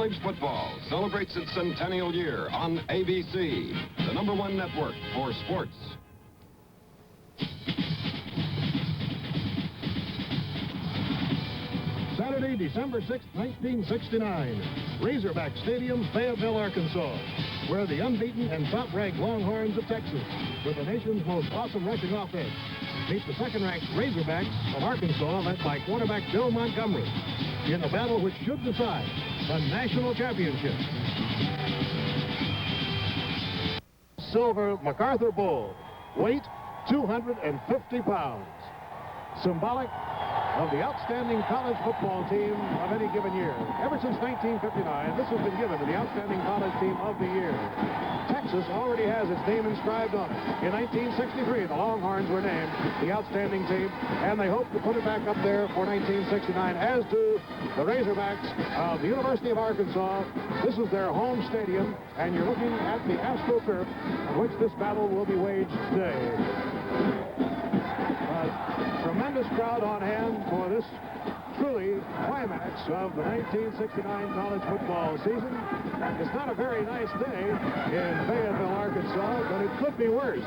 College football celebrates its centennial year on ABC, the #1 network for sports. Saturday, December 6, 1969, Razorback Stadium, Fayetteville, Arkansas, where the unbeaten and top-ranked Longhorns of Texas, with the nation's most awesome rushing offense, meet the second-ranked Razorbacks of Arkansas, led by quarterback Bill Montgomery, in a battle which should decide the national championship. Silver MacArthur Bull, weight 250 pounds, symbolic of the outstanding college football team of any given year. Ever since 1959, this has been given to the outstanding college team of the year. Texas already has its name inscribed on it. In 1963, the Longhorns were named the outstanding team, and they hope to put it back up there for 1969, as do the Razorbacks of the University of Arkansas. This is their home stadium, and you're looking at the AstroTurf on which this battle will be waged today. Tremendous crowd on hand for this truly climax of the 1969 college football season. It's not a very nice day in Fayetteville, Arkansas, but it could be worse.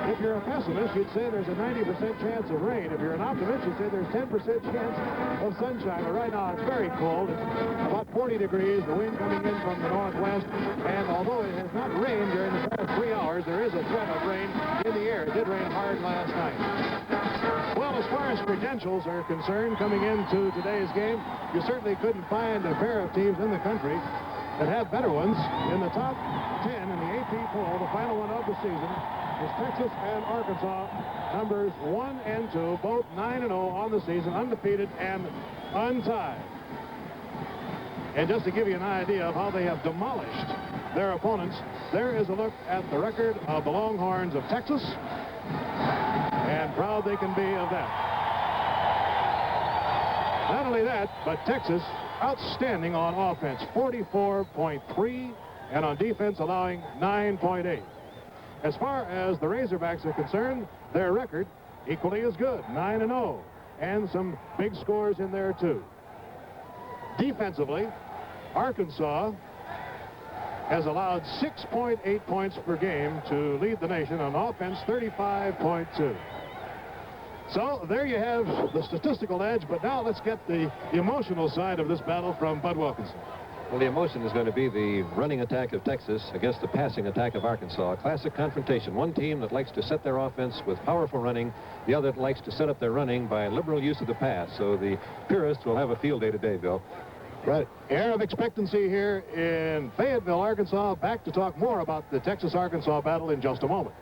If you're a pessimist, you'd say there's a 90% chance of rain. If you're an optimist, you'd say there's 10% chance of sunshine. But right now, it's very cold. It's about 40 degrees, the wind coming in from the northwest. And although it has not rained during the past 3 hours, there is a threat of rain in the air. It did rain hard last night. Well, as far as credentials are concerned, coming into today's game, you certainly couldn't find a pair of teams in the country that have better ones. In the top 10 in the AP poll, the final one of the season, is Texas and Arkansas, numbers 1 and 2, both 9-0 on the season, undefeated and untied. And just to give you an idea of how they have demolished their opponents, there is a look at the record of the Longhorns of Texas, and proud they can be of that. Not only that, but Texas outstanding on offense, 44.3, and on defense allowing 9.8. As far as the Razorbacks are concerned, their record equally as good, 9-0, and some big scores in there too. Defensively, Arkansas has allowed 6.8 points per game to lead the nation. On offense, 35.2. So there you have the statistical edge, but now let's get the emotional side of this battle from Bud Wilkinson. Well, the emotion is going to be the running attack of Texas against the passing attack of Arkansas. A classic confrontation. One team that likes to set their offense with powerful running, the other that likes to set up their running by liberal use of the pass. So the purists will have a field day today, Bill. Right. Air of expectancy here in Fayetteville, Arkansas. Back to talk more about the Texas-Arkansas battle in just a moment.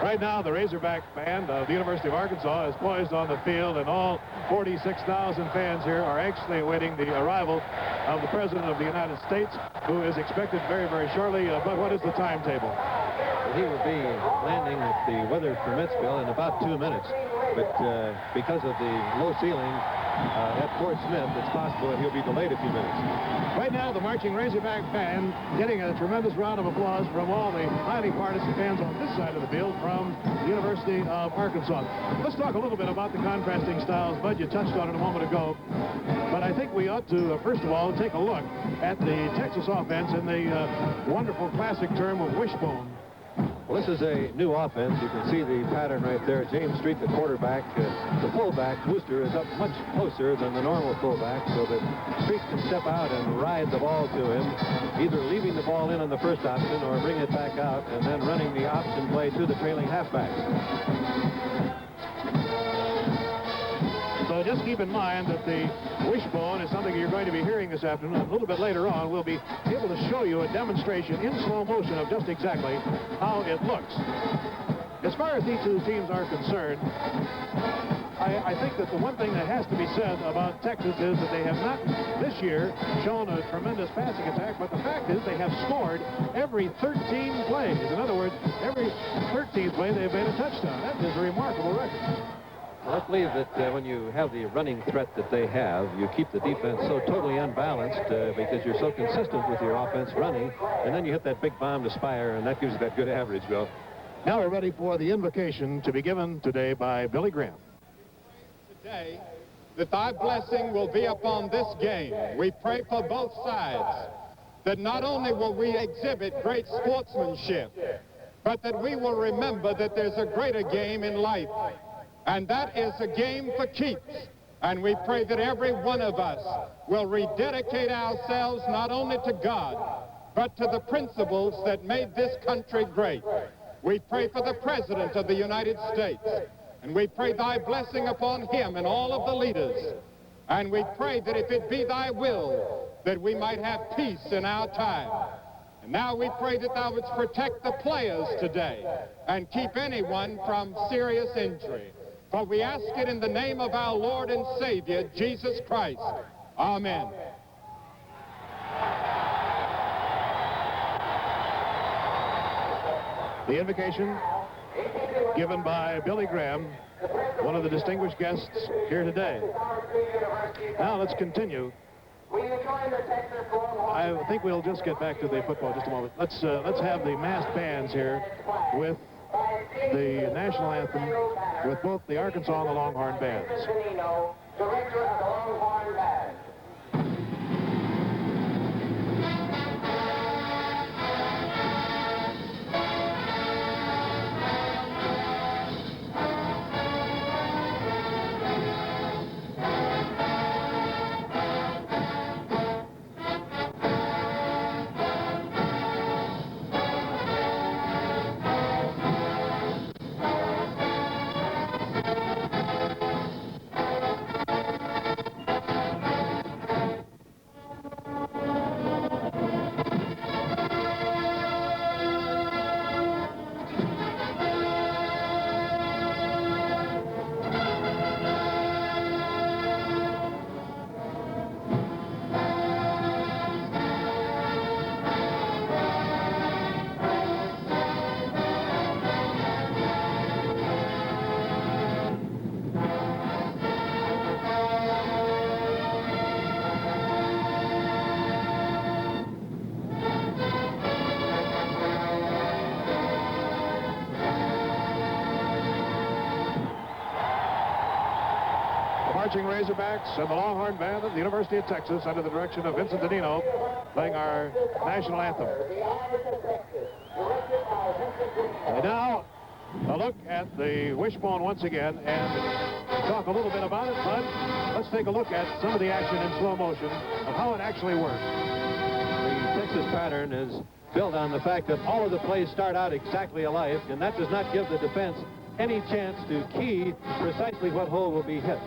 Right now, the Razorback band of the University of Arkansas is poised on the field, and all 46,000 fans here are anxiously awaiting the arrival of the President of the United States, who is expected very, very shortly. But what is the timetable? He will be landing, if the weather permits, Bill, in about 2 minutes. But because of the low ceiling at Fort Smith, it's possible that he'll be delayed a few minutes. Right now, the marching Razorback band getting a tremendous round of applause from all the highly partisan fans on this side of the field from the University of Arkansas. Let's talk a little bit about the contrasting styles. Bud, you touched on it a moment ago. But I think we ought to, first of all, take a look at the Texas offense in the wonderful classic term of wishbone. Well, this is a new offense. You can see the pattern right there. James Street, the quarterback. The fullback, Wooster, is up much closer than the normal fullback, so that Street can step out and ride the ball to him, either leaving the ball in on the first option or bringing it back out and then running the option play to the trailing halfback. So just keep in mind that the wishbone is something you're going to be hearing this afternoon. A little bit later on, we'll be able to show you a demonstration in slow motion of just exactly how it looks. As far as these two teams are concerned, I think that the one thing that has to be said about Texas is that they have not this year shown a tremendous passing attack, but the fact is they have scored every 13 plays. In other words, every 13th play they've made a touchdown. That is a remarkable record. Well, I believe that when you have the running threat that they have, you keep the defense so totally unbalanced because you're so consistent with your offense running, and then you hit that big bomb to Spire, and that gives you that good average, Bill. Now we're ready for the invocation to be given today by Billy Graham. Today that thy blessing will be upon this game. We pray for both sides, that not only will we exhibit great sportsmanship, but that we will remember that there's a greater game in life, and that is a game for keeps. And we pray that every one of us will rededicate ourselves not only to God, but to the principles that made this country great. We pray for the President of the United States, and we pray thy blessing upon him and all of the leaders. And we pray that if it be thy will, that we might have peace in our time. And now we pray that thou wouldst protect the players today and keep anyone from serious injury. For we ask it in the name of our Lord and Savior, Jesus Christ. Amen. The invocation given by Billy Graham, one of the distinguished guests here today. Now let's continue. I think we'll just get back to the football just a moment. Let's have the massed bands here with the national anthem with both the Arkansas and the Longhorn bands. Director of the Longhorn Band. Marching Razorbacks and the Longhorn Band of the University of Texas under the direction of Vincent Danino playing our national anthem. And now a look at the wishbone once again and talk a little bit about it, but let's take a look at some of the action in slow motion of how it actually works. The Texas pattern is built on the fact that all of the plays start out exactly alike, and that does not give the defense any chance to key precisely what hole will be hit.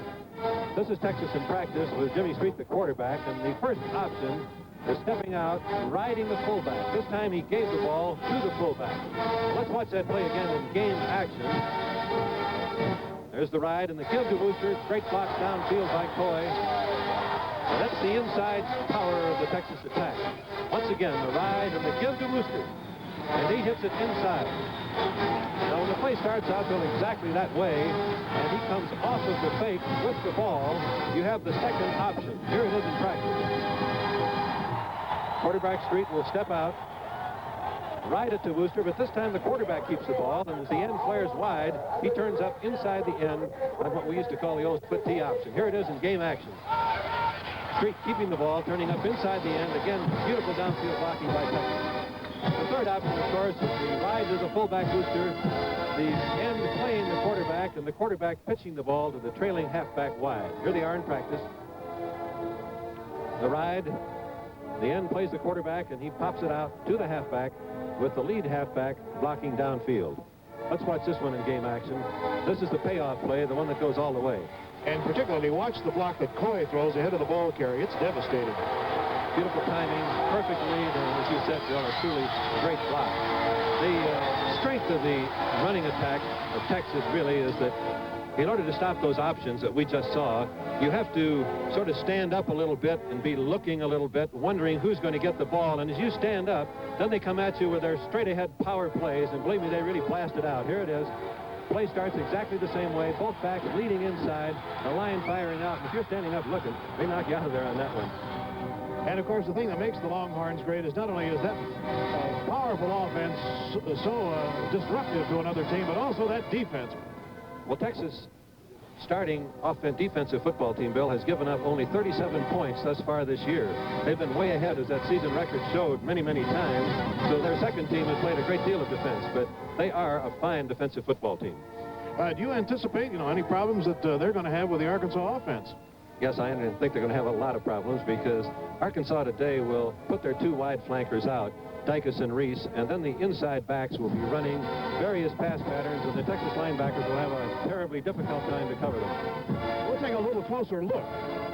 This is Texas in practice with Jimmy Street, the quarterback, and the first option is stepping out, riding the fullback. This time he gave the ball to the fullback. Let's watch that play again in game action. There's the ride and the give to Wooster. Great block downfield by Coy. And that's the inside power of the Texas attack. Once again, the ride and the give to Wooster. And he hits it inside. Now, when the play starts out going exactly that way, and he comes off of the fake with the ball, you have the second option. Here it is in practice. Quarterback Street will step out, ride it to Wooster, but this time the quarterback keeps the ball, and as the end flares wide, he turns up inside the end on what we used to call the old split T option. Here it is in game action. Street keeping the ball, turning up inside the end. Again, beautiful downfield blocking by Texas. The third option, of course, is the ride to the fullback Wooster, the end playing the quarterback, and the quarterback pitching the ball to the trailing halfback wide. Here they are in practice. The ride, the end plays the quarterback, and he pops it out to the halfback with the lead halfback blocking downfield. Let's watch this one in game action. This is the payoff play, the one that goes all the way. And particularly watch the block that Coy throws ahead of the ball carrier. It's devastating. Beautiful timing, perfect lead, and as you said, Bill, a truly great block. The strength of the running attack of Texas really is that in order to stop those options that we just saw, you have to sort of stand up a little bit and be looking a little bit, wondering who's going to get the ball. And as you stand up, then they come at you with their straight-ahead power plays, and believe me, they really blast it out. Here it is. Play starts exactly the same way. Both backs leading inside, the line firing out. And if you're standing up looking, they knock you out of there on that one. And, of course, the thing that makes the Longhorns great is not only is that powerful offense so disruptive to another team, but also that defense. Well, Texas starting defensive football team, Bill, has given up only 37 points thus far this year. They've been way ahead, as that season record showed, many, many times. So their second team has played a great deal of defense, but they are a fine defensive football team. Do you anticipate, any problems that they're going to have with the Arkansas offense? Yes, I think they're going to have a lot of problems because Arkansas today will put their two wide flankers out, Dicus and Reese, and then the inside backs will be running various pass patterns, and the Texas linebackers will have a terribly difficult time to cover them. We'll take a little closer look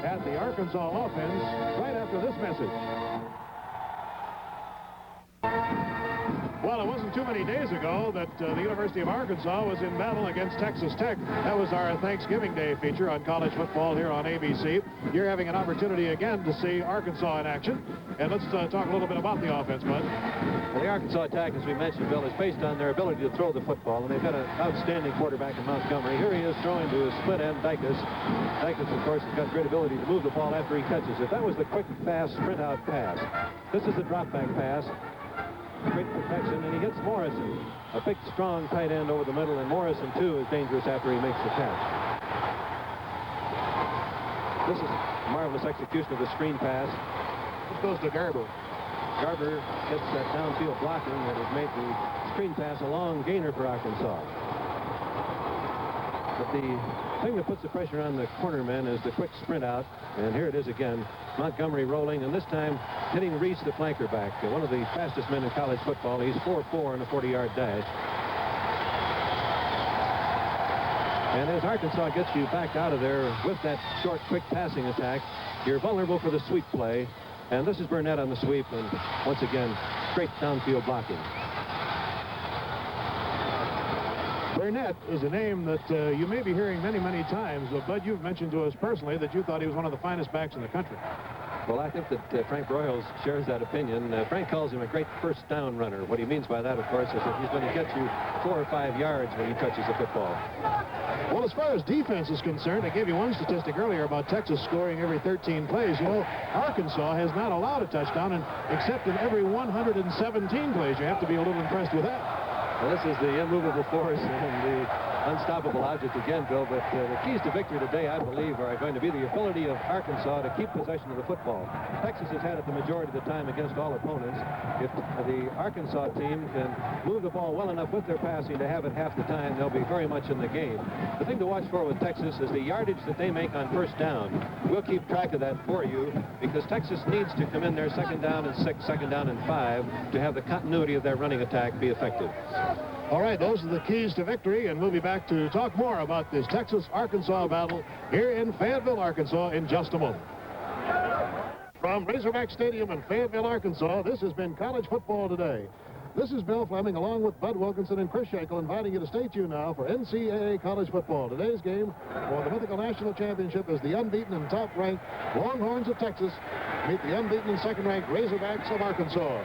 at the Arkansas offense right after this message. Well, it wasn't too many days ago that the University of Arkansas was in battle against Texas Tech. That was our Thanksgiving Day feature on college football here on ABC. You're having an opportunity again to see Arkansas in action. And let's talk a little bit about the offense, Bud. Well, the Arkansas attack, as we mentioned, Bill, is based on their ability to throw the football, and they've got an outstanding quarterback in Montgomery. Here he is throwing to his split end, Dicus. Dicus, of course, has got great ability to move the ball after he catches it. That was the quick, fast, sprint-out pass. This is the drop-back pass. Great protection, and he hits Morrison. A big, strong tight end over the middle, and Morrison, too, is dangerous after he makes the catch. This is marvelous execution of the screen pass. This goes to Garber. Garber gets that downfield blocking that has made the screen pass a long gainer for Arkansas. But the thing that puts the pressure on the corner men is the quick sprint out, and here it is again. Montgomery rolling, and this time hitting Reese, the flanker back. One of the fastest men in college football. He's 4.4 in a 40-yard dash. And as Arkansas gets you back out of there with that short, quick passing attack, you're vulnerable for the sweep play. And this is Burnett on the sweep, and once again, great downfield blocking. Burnett is a name that you may be hearing many, many times. Bud, you've mentioned to us personally that you thought he was one of the finest backs in the country. Well, I think that Frank Broyles shares that opinion. Frank calls him a great first down runner. What he means by that, of course, is that he's going to get you 4 or 5 yards when he touches the football. Well, as far as defense is concerned, I gave you one statistic earlier about Texas scoring every 13 plays. Arkansas has not allowed a touchdown, and except in every 117 plays. You have to be a little impressed with that. Well, this is the immovable force and the unstoppable object again, Bill, but the keys to victory today, I believe, are going to be the ability of Arkansas to keep possession of the football. Texas has had it the majority of the time against all opponents. If the Arkansas team can move the ball well enough with their passing to have it half the time, they'll be very much in the game. The thing to watch for with Texas is the yardage that they make on first down. We'll keep track of that for you because Texas needs to come in there second down and 6, second down and 5 to have the continuity of their running attack be effective. All right, those are the keys to victory, and we'll be back to talk more about this Texas-Arkansas battle here in Fayetteville, Arkansas, in just a moment. From Razorback Stadium in Fayetteville, Arkansas, this has been College Football Today. This is Bill Fleming, along with Bud Wilkinson and Chris Shackle, inviting you to stay tuned now for NCAA college football. Today's game for the mythical national championship is the unbeaten and top-ranked Longhorns of Texas meet the unbeaten and second-ranked Razorbacks of Arkansas.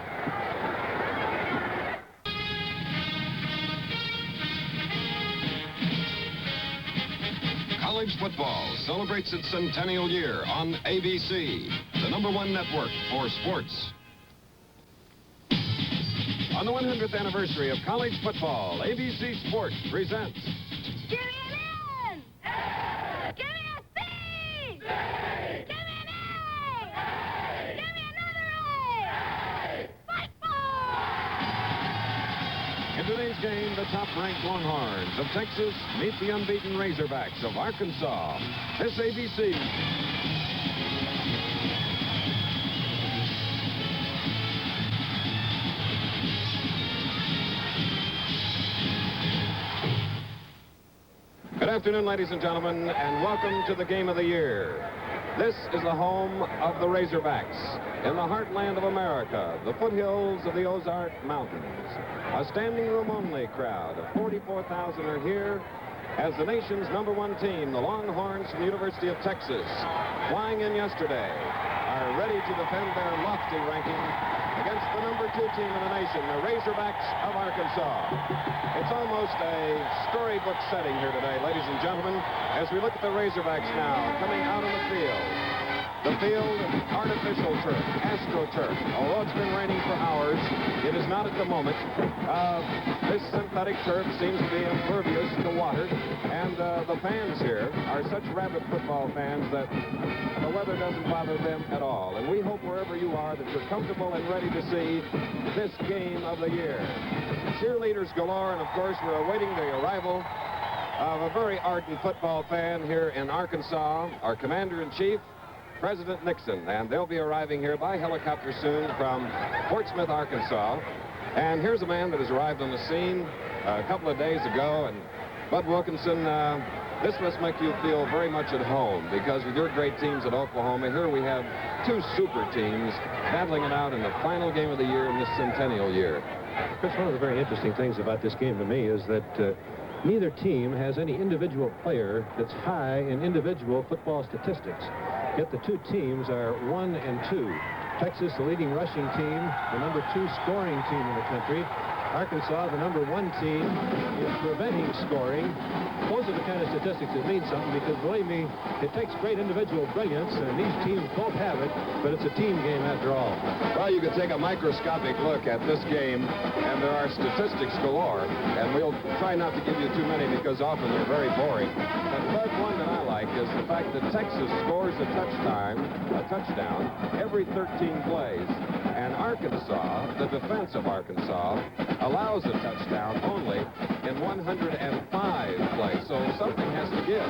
College football celebrates its centennial year on ABC, the #1 network for sports. On the 100th anniversary of college football, ABC Sports presents... Give me an N! Give me a C! Give me an A! Give me another A! Fight for! In today's game, the top-ranked Longhorns of Texas meet the unbeaten Razorbacks of Arkansas. This ABC. Good afternoon, ladies and gentlemen, and welcome to the game of the year. This is the home of the Razorbacks in the heartland of America, the foothills of the Ozark Mountains. A standing room only crowd of 44,000 are here as the nation's #1 team, the Longhorns from the University of Texas, flying in yesterday, are ready to defend their lofty ranking against the #2 team in the nation, the Razorbacks of Arkansas. It's almost a storybook setting here today, ladies and gentlemen, as we look at the Razorbacks now coming out on the field. The field, artificial turf, AstroTurf. Although it's been raining for hours, it is not at the moment. This synthetic turf seems to be impervious to water, and the fans here are such rabid football fans that the weather doesn't bother them at all. And we hope wherever you are that you're comfortable and ready to see this game of the year. Cheerleaders galore, and of course we're awaiting the arrival of a very ardent football fan here in Arkansas, our Commander-in-Chief, President Nixon, and they'll be arriving here by helicopter soon from Fort Smith, Arkansas. And here's a man that has arrived on the scene a couple of days ago, and Bud Wilkinson, this must make you feel very much at home, because with your great teams at Oklahoma, here we have two super teams battling it out in the final game of the year in this centennial year. Chris, one of the very interesting things about this game to me is that neither team has any individual player that's high in individual football statistics. Yet the two teams are 1 and 2. Texas, the leading rushing team, the number 2 scoring team in the country. Arkansas, the number 1 team, is preventing scoring. Those are the kind of statistics that mean something, because believe me, it takes great individual brilliance, and these teams both have it, but it's a team game after all. Well, you could take a microscopic look at this game, and there are statistics galore, and we'll try not to give you too many because often they're very boring. But one that I like is the fact that Texas scores a touchdown every 13 plays, and Arkansas, the defense of Arkansas, allows a touchdown only in 105 plays, so something has to give.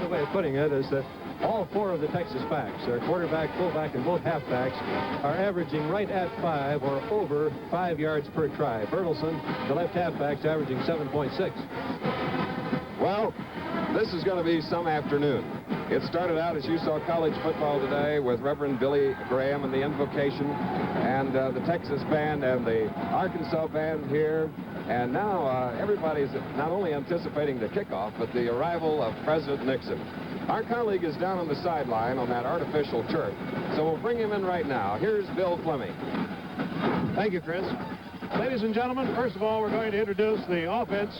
The way of putting it is that all 4 of the Texas backs, their quarterback, fullback, and both halfbacks, are averaging right at 5 or over 5 yards per try. Bertelson, the left halfback's averaging 7.6. Well, this is going to be some afternoon. It started out, as you saw, college football today with Reverend Billy Graham and the Invocation, and the Texas band and the Arkansas band here. And now everybody's not only anticipating the kickoff, but the arrival of President Nixon. Our colleague is down on the sideline on that artificial turf, so we'll bring him in right now. Here's Bill Fleming. Thank you, Chris. Ladies and gentlemen, first of all, we're going to introduce the offense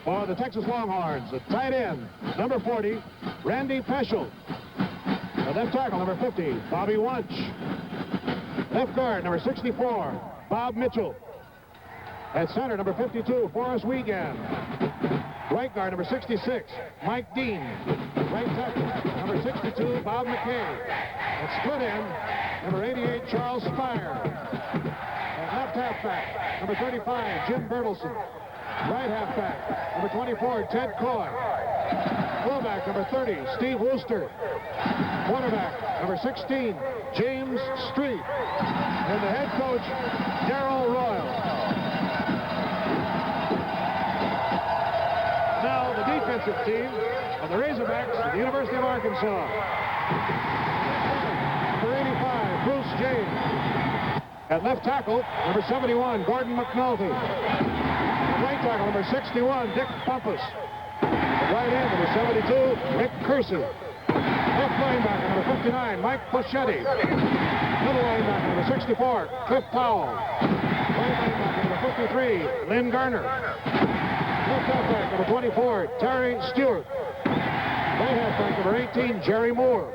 for the Texas Longhorns. At tight end, number 40, Randy Peschel. At left tackle, number 50, Bobby Wunsch. Left guard, number 64, Bob Mitchell. At center, number 52, Forrest Wiegand. Right guard, number 66, Mike Dean. Right tackle, number 62, Bob McKay. At split end, number 88, Charles Spire. At left halfback, number 35, Jim Bertelson. Right halfback, number 24, Ted Coy. Fullback, number 30, Steve Wooster. Quarterback, number 16, James Street. And the head coach, Darrell Royal. Now the defensive team of the Razorbacks of the University of Arkansas. Number 85, Bruce James. At left tackle, number 71, Gordon McNulty. Right tackle, number 61, Dick Bumpus. Right end, number 72, Rick Kersey. Left linebacker, number 59, Mike Pochetti. Middle linebacker, number 64, Cliff Powell. Right linebacker, number 53, Lynn Garner. Left halfback, number 24, Terry Stewart. Right halfback, number 18, Jerry Moore.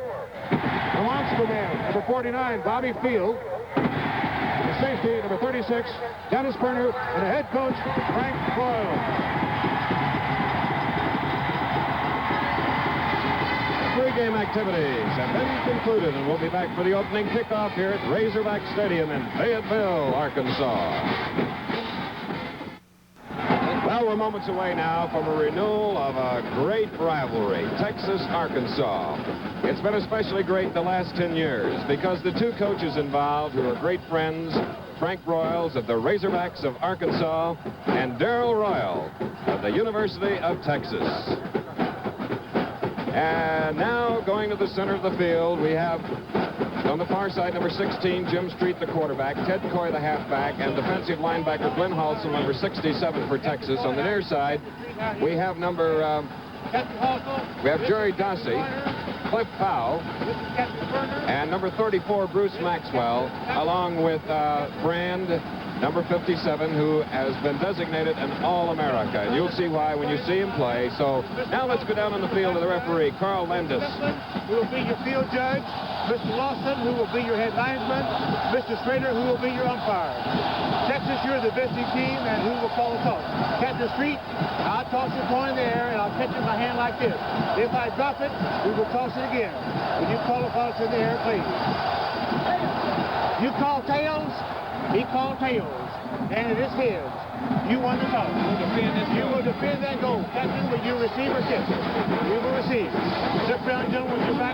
The monster man, number 49, Bobby Field. The safety, number 36, Dennis Berner, and the head coach, Frank Boyle. Pre-game activities have been concluded, and we'll be back for the opening kickoff here at Razorback Stadium in Fayetteville, Arkansas. Well, we're moments away now from a renewal of a great rivalry, Texas-Arkansas. It's been especially great the last 10 years because the two coaches involved, who are great friends, Frank Broyles of the Razorbacks of Arkansas and Darrell Royal of the University of Texas. And now, going to the center of the field, we have, on the far side, number 16, Jim Street, the quarterback, Ted Coy, the halfback, and defensive linebacker Glenn Halsell, number 67 for Texas. On the near side, we have Jerry Dossey, Cliff Powell, and number 34, Bruce Maxwell, along with Brand number 57, who has been designated an All-America. And you'll see why when you see him play. So now let's go down on the field to the referee, Carl Landis. Who will be your field judge, Mr. Lawson, who will be your head linesman, Mr. Schrader, who will be your umpire. Texas, you're the visiting team, and who will call the toss? Captain Street, I'll toss the coin in the air, and I'll catch it in my hand like this. If I drop it, we will toss it again. Will you call the toss in the air, please? You call tails, he called tails, and it is heads. You won the toss. You will defend that goal. Captain, will you receive or kick? You will receive. Sit down, gentlemen, with your back.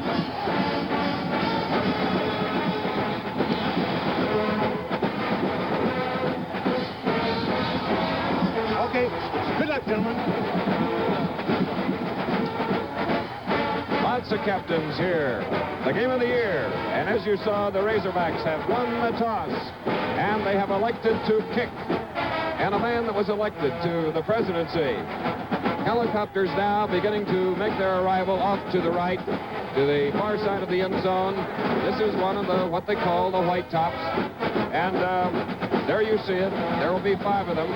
Okay, good luck, gentlemen. Lots of captains here. The game of the year. And as you saw, the Razorbacks have won the toss. And they have elected to kick. And a man that was elected to the presidency. Helicopters now beginning to make their arrival off to the right, to the far side of the end zone. This is one of the, what they call the white tops. And there you see it. There will be 5 of them.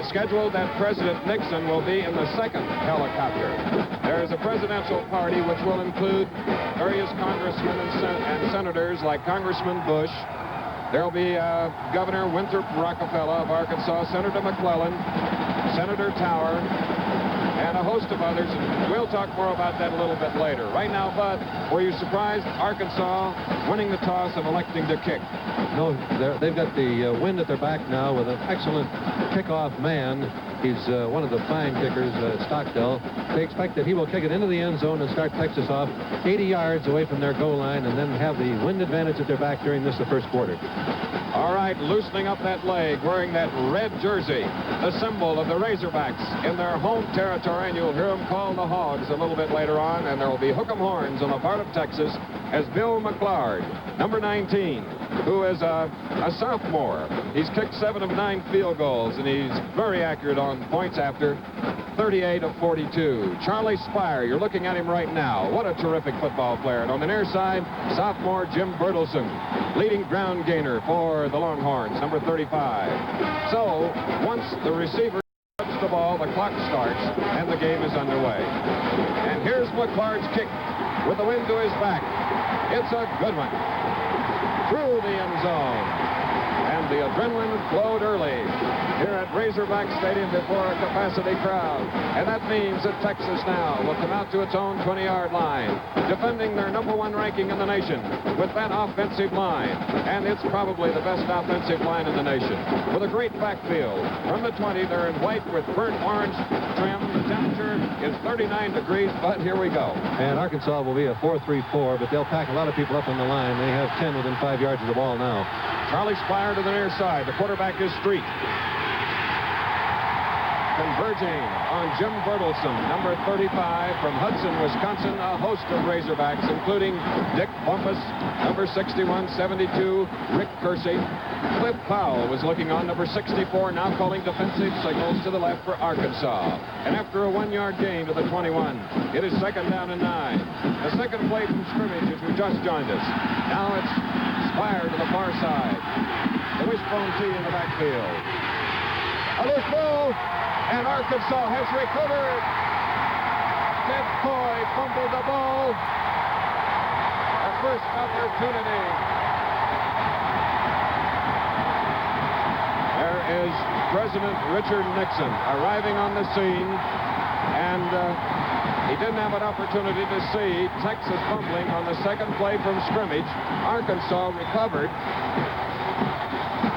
It's scheduled that President Nixon will be in the second helicopter. There is a presidential party which will include various congressmen and senators like Congressman Bush. There will be Governor Winthrop Rockefeller of Arkansas, Senator McClellan, Senator Tower, and a host of others. And we'll talk more about that a little bit later. Right now, Bud, were you surprised Arkansas winning the toss and electing to kick? No, they've got the wind at their back now with an excellent kickoff man. He's one of the fine kickers at Stockdale. They expect that he will kick it into the end zone and start Texas off 80 yards away from their goal line and then have the wind advantage at their back during the first quarter. All right, loosening up that leg, wearing that red jersey, the symbol of the Razorbacks in their home territory, and you'll hear them call the Hogs a little bit later on, and there will be hook'em horns on the part of Texas as Bill McClard, number 19, who is a sophomore. He's kicked 7 of 9 field goals, and he's very accurate on points after. 38 of 42. Charlie Spire, you're looking at him right now. What a terrific football player. And on the near side, sophomore Jim Bertelsen, leading ground gainer for the Longhorns, number 35. So, once the receiver touches the ball, the clock starts, and the game is underway. And here's McClard's kick with the wind to his back. It's a good one. Through the end zone. And the adrenaline flowed early here at Razorback Stadium before a capacity crowd. And that means that Texas now will come out to its own 20-yard line, defending their #1 ranking in the nation with that offensive line. And it's probably the best offensive line in the nation. With a great backfield. From the 20, they're in white with burnt orange trim. The temperature is 39 degrees, but here we go. And Arkansas will be a 4-3-4, but they'll pack a lot of people up on the line. They have 10 within 5 yards of the ball now. Charlie Spire to the near side. The quarterback is Street. Converging on Jim Bertelsen, number 35 from Hudson, Wisconsin. A host of Razorbacks, including Dick Bumpus, number 61, 72, Rick Kersey. Cliff Powell was looking on, number 64, now calling defensive signals to the left for Arkansas. And after a 1-yard gain to the 21, it is 2nd down and 9. The second play from scrimmage as we just joined us. Now it's Spire to the far side. The wishbone tee in the backfield. A loose ball, and Arkansas has recovered. Ted Coy fumbled the ball. A first opportunity. There is President Richard Nixon arriving on the scene, and he didn't have an opportunity to see Texas fumbling on the second play from scrimmage. Arkansas recovered.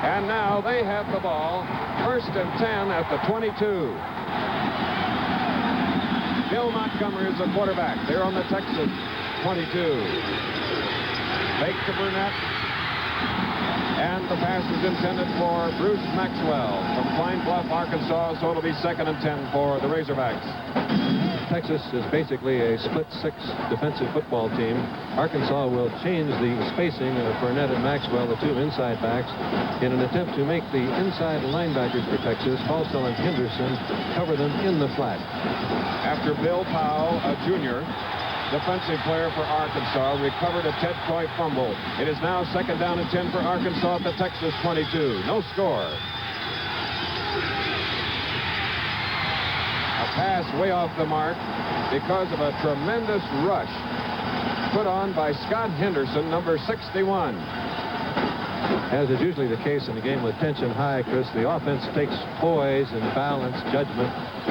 And now they have the ball. 1st and 10 at the 22. Bill Montgomery is the quarterback. They're on the Texas 22. Fake to Burnett. And the pass is intended for Bruce Maxwell from Pine Bluff, Arkansas, so it'll be 2nd and 10 for the Razorbacks. Texas is basically a split 6 defensive football team. Arkansas will change the spacing of Burnett and Maxwell, the 2 inside backs, in an attempt to make the inside linebackers for Texas, Halsell and Henderson, cover them in the flat. After Bill Powell, a junior, defensive player for Arkansas, recovered a Ted Coy fumble. It is now 2nd down and 10 for Arkansas at the Texas 22. No score. A pass way off the mark because of a tremendous rush put on by Scott Henderson, number 61. As is usually the case in the game with tension high, Chris, the offense takes poise and balance, judgment.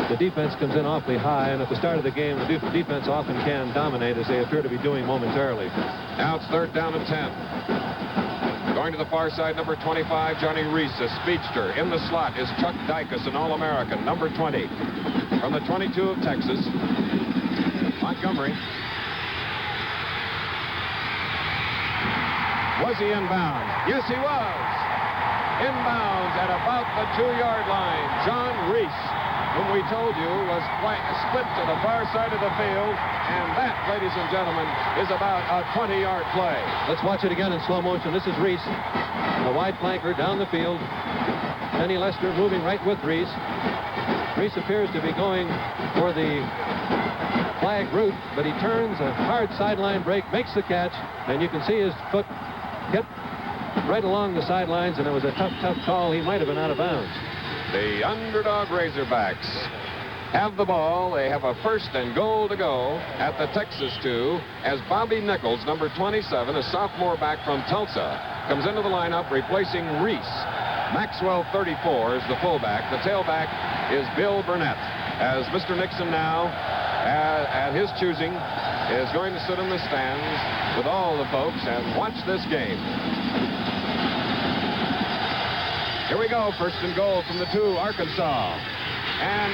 The defense comes in awfully high, and at the start of the game, the defense often can dominate, as they appear to be doing momentarily. Now it's 3rd down and 10. Going to the far side, number 25, Johnny Reese, a speedster. In the slot is Chuck Dicus, an All-American, number 20. From the 22 of Texas, Montgomery. Was he inbounds? Yes, he was. Inbounds at about the 2-yard line. John Reese, whom we told you was split to the far side of the field. And that, ladies and gentlemen, is about a 20-yard play. Let's watch it again in slow motion. This is Reese, the wide flanker down the field. Kenny Lester moving right with Reese. Reese appears to be going for the flag route, but he turns a hard sideline break, makes the catch, and you can see his foot hit right along the sidelines, and it was a tough call. He might have been out of bounds. The underdog Razorbacks have the ball. They have a 1st and goal to go at the Texas 2 as Bobby Nichols, number 27, a sophomore back from Tulsa, comes into the lineup replacing Reese. Maxwell, 34, is the fullback. The tailback is Bill Burnett, as Mr. Nixon now, at his choosing, is going to sit in the stands with all the folks and watch this game. Here we go, 1st and goal from the 2, Arkansas. And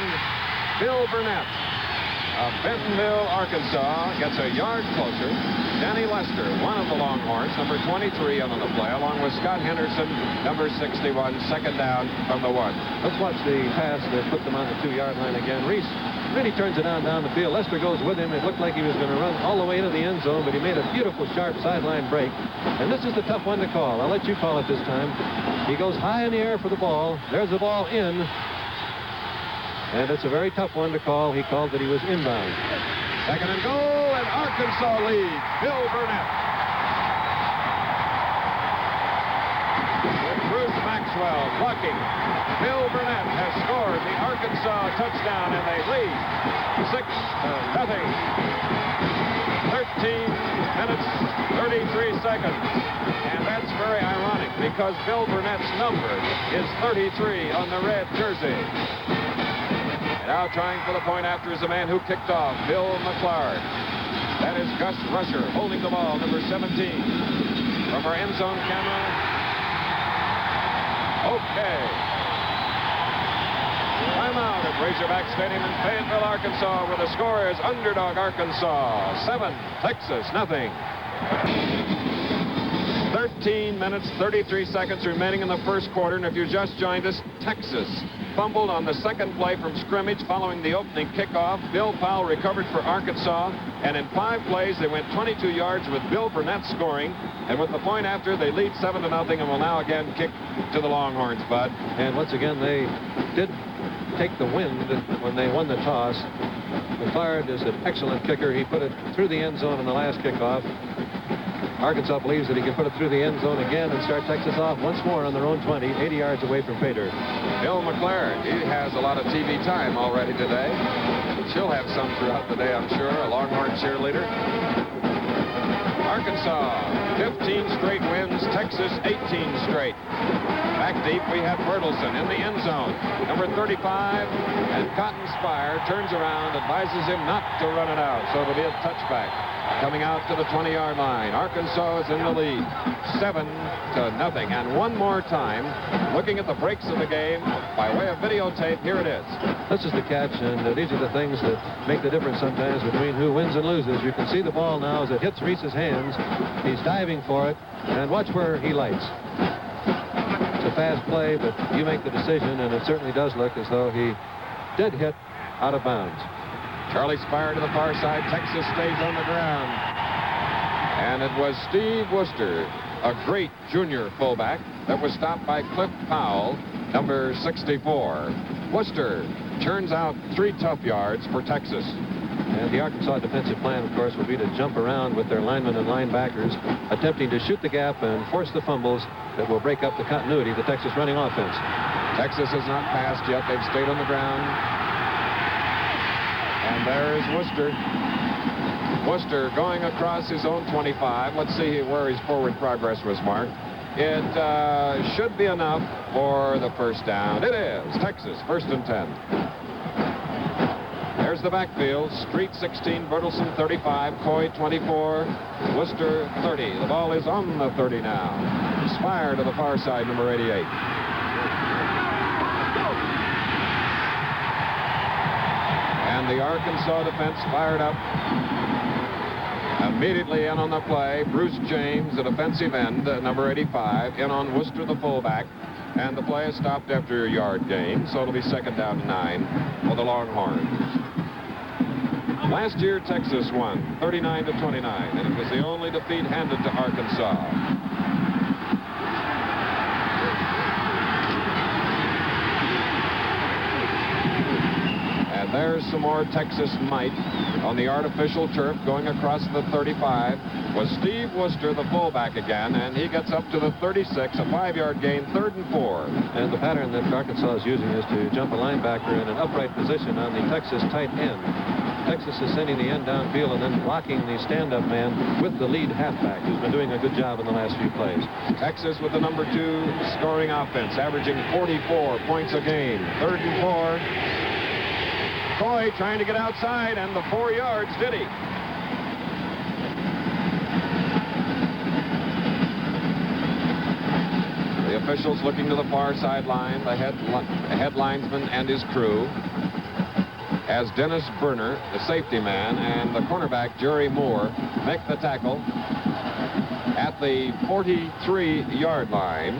Bill Burnett of Bentonville, Arkansas, gets a yard closer. Danny Lester, one of the Longhorns, number 23 on the play, along with Scott Henderson, number 61, 2nd down from the 1. Let's watch the pass that put them on the 2-yard line again. Reese really turns it down the field. Lester goes with him. It looked like he was going to run all the way into the end zone, but he made a beautiful, sharp sideline break. And this is the tough one to call. I'll let you call it this time. He goes high in the air for the ball. There's the ball in. And it's a very tough one to call. He called that he was inbound. 2nd and goal, and Arkansas leads. Bill Burnett. With Bruce Maxwell blocking. Bill Burnett has scored the Arkansas touchdown, and they lead 6-0. 13 minutes, 33 seconds. And that's very ironic because Bill Burnett's number is 33 on the red jersey. Now trying for the point after is the man who kicked off, Bill McClard. That is Gus Rusher holding the ball, number 17. From our end zone camera. Okay. Timeout at Razorback Stadium in Fayetteville, Arkansas, where the score is underdog Arkansas 7, Texas nothing. 13 minutes, 33 seconds remaining in the 1st quarter, and if you just joined us, Texas fumbled on the 2nd play from scrimmage following the opening kickoff. Bill Powell recovered for Arkansas, and in 5 plays they went 22 yards with Bill Burnett scoring, and with the point after they lead 7-0 and will now again kick to the Longhorns, Bud. And once again they did take the wind when they won the toss. McClard is an excellent kicker. He put it through the end zone in the last kickoff. Arkansas believes that he can put it through the end zone again and start Texas off once more on their own 20, 80 yards away from Pater. Bill McClard, he has a lot of TV time already today. She'll have some throughout the day, I'm sure, a Longhorn cheerleader. Arkansas, 15 straight wins, Texas 18 straight. Back deep, we have Bertelsen in the end zone. Number 35, and Cotton Spire turns around, advises him not to run it out, so it'll be a touchback. Coming out to the 20-yard line. Arkansas is in the lead, 7-0. And one more time, looking at the breaks of the game by way of videotape, here it is. This is the catch, and these are the things that make the difference sometimes between who wins and loses. You can see the ball now as it hits Reese's hands. He's diving for it, and watch where he lights. It's a fast play, but you make the decision, and it certainly does look as though he did hit out of bounds. Charlie Spire to the far side. Texas stays on the ground. And it was Steve Worcester, a great junior fullback, that was stopped by Cliff Powell, number 64. Worcester turns out 3 tough yards for Texas. And the Arkansas defensive plan, of course, will be to jump around with their linemen and linebackers, attempting to shoot the gap and force the fumbles that will break up the continuity of the Texas running offense. Texas has not passed yet. They've stayed on the ground. And there's Worcester. Worcester going across his own 25. Let's see where his forward progress was marked. It should be enough for the first down. It is. Texas, 1st and 10. There's the backfield. Street 16, Bertelsen 35, Coy 24, Worcester 30. The ball is on the 30 now. Spire to the far side, number 88. And the Arkansas defense fired up. Immediately in on the play, Bruce James, the defensive end, number 85, in on Worcester, the fullback. And the play is stopped after a yard gain, so it'll be 2nd down and 9 for the Longhorns. Last year, Texas won 39-29, and it was the only defeat handed to Arkansas. And there's some more Texas might on the artificial turf. Going across the 35 was Steve Worcester, the fullback again, and he gets up to the 36, a 5-yard gain, 3rd and 4. And the pattern that Arkansas is using is to jump a linebacker in an upright position on the Texas tight end. Texas is sending the end downfield and then blocking the stand-up man with the lead halfback, who's been doing a good job in the last few plays. Texas with the number 2 scoring offense, averaging 44 points a game. 3rd and 4. Coy trying to get outside, and the 4 yards, did he? The officials looking to the far sideline, the head linesman and his crew, as Dennis Berner, the safety man, and the cornerback, Jerry Moore, make the tackle at the 43-yard line.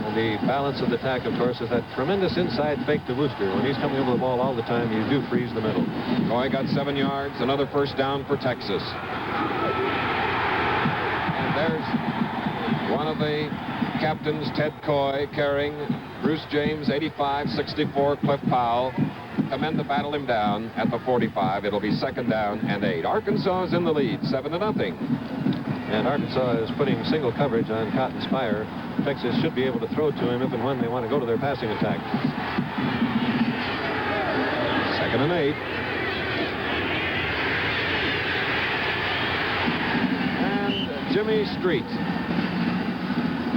And the balance of the attack, of course, is that tremendous inside fake to Worcester. When he's coming over the ball all the time, you do freeze the middle. Coy got 7 yards, another first down for Texas. And there's one of the captains, Ted Coy, carrying Bruce James, 85, 64, Cliff Powell. Come in to battle him down at the 45. It'll be 2nd down and 8. Arkansas is in the lead, 7-0. And Arkansas is putting single coverage on Cotton Spire. Texas should be able to throw to him if and when they want to go to their passing attack. 2nd and 8. And Jimmy Street,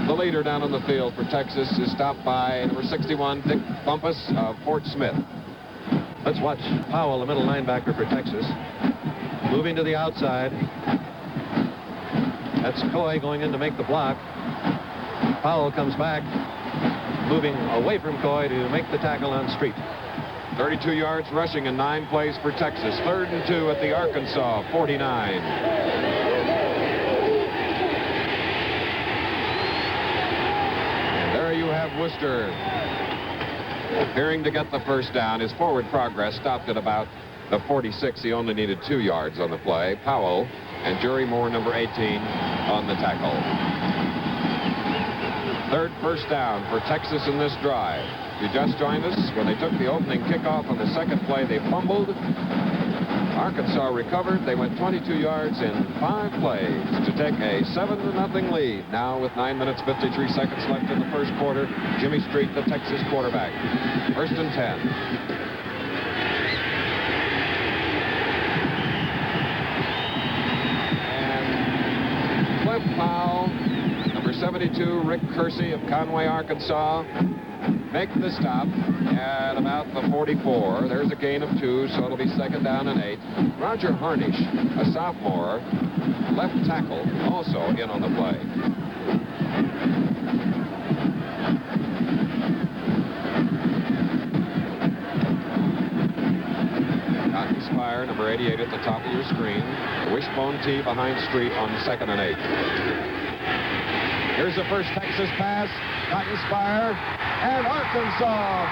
the leader down on the field for Texas, is stopped by number 61, Dick Bumpus of Fort Smith. Let's watch Powell, the middle linebacker for Texas, moving to the outside. That's Coy going in to make the block. Powell comes back, moving away from Coy to make the tackle on Street. 32 yards rushing in 9 plays for Texas. 3rd and 2 at the Arkansas 49. You have Worcester appearing to get the first down. His forward progress stopped at about the 46. He only needed 2 yards on the play. Powell and Jerry Moore, number 18, on the tackle. 3rd first down for Texas in this drive. If you just joined us, when they took the opening kickoff on the 2nd play, they fumbled. Arkansas recovered. They went 22 yards in 5 plays to take a 7-0 lead. Now with 9 minutes, 53 seconds left in the first quarter, Jimmy Street, the Texas quarterback. 1st and 10. And Cliff Powell, number 72, Rick Kersey of Conway, Arkansas, make the stop at about the 44. There's a gain of 2, so it'll be 2nd down and 8. Roger Harnish, a sophomore, left tackle, also in on the play. Cotton Spire, number 88 at the top of your screen. The wishbone tee behind Street on 2nd and 8. Here's the first Texas pass. Cotton Spire. And Arkansas,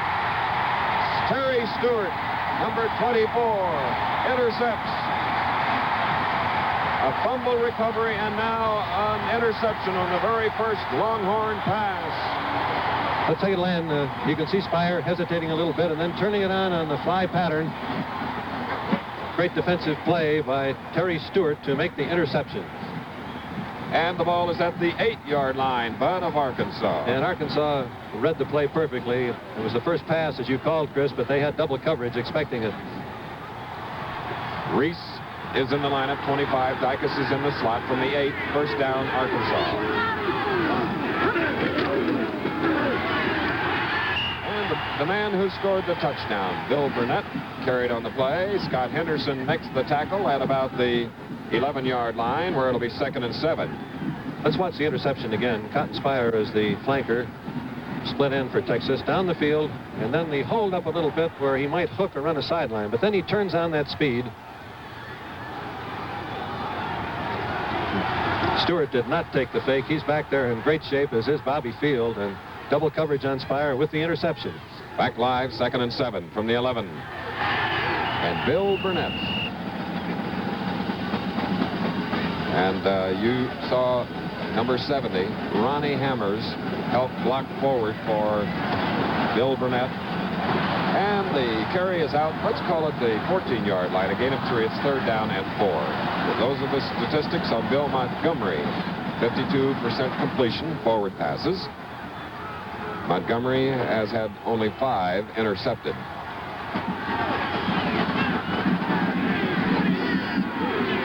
Terry Stewart, number 24, intercepts. A fumble recovery, and now an interception on the very first Longhorn pass. Let's take it, Len. You can see Spire hesitating a little bit and then turning it on the fly pattern. great defensive play by Terry Stewart to make the interception. And the ball is at the 8-yard line, but of Arkansas. And Arkansas read the play perfectly. It was the first pass, as you called, Chris, but they had double coverage expecting it. Reese is in the lineup, 25. Dicus is in the slot from the 8. First down, Arkansas. And the man who scored the touchdown, Bill Burnett, carried on the play. Scott Henderson makes the tackle at about the 11-yard line, where it'll be 2nd and 7. Let's watch the interception again. Cotton Spire is the flanker. Split in for Texas down the field, and then the hold up a little bit where he might hook or run a sideline, but then he turns on that speed. Stewart did not take the fake. He's back there in great shape, as is Bobby Field, and double coverage on Spire with the interception. Back live, 2nd and 7 from the 11. And Bill Burnett. And you saw number 70, Ronnie Hammers, help block forward for Bill Burnett. And the carry is out, let's call it the 14-yard line, a gain of 3. It's 3rd down and 4. Those are the statistics on Bill Montgomery. 52% completion, forward passes. Montgomery has had only 5 intercepted.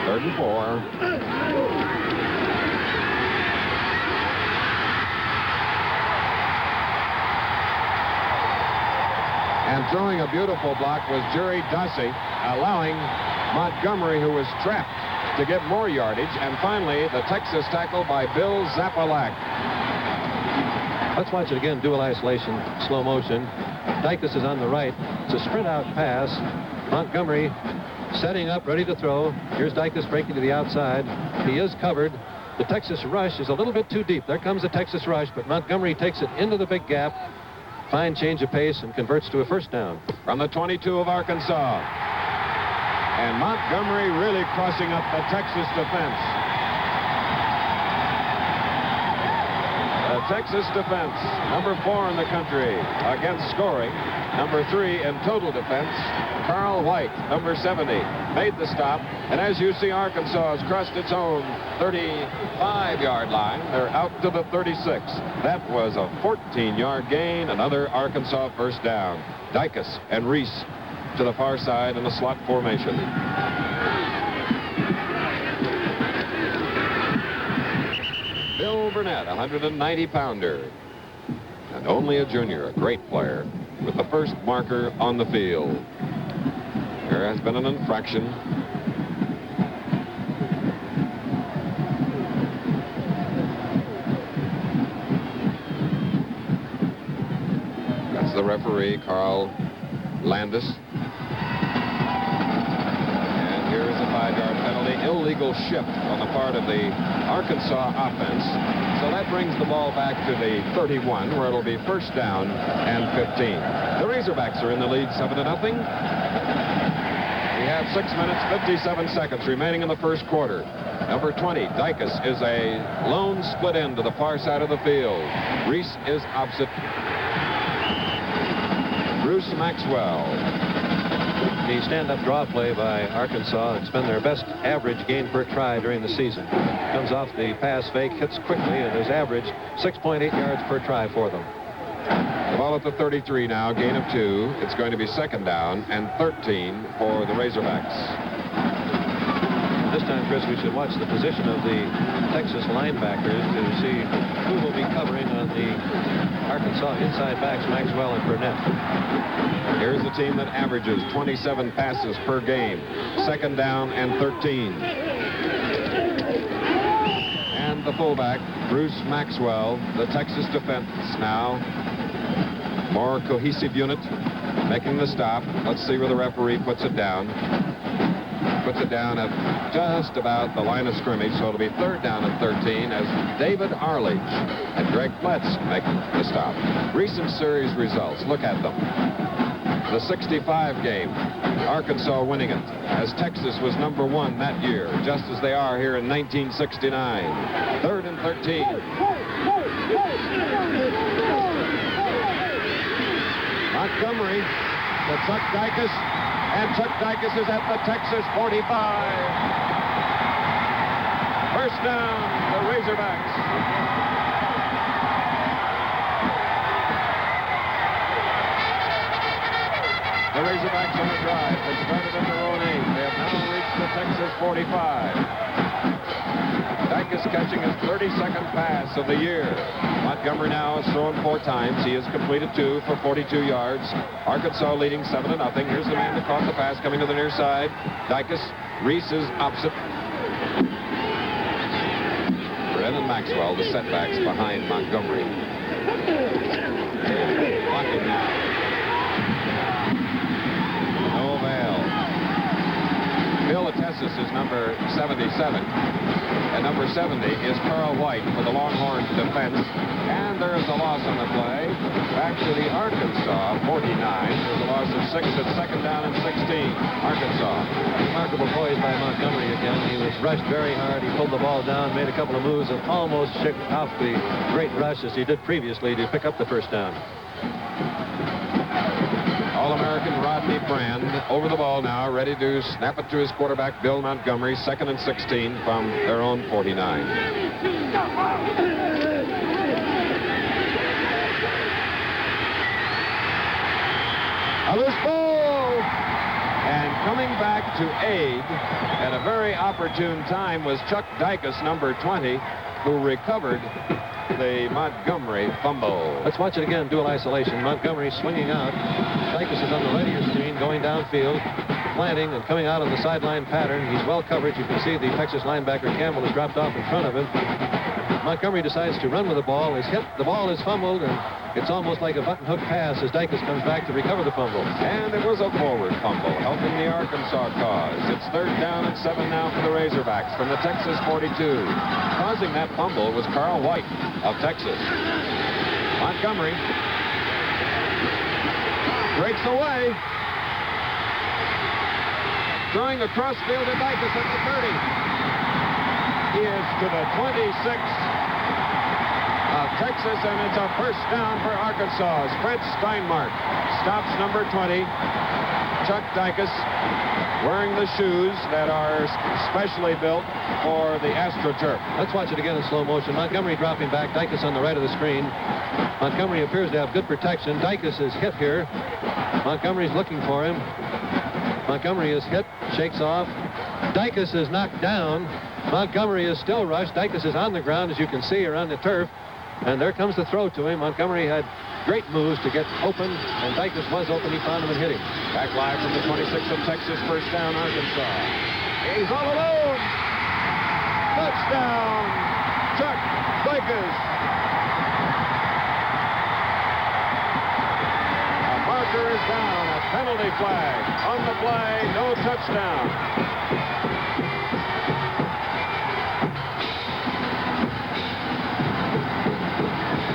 Third and 4. And throwing a beautiful block was Jerry Dussey, allowing Montgomery, who was trapped, to get more yardage. And finally, the Texas tackle by Bill Zapalak. Let's watch it again, dual isolation, slow motion. Dicus is on the right. It's a sprint out pass. Montgomery setting up, ready to throw. Here's Dicus breaking to the outside. He is covered. The Texas rush is a little bit too deep. There comes the Texas rush, but Montgomery takes it into the big gap. Fine change of pace and converts to a first down. From the 22 of Arkansas. And Montgomery really crossing up the Texas defense. The Texas defense, number 4 in the country against scoring. Number 3 in total defense. Carl White, number 70, made the stop. And as you see, Arkansas has crossed its own 35-yard line. They're out to the 36. That was a 14-yard gain. Another Arkansas first down. Dicus and Reese to the far side in the slot formation. Bill Burnett, 190-pounder. And only a junior, a great player, with the first marker on the field. There has been an infraction. That's the referee, Carl Landis. And here is a 5-yard penalty. Illegal shift on the part of the Arkansas offense. So that brings the ball back to the 31, where it'll be first down and 15. The Razorbacks are in the lead 7-0. We have 6 minutes, 57 seconds remaining in the first quarter. Number 20, Dicus, is a lone split end to the far side of the field. Reese is opposite. Bruce Maxwell. The stand-up draw play by Arkansas. It's been their best average gain per try during the season. Comes off the pass fake, hits quickly, and has averaged 6.8 yards per try for them. The ball at the 33 now, gain of 2. It's going to be 2nd down and 13 for the Razorbacks. This time, Chris, we should watch the position of the Texas linebackers to see who will be covering on the Arkansas inside backs, Maxwell and Burnett. Here's a team that averages 27 passes per game. 2nd down and 13. And the fullback, Bruce Maxwell, the Texas defense now. More cohesive unit, making the stop. Let's see where the referee puts it down. Puts it down at just about the line of scrimmage, so it'll be 3rd down and 13 as David Arledge and Greg Pletz make the stop. Recent series results, look at them. The 65 game, Arkansas winning it, as Texas was number 1 that year, just as they are here in 1969. 3rd and 13. Montgomery, the Chuck Dicus, And Chuck Dicus is at the Texas 45. First down, the Razorbacks. The Razorbacks on the drive. They started at their own 8. They have now reached the Texas 45. Dicus catching his 32nd pass of the year. Montgomery now has thrown 4 times. He has completed 2 for 42 yards. Arkansas leading 7-0. Here's the man that caught the pass coming to the near side. Dicus. Reese is opposite. Brennan Maxwell, the setbacks behind Montgomery. Blocking now. No avail. Bill Atessis is number 77. And number 70 is Carl White for the Longhorns defense. And there is a loss on the play. Back to the Arkansas 49. There's a loss of 6 at second down and 16. Arkansas. Remarkable poise by Montgomery again. He was rushed very hard. He pulled the ball down, made a couple of moves, and almost shook off the great rush as he did previously to pick up the first down. All-American Rodney Brand over the ball now, ready to snap it to his quarterback, Bill Montgomery. 2nd and 16 from their own 49. A loose ball! And coming back to aid at a very opportune time was Chuck Dicus, number 20, who recovered the Montgomery fumble. Let's watch it again, dual isolation. Montgomery swinging out. Dicus is on the right of your screen, going downfield, planting and coming out on the sideline pattern. He's well covered. You can see the Texas linebacker Campbell has dropped off in front of him. Montgomery decides to run with the ball. Is hit. The ball is fumbled, and it's almost like a button hook pass as Dicus comes back to recover the fumble. And it was a forward fumble, helping the Arkansas cause. It's 3rd down and 7 now for the Razorbacks from the Texas 42. Causing that fumble was Carl White of Texas. Montgomery breaks away. Throwing across field to Dicus at the 30. He is to the 26 of Texas, and it's a first down for Arkansas. Fred Steinmark stops number 20, Chuck Dicus, wearing the shoes that are specially built for the AstroTurf. Let's watch it again in slow motion. Montgomery dropping back, Dicus on the right of the screen. Montgomery appears to have good protection. Dicus is hit here. Montgomery's looking for him. Montgomery is hit, shakes off. Dicus is knocked down. Montgomery is still rushed. Dicus is on the ground, as you can see, around the turf. And there comes the throw to him. Montgomery had great moves to get open, and Dicus was open. He found him and hit him. Back live from the 26 of Texas, first down, Arkansas. He's all alone. Touchdown, Chuck Dicus. A marker is down, a penalty flag. On the play, no touchdown.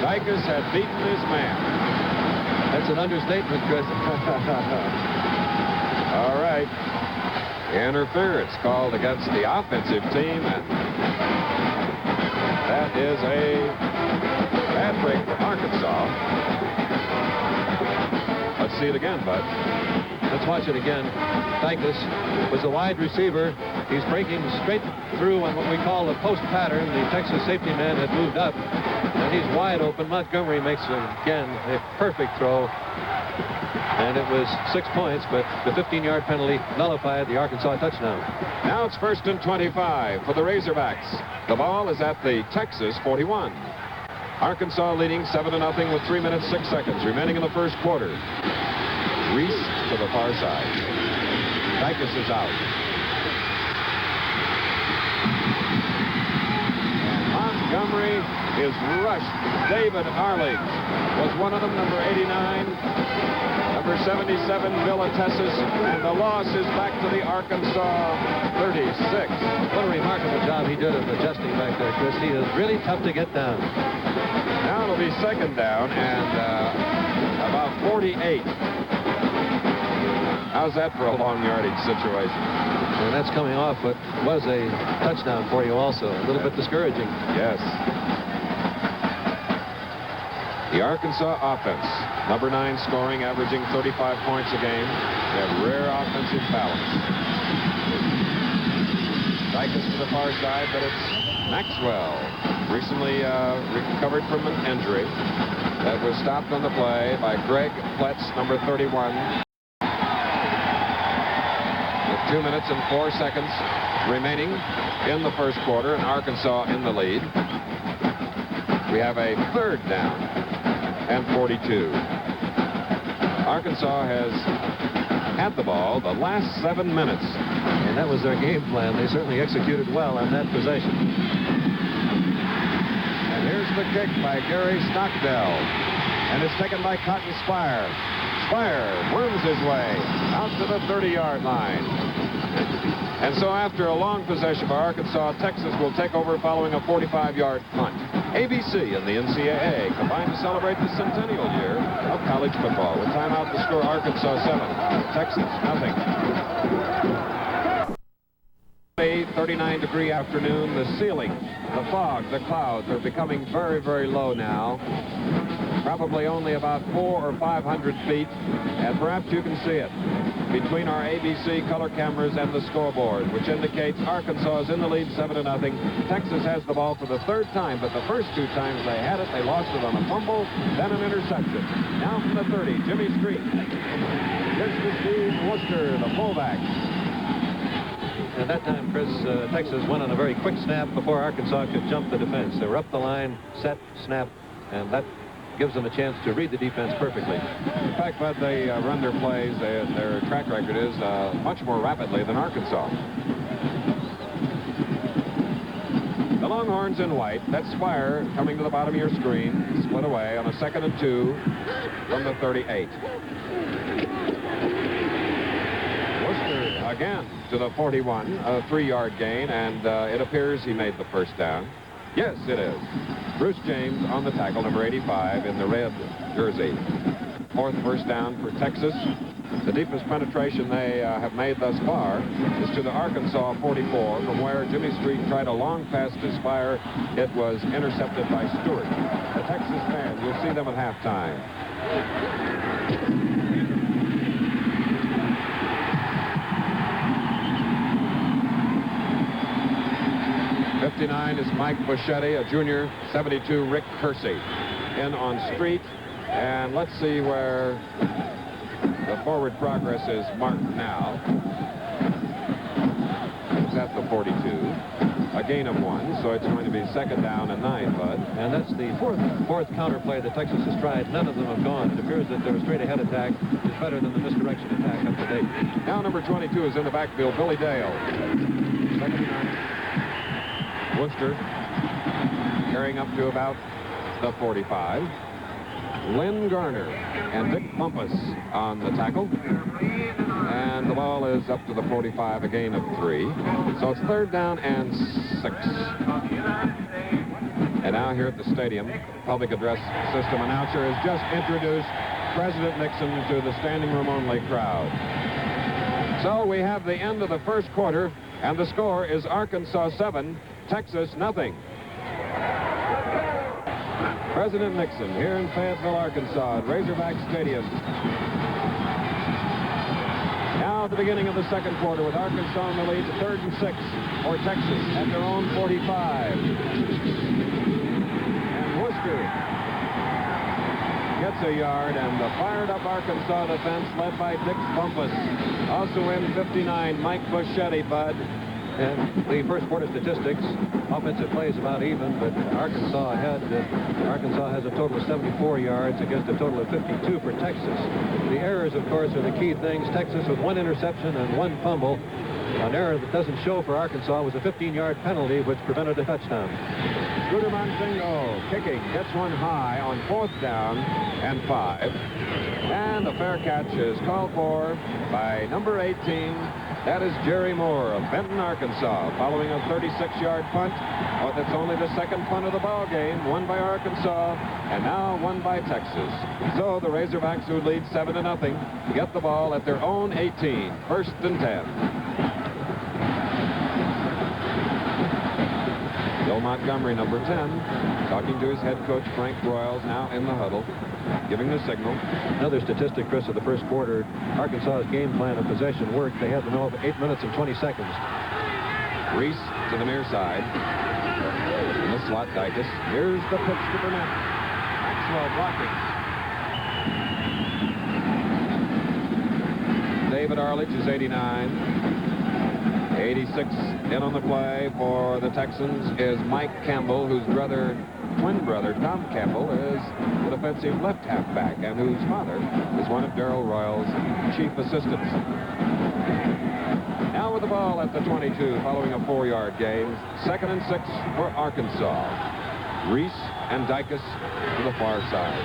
Dicus had beaten his man. That's an understatement, Chris. All right. Interference called against the offensive team, and that is a bad break for Arkansas. Let's see it again, Bud. Let's watch it again. Dicus was a wide receiver. He's breaking straight through on what we call the post pattern. The Texas safety man had moved up, and he's wide open. Montgomery makes, again, a perfect throw. And it was 6 points, but the 15-yard penalty nullified the Arkansas touchdown. Now it's 1st and 25 for the Razorbacks. The ball is at the Texas 41. Arkansas leading 7-0 with 3 minutes 6 seconds remaining in the first quarter. Reese to the far side. Dicus is out. And Montgomery is rushed. David Arley was one of them, number 89. Number 77, Bill Atessis, and the loss is back to the Arkansas 36. What a remarkable job he did of adjusting back there, Chris. He is really tough to get down. Now it'll be 2nd down and about 48. How's that for a long yardage situation? And that's coming off what was a touchdown for you also. A little bit discouraging. Yes. The Arkansas offense, number 9 scoring, averaging 35 points a game. They have rare offensive balance. Dykes to the far side, but it's Maxwell, recently recovered from an injury that was stopped on the play by Greg Pletz, number 31. With 2 minutes and 4 seconds remaining in the first quarter, and Arkansas in the lead. We have a third down and 42. Arkansas has had the ball the last 7 minutes. And that was their game plan. They certainly executed well on that possession. And here's the kick by Gary Stockdale. And it's taken by Cotton Spire. Spire worms his way out to the 30-yard line. And so after a long possession by Arkansas, Texas will take over following a 45-yard punt. ABC and the NCAA combined to celebrate the centennial year of college football. With timeout, the score Arkansas 7, Texas nothing. A 39-degree afternoon. The ceiling, the fog, the clouds are becoming very, very low now. Probably only about 400 or 500 feet, and perhaps you can see it between our ABC color cameras and the scoreboard, which indicates Arkansas is in the lead 7-0. Texas has the ball for the third time, but the first 2 times they had it, they lost it on a fumble, then an interception. Now from the 30, Jimmy Street. Here's to Steve Worcester, the fullback. At that time, Chris, Texas went on a very quick snap before Arkansas could jump the defense. They were up the line, set, snap, and that gives them a chance to read the defense perfectly. In fact, Bud, they run their plays, their track record is much more rapidly than Arkansas. The Longhorns in white. That's Spire coming to the bottom of your screen. Split away on a 2nd and 2 from the 38. Worcester again to the 41, a 3-yard gain, and it appears he made the first down. Yes, it is. Bruce James on the tackle, number 85 in the red jersey. 4th first down for Texas. The deepest penetration they have made thus far is to the Arkansas 44, from where Jimmy Street tried a long pass to Spire. It was intercepted by Stewart. The Texas fans, you'll see them at halftime. 59 is Mike Buschetti, a junior. 72, Rick Kersey. In on Street. And let's see where the forward progress is marked now. It's at the 42. A gain of 1, so it's going to be 2nd down and 9, Bud. And that's the fourth counter play that Texas has tried. None of them have gone. It appears that their straight-ahead attack is better than the misdirection attack up to date. Now number 22 is in the backfield, Billy Dale. 2nd and 9. Worcester carrying up to about the 45. Lynn Garner and Dick Bumpus on the tackle. And the ball is up to the 45, a gain of 3. So it's 3rd down and 6. And now here at the stadium, public address system announcer has just introduced President Nixon to the standing room only crowd. So we have the end of the first quarter, and the score is Arkansas 7, Texas nothing. President Nixon here in Fayetteville, Arkansas at Razorback Stadium. Now at the beginning of the second quarter with Arkansas in the lead, 3rd and 6 for Texas at their own 45. And Worcester gets a yard, and the fired-up Arkansas defense led by Dick Bumpus. Also in 59, Mike Buschetti, Bud. And the first quarter statistics, offensive plays about even, but Arkansas has a total of 74 yards against a total of 52 for Texas. The errors, of course, are the key things. Texas with 1 interception and 1 fumble. An error that doesn't show for Arkansas was a 15-yard penalty, which prevented a touchdown. Scooter Monsingo kicking, gets one high on 4th down and 5. And a fair catch is called for by number 18. That is Jerry Moore of Benton, Arkansas, following a 36-yard punt. Oh, that's only the 2nd punt of the ball game, won by Arkansas, and now won by Texas. So the Razorbacks, who lead 7-0, get the ball at their own 18, 1st and 10. Bill Montgomery, number 10. talking to his head coach, Frank Broyles, now in the huddle, giving the signal. Another statistic, Chris, of the first quarter, Arkansas's game plan of possession worked. They had the middle of 8 minutes and 20 seconds. Reese to the near side. In the slot, Dicus. Here's the pitch to Burnett. Maxwell blocking. David Arledge is 89. 86 in on the play for the Texans is Mike Campbell, whose twin brother, Tom Campbell, is the defensive left halfback, and whose father is one of Darrell Royal's chief assistants. Now with the ball at the 22, following a 4-yard gain. 2nd and 6 for Arkansas. Reese and Dicus to the far side.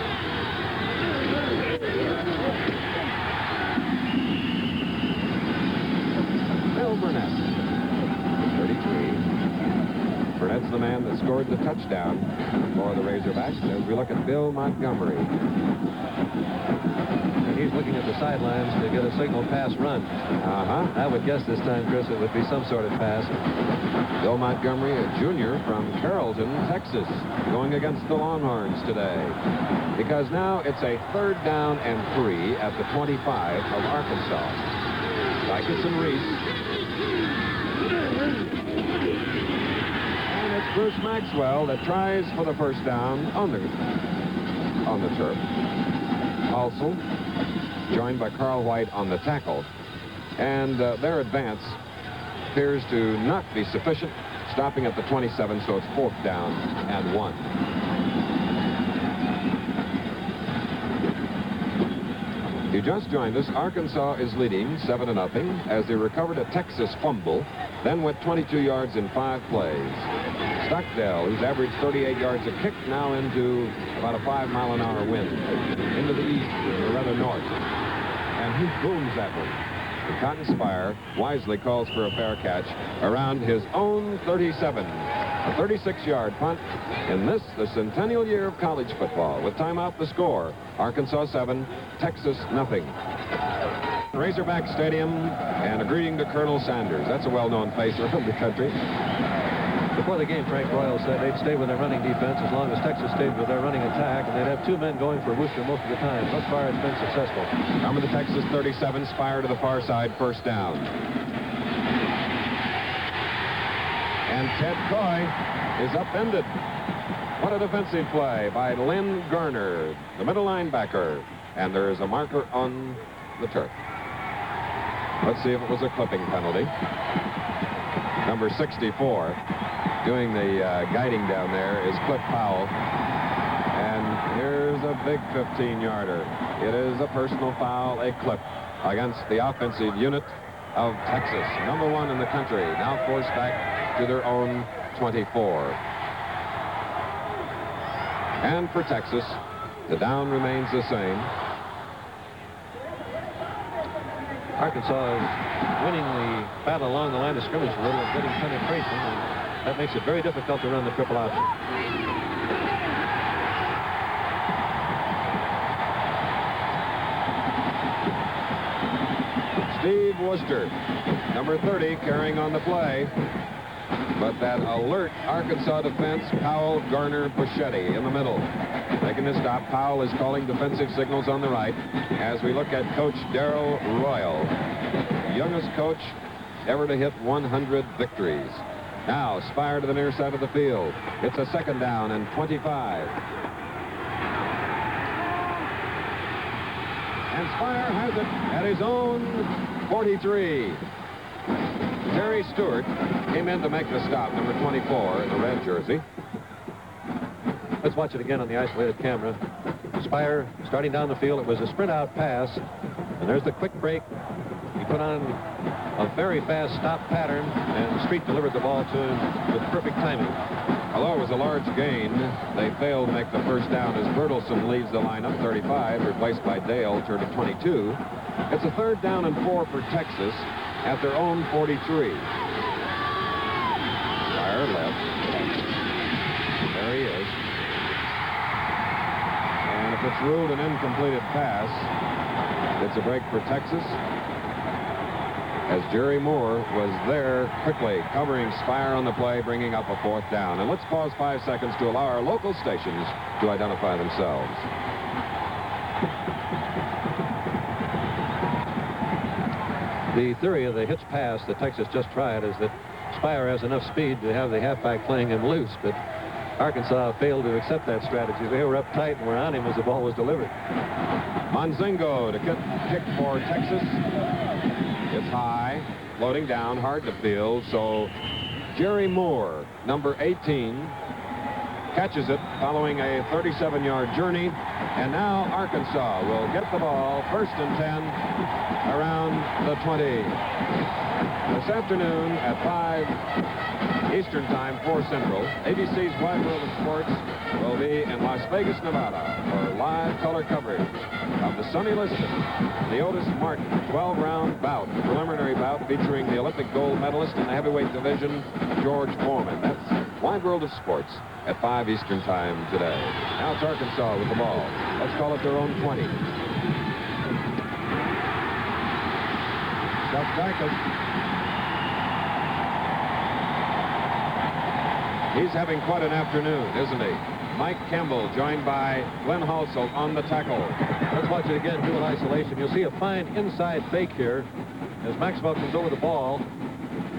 Bill Burnett, 33. Burnett's the man that scored the touchdown for the Razorbacks as we look at Bill Montgomery. And he's looking at the sidelines to get a signal pass run. I would guess this time, Chris, it would be some sort of pass. Bill Montgomery, a junior from Carrollton, Texas, going against the Longhorns today. Because now it's a 3rd down and 3 at the 25 of Arkansas. Dicus and Reese. And it's Bruce Maxwell that tries for the first down on the turf. Also joined by Carl White on the tackle. And their advance appears to not be sufficient, stopping at the 27, so it's 4th down and 1. You just joined us. Arkansas is leading 7-0 as they recovered a Texas fumble, then went 22 yards in 5 plays. Stockdale, who's averaged 38 yards a kick, now into about a 5-mile-an-hour wind into the east, or rather north. And he booms that one. And Cotton Spire wisely calls for a fair catch around his own 37. A 36-yard punt in this, the centennial year of college football. With timeout, the score, Arkansas 7, Texas nothing. Razorback Stadium, and a greeting to Colonel Sanders. That's a well-known face around the country. Before the game, Frank Broyles said they'd stay with their running defense as long as Texas stayed with their running attack, and they'd have 2 men going for Worcester most of the time. Thus far, it's been successful. Number the Texas 37, Spire to the far side, 1st down. And Ted Coy is upended. What a defensive play by Lynn Garner, the middle linebacker. And there is a marker on the turf. Let's see if it was a clipping penalty. Number 64, doing the guiding down there, is Cliff Powell. And here's a big 15-yarder. It is a personal foul, a clip, against the offensive unit of Texas. Number 1 in the country, now forced back to their own 24. And for Texas, the down remains the same. Arkansas is winning the battle along the line of scrimmage a little and getting penetration, and that makes it very difficult to run the triple option. Steve Worcester, number 30, carrying on the play. But that alert Arkansas defense, Powell, Garner, Buschetti in the middle. Making the stop. Powell is calling defensive signals on the right as we look at Coach Darrell Royal, youngest coach ever to hit 100 victories. Now Spire to the near side of the field. It's a 2nd down and 25. And Spire has it at his own 43. Terry Stewart came in to make the stop, number 24 in the red jersey. Let's watch it again on the isolated camera. Spire starting down the field. It was a sprint out pass, and there's the quick break. He put on a very fast stop pattern, and Street delivered the ball to him with perfect timing. Although it was a large gain, they failed to make the first down as Bertelson leads the lineup, 35, replaced by Dale, turned to 22. It's a 3rd down and 4 for Texas at their own 43. Spire left. There he is. And if it's ruled an incompleted pass, it's a break for Texas. as Jerry Moore was there quickly covering Spire on the play, bringing up a 4th down. And let's pause 5 seconds to allow our local stations to identify themselves. The theory of the hitch pass that Texas just tried is that Spire has enough speed to have the halfback playing him loose, but Arkansas failed to accept that strategy. They were uptight and were on him as the ball was delivered. Monzingo to kick for Texas. It's high, floating down, hard to field, so Jerry Moore, number 18, catches it following a 37-yard journey, and now Arkansas will get the ball, 1st and 10, around the 20. This afternoon at 5 Eastern Time, 4 Central, ABC's Wide World of Sports will be in Las Vegas, Nevada for live color coverage of the Sonny Liston, the Otis Martin 12-round bout, preliminary bout featuring the Olympic gold medalist in the heavyweight division, George Foreman. That's Wide World of Sports at 5 Eastern Time today. Now it's Arkansas with the ball. Let's call it their own 20. Chuck Dicus. He's having quite an afternoon, isn't he? Mike Campbell joined by Glenn Halsell on the tackle. Let's watch it again, dual isolation. You'll see a fine inside fake here as Maxwell comes over the ball.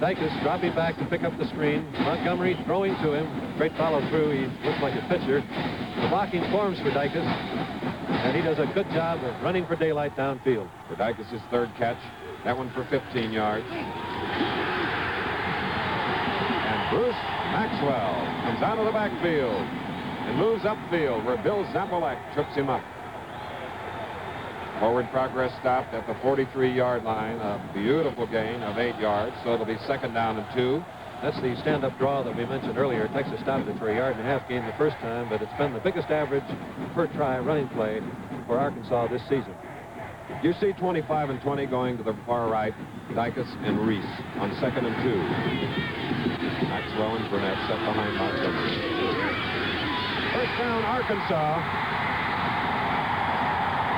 Dicus dropping back to pick up the screen. Montgomery throwing to him. Great follow through. He looks like a pitcher. The blocking forms for Dicus, and he does a good job of running for daylight downfield. For Dicus' 3rd catch, that one for 15 yards. And Bruce Maxwell comes out of the backfield and moves upfield where Bill Zapolak trips him up. Forward progress stopped at the 43-yard line. A beautiful gain of 8 yards, so it'll be 2nd down and 2. That's the stand-up draw that we mentioned earlier. Texas stopped it for a 1.5 gain the first time, but it's been the biggest average per try running play for Arkansas this season. You see 25 and 20 going to the far right, Dicus and Reese on 2nd and 2. Maxwell and Burnett set behind Montgomery. 1st down, Arkansas.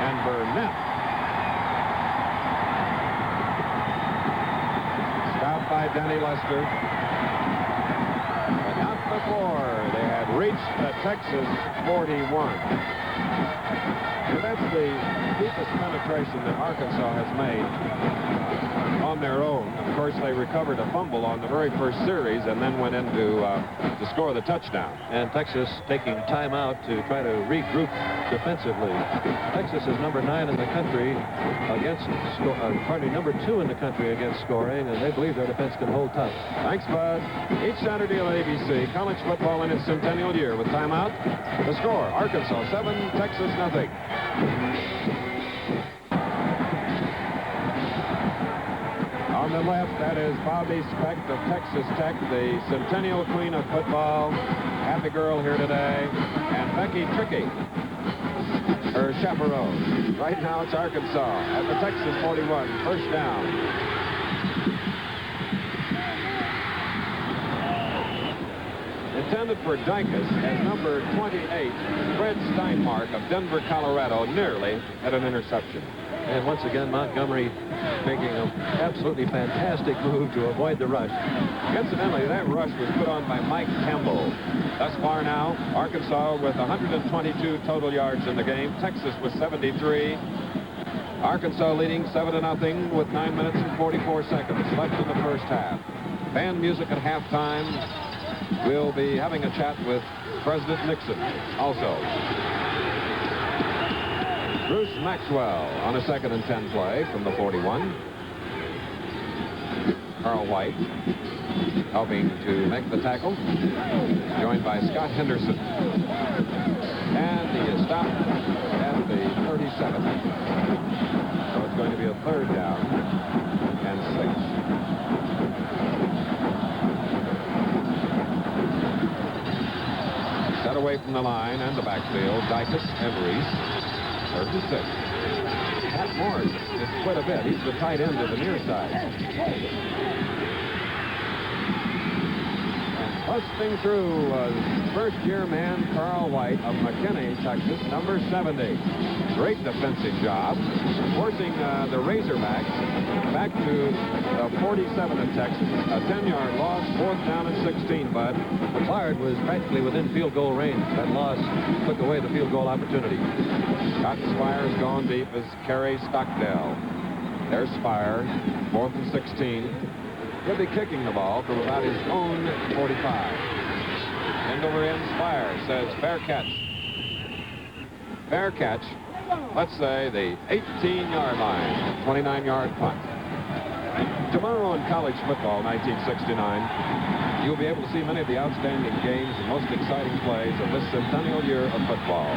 And Burnett stopped by Denny Lester. But not before they had reached the Texas 41. And that's the deepest penetration that Arkansas has made on their own. Of course, they recovered a fumble on the very first series and then went in to score the touchdown. And Texas taking time out to try to regroup defensively. Texas is number 9 in the country against, number 2 in the country against scoring, and they believe their defense can hold tough. Thanks, Bud. Each Saturday on ABC, college football in its centennial year with timeout. The score, Arkansas 7, Texas nothing. On the left, that is Bobby Specht of Texas Tech, the centennial queen of football. Happy girl here today. And Becky Trickey, her chaperone. Right now it's Arkansas at the Texas 41, 1st down. Intended for Dicus as number 28, Fred Steinmark of Denver, Colorado, nearly had an interception. And once again, Montgomery making an absolutely fantastic move to avoid the rush. Incidentally, that rush was put on by Mike Campbell. Thus far now, Arkansas with 122 total yards in the game. Texas with 73. Arkansas leading 7-0 with 9 minutes and 44 seconds left in the first half. Band music at halftime. We'll be having a chat with President Nixon also. Bruce Maxwell on a 2nd and 10 play from the 41. Carl White helping to make the tackle, joined by Scott Henderson. And he is stopped at the 37. So it's going to be a 3rd down and 6. Set away from the line and the backfield, Dicus and Reese. 3rd and 6. Pat Morris is quite a bit. He's the tight end to the near side. And Busting through was first-year man Carl White of McKinney, Texas, number 70. Great defensive job, forcing the Razorbacks back to 47 of Texas. A 10-yard loss, 4th down and 16, Bud. McLeod was practically within field goal range. That loss took away the field goal opportunity. Cotton Spire's gone deep as Kerry Stockdale. There's Spire, 4th and 16. He'll be kicking the ball from about his own 45. End over end, Spire says fair catch. Fair catch. Let's say the 18-yard line, 29-yard punt. Tomorrow in college football, 1969, you'll be able to see many of the outstanding games and most exciting plays of this centennial year of football.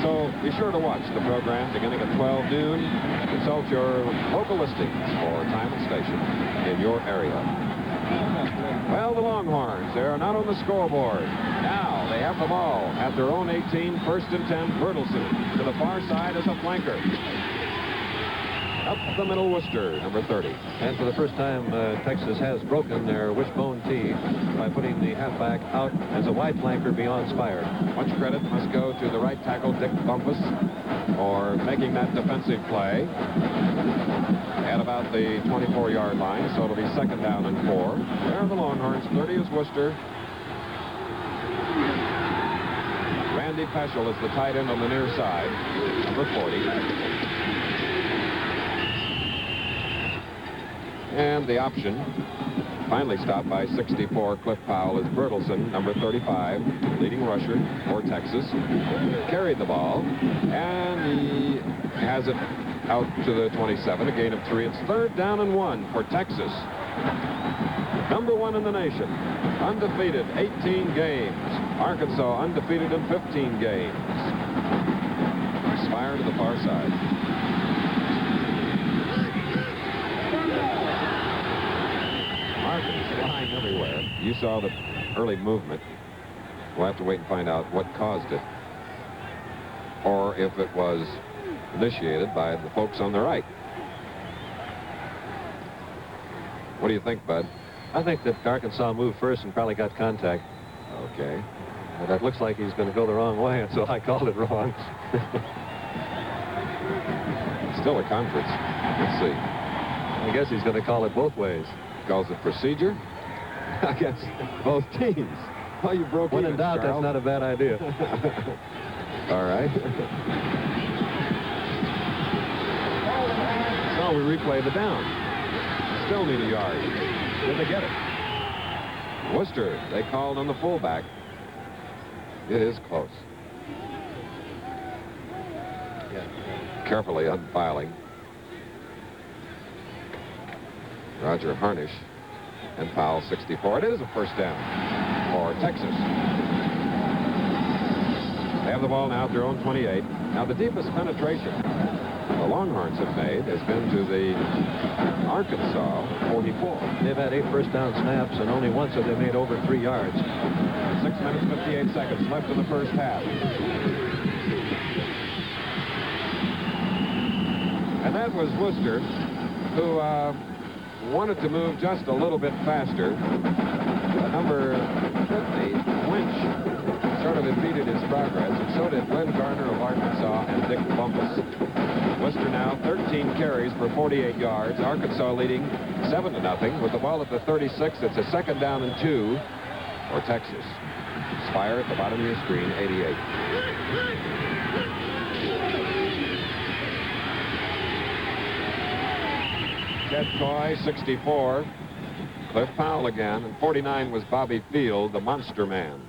So be sure to watch the program beginning at 12 noon. Consult your local listings for time and station in your area. Well, the Longhorns, they are not on the scoreboard. Now they have the ball at their own 18, 1st and 10. Bertelsen to the far side as a flanker. Up the middle, Worcester, number 30. And for the first time, Texas has broken their wishbone tee by putting the halfback out as a wide flanker beyond Spire. Much credit must go to the right tackle, Dick Bumpus, for making that defensive play at about the 24-yard line, so it'll be 2nd down and 4. There are the Longhorns. 30 is Worcester. Randy Peschel is the tight end on the near side, number 40. And the option, finally stopped by 64, Cliff Powell, is Bertelsen, number 35, leading rusher for Texas. Carried the ball, and he has it out to the 27, a gain of 3. It's 3rd down and 1 for Texas. Number 1 in the nation, undefeated, 18 games. Arkansas undefeated in 15 games. Spire to the far side. Flying everywhere. You saw the early movement. We'll have to wait and find out what caused it, or if it was initiated by the folks on the right. What do you think, Bud? I think that Arkansas moved first and probably got contact. Okay. But that looks like he's going to go the wrong way, and so I called it wrong. Still a conference. Let's see. I guess he's going to call it both ways. Calls it procedure against both teams. Well, you broke when even, in doubt, Charles. that's not a bad idea. All right. So we replay the down. Still need a yard. Did they get it? Worcester, they called on the fullback. It is close. Yeah. Carefully unfiling. Roger Harnish and Powell, 64. It is a 1st down for Texas. They have the ball now at their own 28. Now the deepest penetration the Longhorns have made has been to the Arkansas 44. They've had 8 first down snaps, and only once have they made over 3 yards. 6 minutes, 58 seconds left in the first half. And that was Worcester, who wanted to move just a little bit faster. Number 50, Winch, sort of impeded his progress, and so did Glenn Garner of Arkansas and Dick Bumpus. Worcester now 13 carries for 48 yards. Arkansas leading 7-0 with the ball at the 36. It's a 2nd down and 2 for Texas. Spire at the bottom of your screen, 88. Ted Coy, 64. Cliff Powell again, and 49 was Bobby Field, the monster man.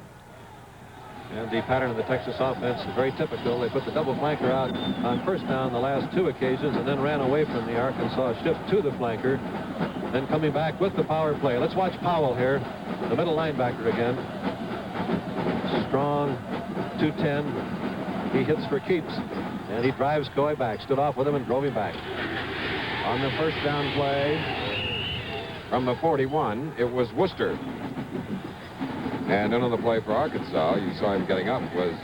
And the pattern of the Texas offense is very typical. They put the double flanker out on 1st down the last 2 occasions and then ran away from the Arkansas shift to the flanker, then coming back with the power play. Let's watch Powell here, the middle linebacker again. Strong, 210. He hits for keeps, and he drives Coy back, stood off with him and drove him back. On the 1st down play from the 41, it was Worcester. And in on the play for Arkansas, you saw him getting up, was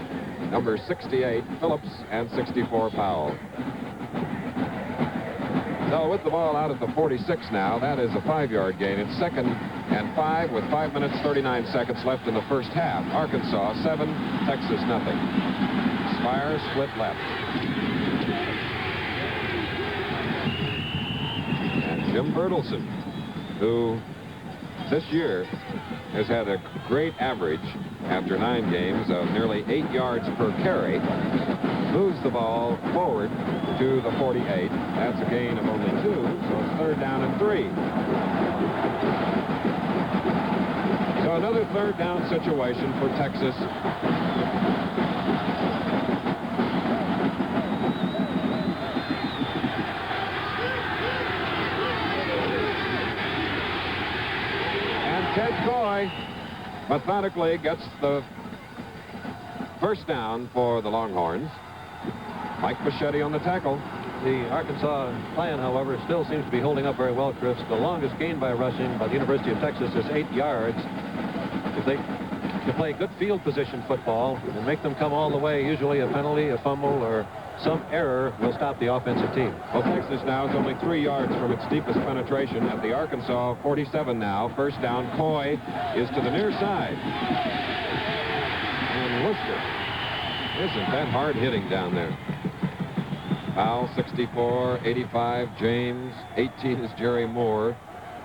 number 68, Phillips, and 64, Powell. So with the ball out at the 46 now, that is a 5-yard gain. It's 2nd and 5 with 5 minutes 39 seconds left in the first half. Arkansas 7, Texas nothing. Spire split left. And Jim Bertelsen, who this year has had a great average after 9 games of nearly 8 yards per carry, moves the ball forward to the 48. That's a gain of only 2, so it's 3rd down and 3. So another 3rd down situation for Texas. And Ted Coy methodically gets the first down for the Longhorns. Mike Bichetti on the tackle. The Arkansas plan, however, still seems to be holding up very well, Chris. The longest gain by rushing by the University of Texas is 8 yards. If they can play good field position football and make them come all the way, usually a penalty, a fumble, or some error will stop the offensive team. Well, Texas now is only 3 yards from its deepest penetration at the Arkansas 47 now. First down. Coy is to the near side. And Worcester. Isn't that hard hitting down there? Powell 64, 85, James 18 is Jerry Moore,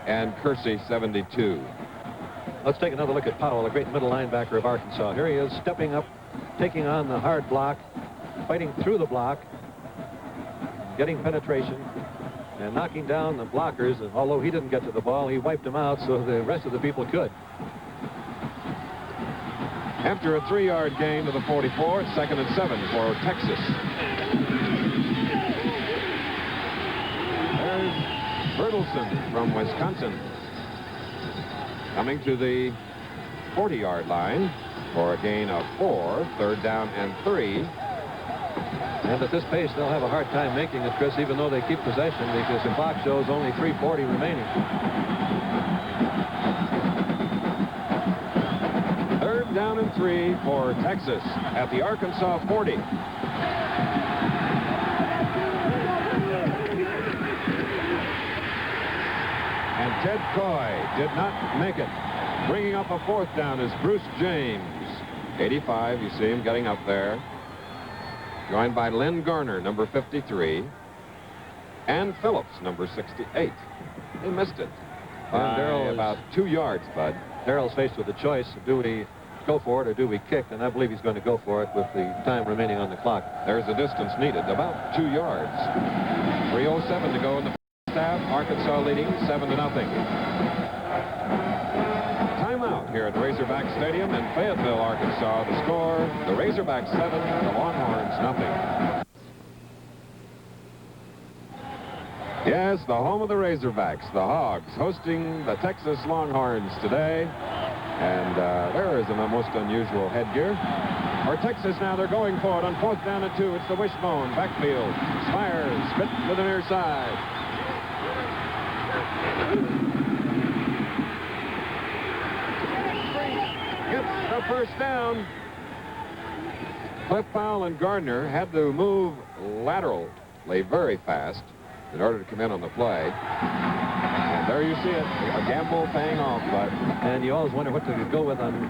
and Kersey 72. Let's take another look at Powell, a great middle linebacker of Arkansas. Here he is stepping up, taking on the hard block, fighting through the block, getting penetration, and knocking down the blockers. And although he didn't get to the ball, he wiped them out so the rest of the people could. After a 3-yard gain to the 44, 2nd and 7 for Texas. There's Bertelsen from Wisconsin coming to the 40-yard line for a gain of 4, 3rd down and 3. And at this pace, they'll have a hard time making it, Chris, even though they keep possession, because the clock shows only 3:40 remaining. 3rd down and 3 for Texas at the Arkansas 40. And Ted Coy did not make it. Bringing up a 4th down is Bruce James. 85, you see him getting up there. Joined by Lynn Garner, number 53. And Phillips, number 68. He missed it by about 2 yards, Bud. Darrell's faced with a choice. Do we go for it or do we kick? And I believe he's going to go for it with the time remaining on the clock. There's the distance needed, about 2 yards. 3:07 to go in the first half. Arkansas leading 7-0. Timeout here at Razorback Stadium in Fayetteville, Arkansas. The score, the Razorbacks 7, the Longhorns nothing. Yes, the home of the Razorbacks, the Hogs, hosting the Texas Longhorns today. And there is a most unusual headgear. For Texas now, they're going for it on 4th down and 2. It's the wishbone, backfield. Spires, spit to the near side. Gets the first down. Cliff Powell and Gardner had to move laterally very fast in order to come in on the play. And there you see it, a gamble paying off. But and you always wonder what to go with on.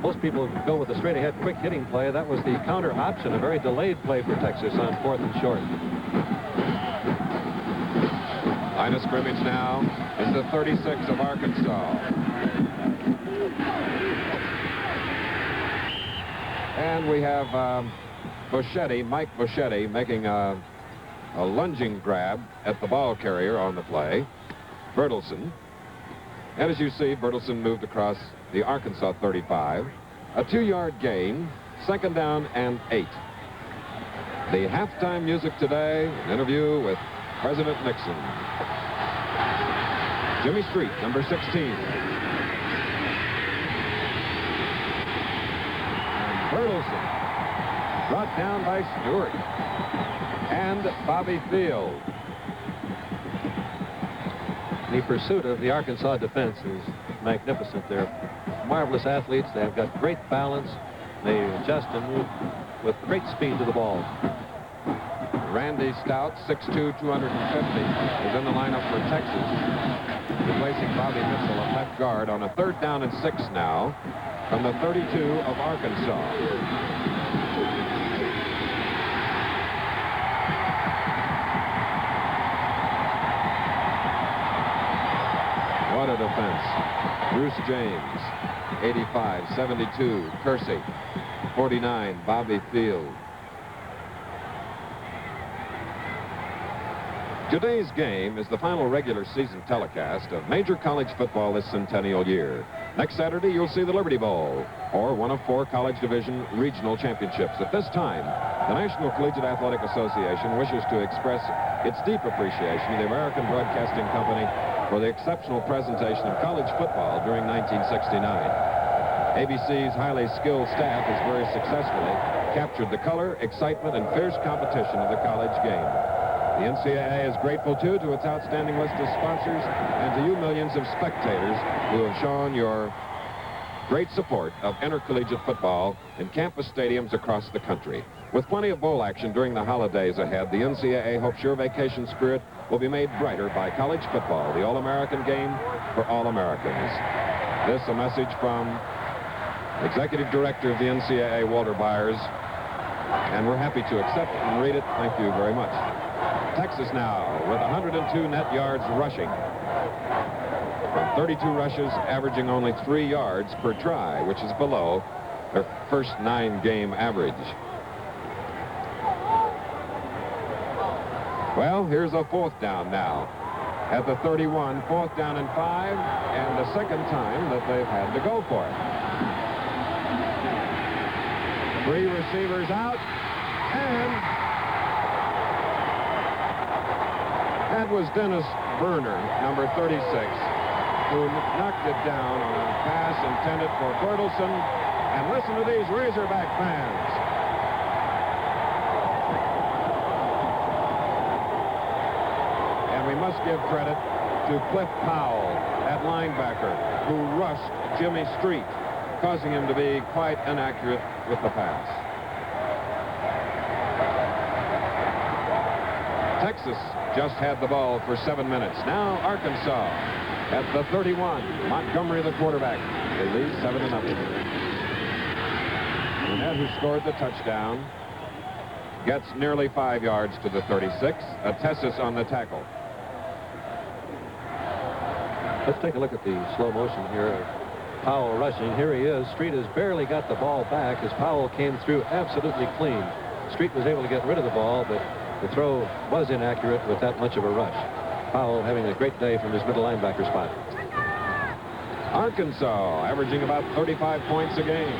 Most people go with a straight-ahead quick hitting play. That was the counter option, a very delayed play for Texas on 4th and short. Line of scrimmage now is the 36 of Arkansas. And we have Bichetti, Mike Bichetti, making a lunging grab at the ball carrier on the play, Bertelsen. And as you see, Bertelsen moved across the Arkansas 35. A 2-yard gain, 2nd down and 8. The halftime music today, an interview with President Nixon. Jimmy Street, number 16. And Bertelsen, brought down by Stewart. And Bobby Field. The pursuit of the Arkansas defense is magnificent. They're marvelous athletes. They've got great balance. They adjust and move with great speed to the ball. Randy Stout, 6'2", 250, is in the lineup for Texas, replacing Bobby Mitchell at left guard on a 3rd down and 6 now from the 32 of Arkansas. What a defense. Bruce James, 85, 72, Kersey, 49, Bobby Field. Today's game is the final regular season telecast of major college football this centennial year. Next Saturday, you'll see the Liberty Bowl, or one of 4 college division regional championships. At this time, the National Collegiate Athletic Association wishes to express its deep appreciation to the American Broadcasting Company for the exceptional presentation of college football during 1969. ABC's highly skilled staff has very successfully captured the color, excitement, and fierce competition of the college game. The NCAA is grateful, too, to its outstanding list of sponsors and to you millions of spectators who have shown your great support of intercollegiate football in campus stadiums across the country. With plenty of bowl action during the holidays ahead, the NCAA hopes your vacation spirit will be made brighter by college football, the All-American game for all Americans. This a message from Executive Director of the NCAA, Walter Byers, and we're happy to accept it and read it. Thank you very much. Texas now with 102 net yards rushing. From 32 rushes, averaging only 3 yards per try, which is below their first 9-game average. Well, here's a 4th down now. At the 31, 4th down and 5, and the second time that they've had to go for it. 3 receivers out, and that was Dennis Berner, number 36, who knocked it down on a pass intended for Bertelson. And listen to these Razorback fans. And we must give credit to Cliff Powell, that linebacker, who rushed Jimmy Street, causing him to be quite inaccurate with the pass. Texas just had the ball for 7 minutes. Now Arkansas at the 31. Montgomery, the quarterback. They lead 7-0. Burnett, who scored the touchdown, gets nearly 5 yards to the 36. Atessis on the tackle. Let's take a look at the slow motion here of Powell rushing. Here he is. Street has barely got the ball back as Powell came through absolutely clean. Street was able to get rid of the ball, but the throw was inaccurate with that much of a rush. Powell having a great day from his middle linebacker spot. Arkansas averaging about 35 points a game.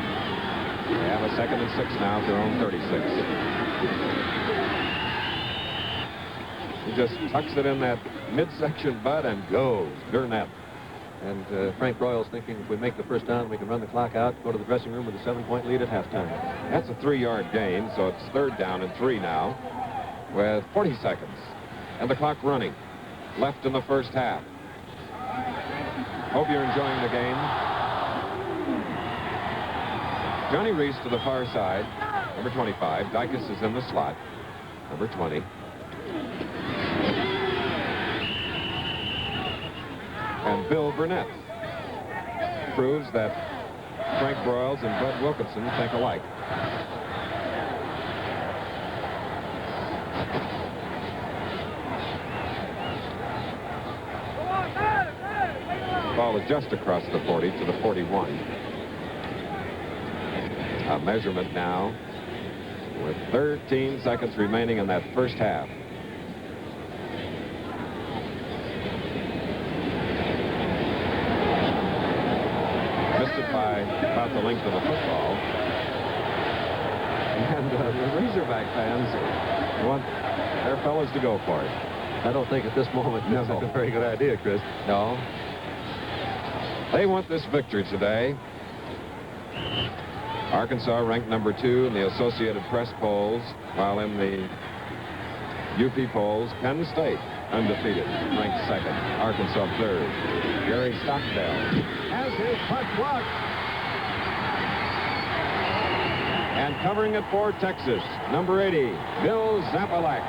They have a 2nd and 6 now, their own 36. He just tucks it in that midsection butt and goes. Burnett. And Frank Broyles thinking if we make the 1st down, we can run the clock out, go to the dressing room with a 7-point lead at halftime. That's a 3-yard gain, so it's 3rd down and 3 now with 40 seconds. And the clock running. Left in the first half. Hope you're enjoying the game. Johnny Reese to the far side, number 25. Dykes is in the slot, number 20. And Bill Burnett proves that Frank Broyles and Bud Wilkinson think alike. Ball is just across the 40 to the 41. A measurement now with 13 seconds remaining in that first half. Missed it by about the length of the football. And the Razorback fans want their fellows to go for it. I don't think at this moment that's a very good idea, Chris. No. They want this victory today. Arkansas ranked number 2 in the Associated Press polls, while in the UP polls, Penn State, undefeated, ranked 2nd. Arkansas 3rd. Gary Stockdale has his punt blocked. And covering it for Texas, number 80, Bill Zapalak.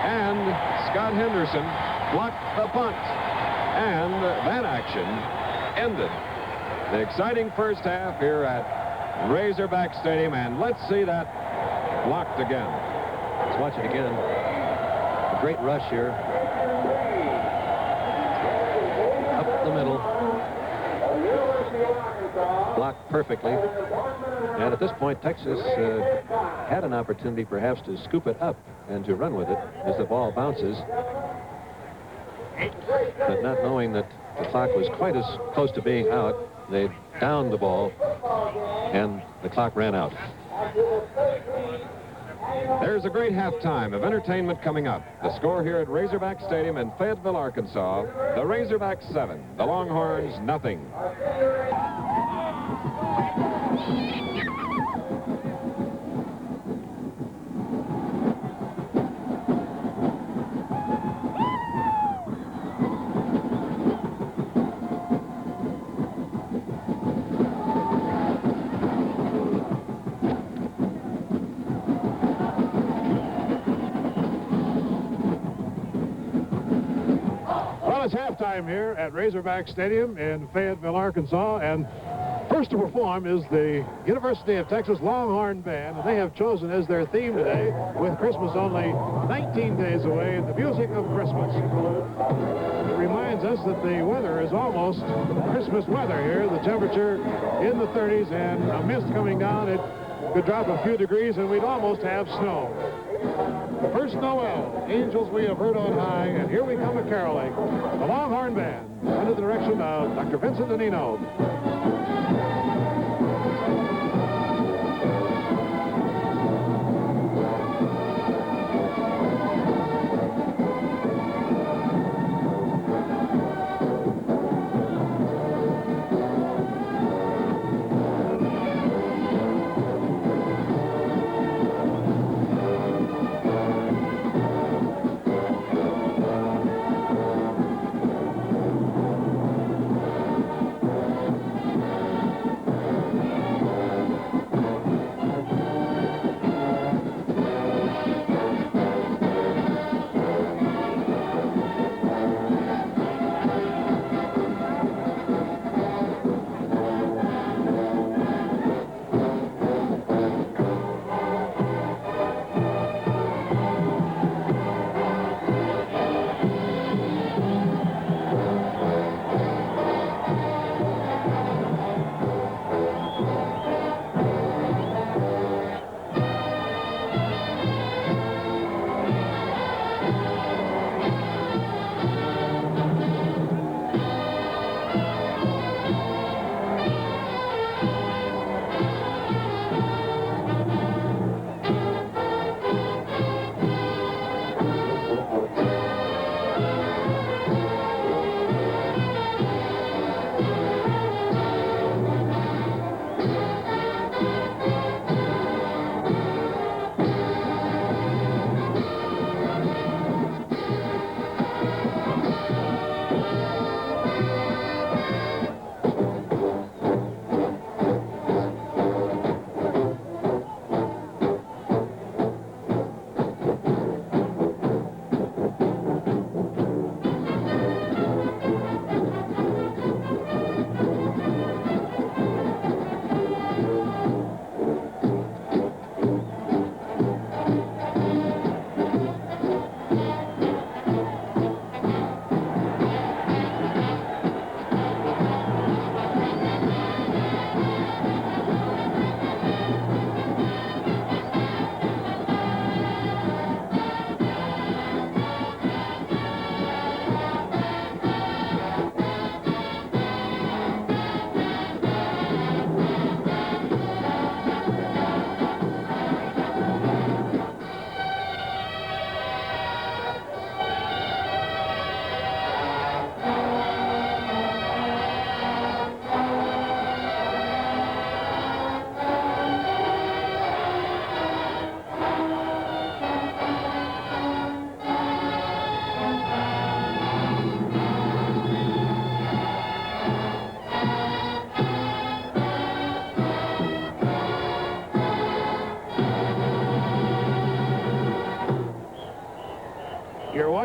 And Scott Henderson blocked the punt. And that action ended the exciting first half here at Razorback Stadium. And let's see that blocked again. Let's watch it again. A great rush here. Up the middle. Blocked perfectly. And at this point, Texas had an opportunity perhaps to scoop it up and to run with it as the ball bounces. But not knowing that the clock was quite as close to being out, they downed the ball and the clock ran out. There's a great halftime of entertainment coming up. The score here at Razorback Stadium in Fayetteville, Arkansas, the Razorbacks 7, the Longhorns nothing. It's halftime here at Razorback Stadium in Fayetteville, Arkansas, and first to perform is the University of Texas Longhorn Band, and they have chosen as their theme today, with Christmas only 19 days away, the music of Christmas. It reminds us that the weather is almost Christmas weather here. The temperature in the 30s and a mist coming down. It could drop a few degrees and we'd almost have snow. First Noel, angels we have heard on high, and here we come a-caroling. The Longhorn Band, under the direction of Dr. Vincent Danino.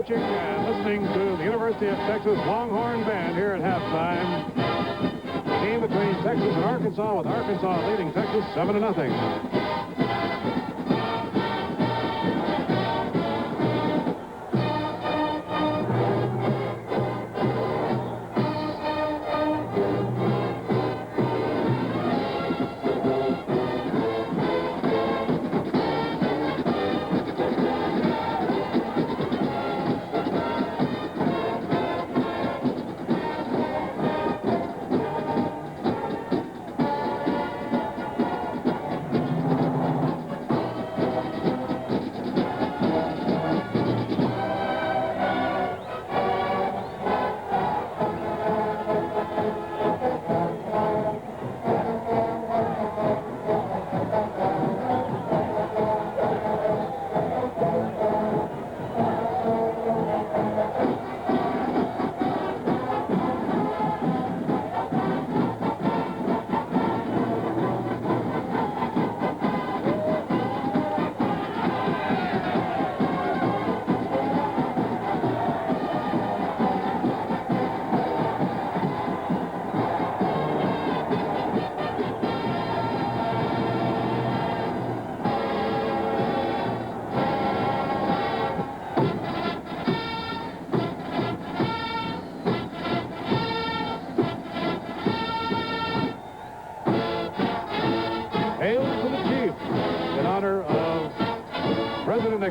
watching and listening to the University of Texas Longhorn Band here at halftime. The game between Texas and Arkansas, with Arkansas leading Texas 7-0.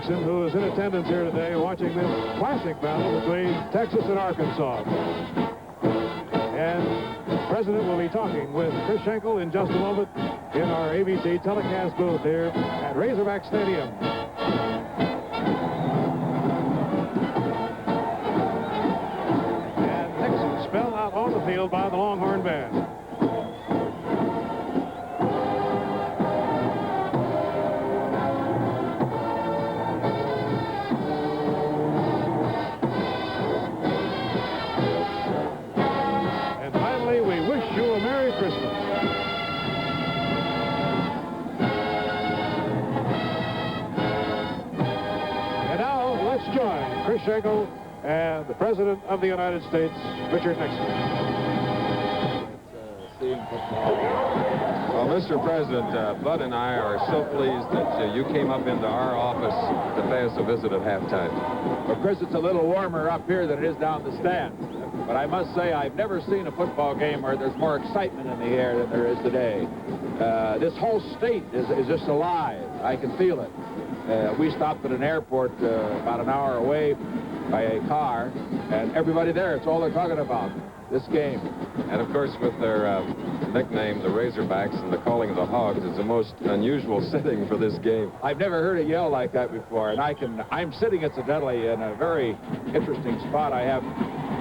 Nielson, who is in attendance here today watching this classic battle between Texas and Arkansas. And the President will be talking with Chris Schenkel in just a moment in our ABC telecast booth here at Razorback Stadium. And Nixon spelled out on the field by the Longhorn Band. Chris Schenkel and the President of the United States, Richard Nixon. Well, Mr. President, Bud and I are so pleased that you came up into our office to pay us a visit at halftime. Well, Chris, it's a little warmer up here than it is down the stands. But I must say, I've never seen a football game where there's more excitement in the air than there is today. This whole state is just alive. I can feel it. We stopped at an airport about an hour away by a car, and everybody there, it's all they're talking about, this game. And of course, with their nickname, the Razorbacks, and the calling of the Hogs, is the most unusual setting for this game. I've never heard a yell like that before, and I'm sitting incidentally in a very interesting spot. I have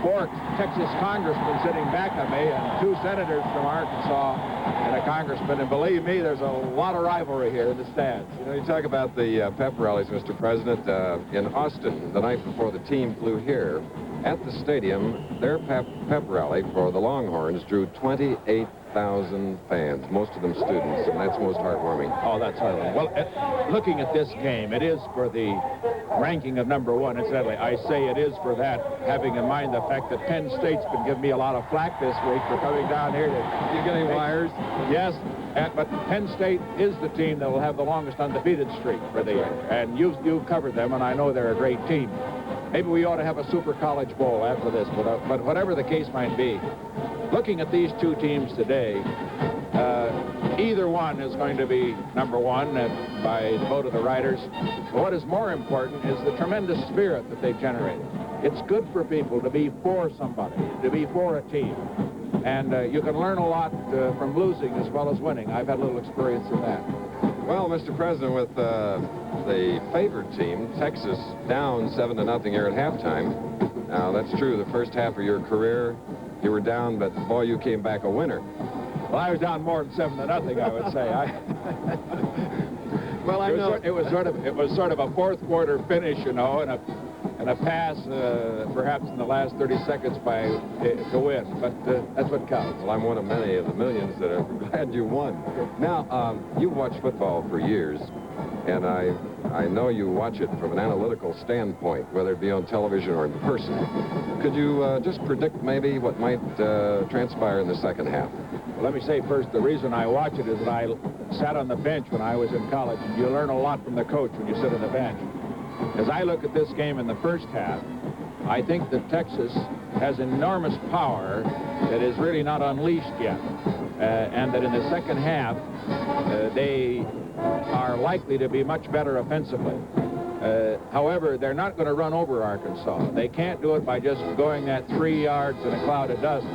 4 Texas congressmen sitting back of me and 2 senators from Arkansas and a congressman, and believe me, there's a lot of rivalry here in the stands. You know, you talk about the pep rallies, Mr. President. In Austin, the night before the team flew here, at the stadium, their pep rally for the Longhorns drew 28,000 fans, most of them students, and that's most heartwarming. Oh, that's heartwarming. Well, looking at this game, it is for the ranking of #1, incidentally. I say it is for that, having in mind the fact that Penn State's been giving me a lot of flack this week for coming down here to... You get any wires? Yes, but Penn State is the team that will have the longest undefeated streak for the year. And you've covered them, and I know they're a great team. Maybe we ought to have a Super College Bowl after this, but whatever the case might be, looking at these 2 teams today, either one is going to be #1 by the vote of the writers. But what is more important is the tremendous spirit that they've generated. It's good for people to be for somebody, to be for a team. And you can learn a lot from losing as well as winning. I've had a little experience in that. Well, Mr. President, with the favored team, Texas, down 7-0 here at halftime. Now, that's true. The first half of your career, you were down, but boy, you came back a winner. Well, I was down more than 7-0, I would say. Well, I know it was sort of a fourth quarter finish, you know, and a pass, perhaps in the last 30 seconds to win. But that's what counts. Well, I'm one of many of the millions that are glad you won. Now, you've watched football for years. and I know you watch it from an analytical standpoint, whether it be on television or in person. Could you just predict maybe what might transpire in the second half? Well, let me say first, the reason I watch it is that I sat on the bench when I was in college, and you learn a lot from the coach when you sit on the bench. As I look at this game in the first half, I think that Texas has enormous power that is really not unleashed yet, and that in the second half, they are likely to be much better offensively. However, they're not going to run over Arkansas. They can't do it by just going that 3 yards in a cloud of dust.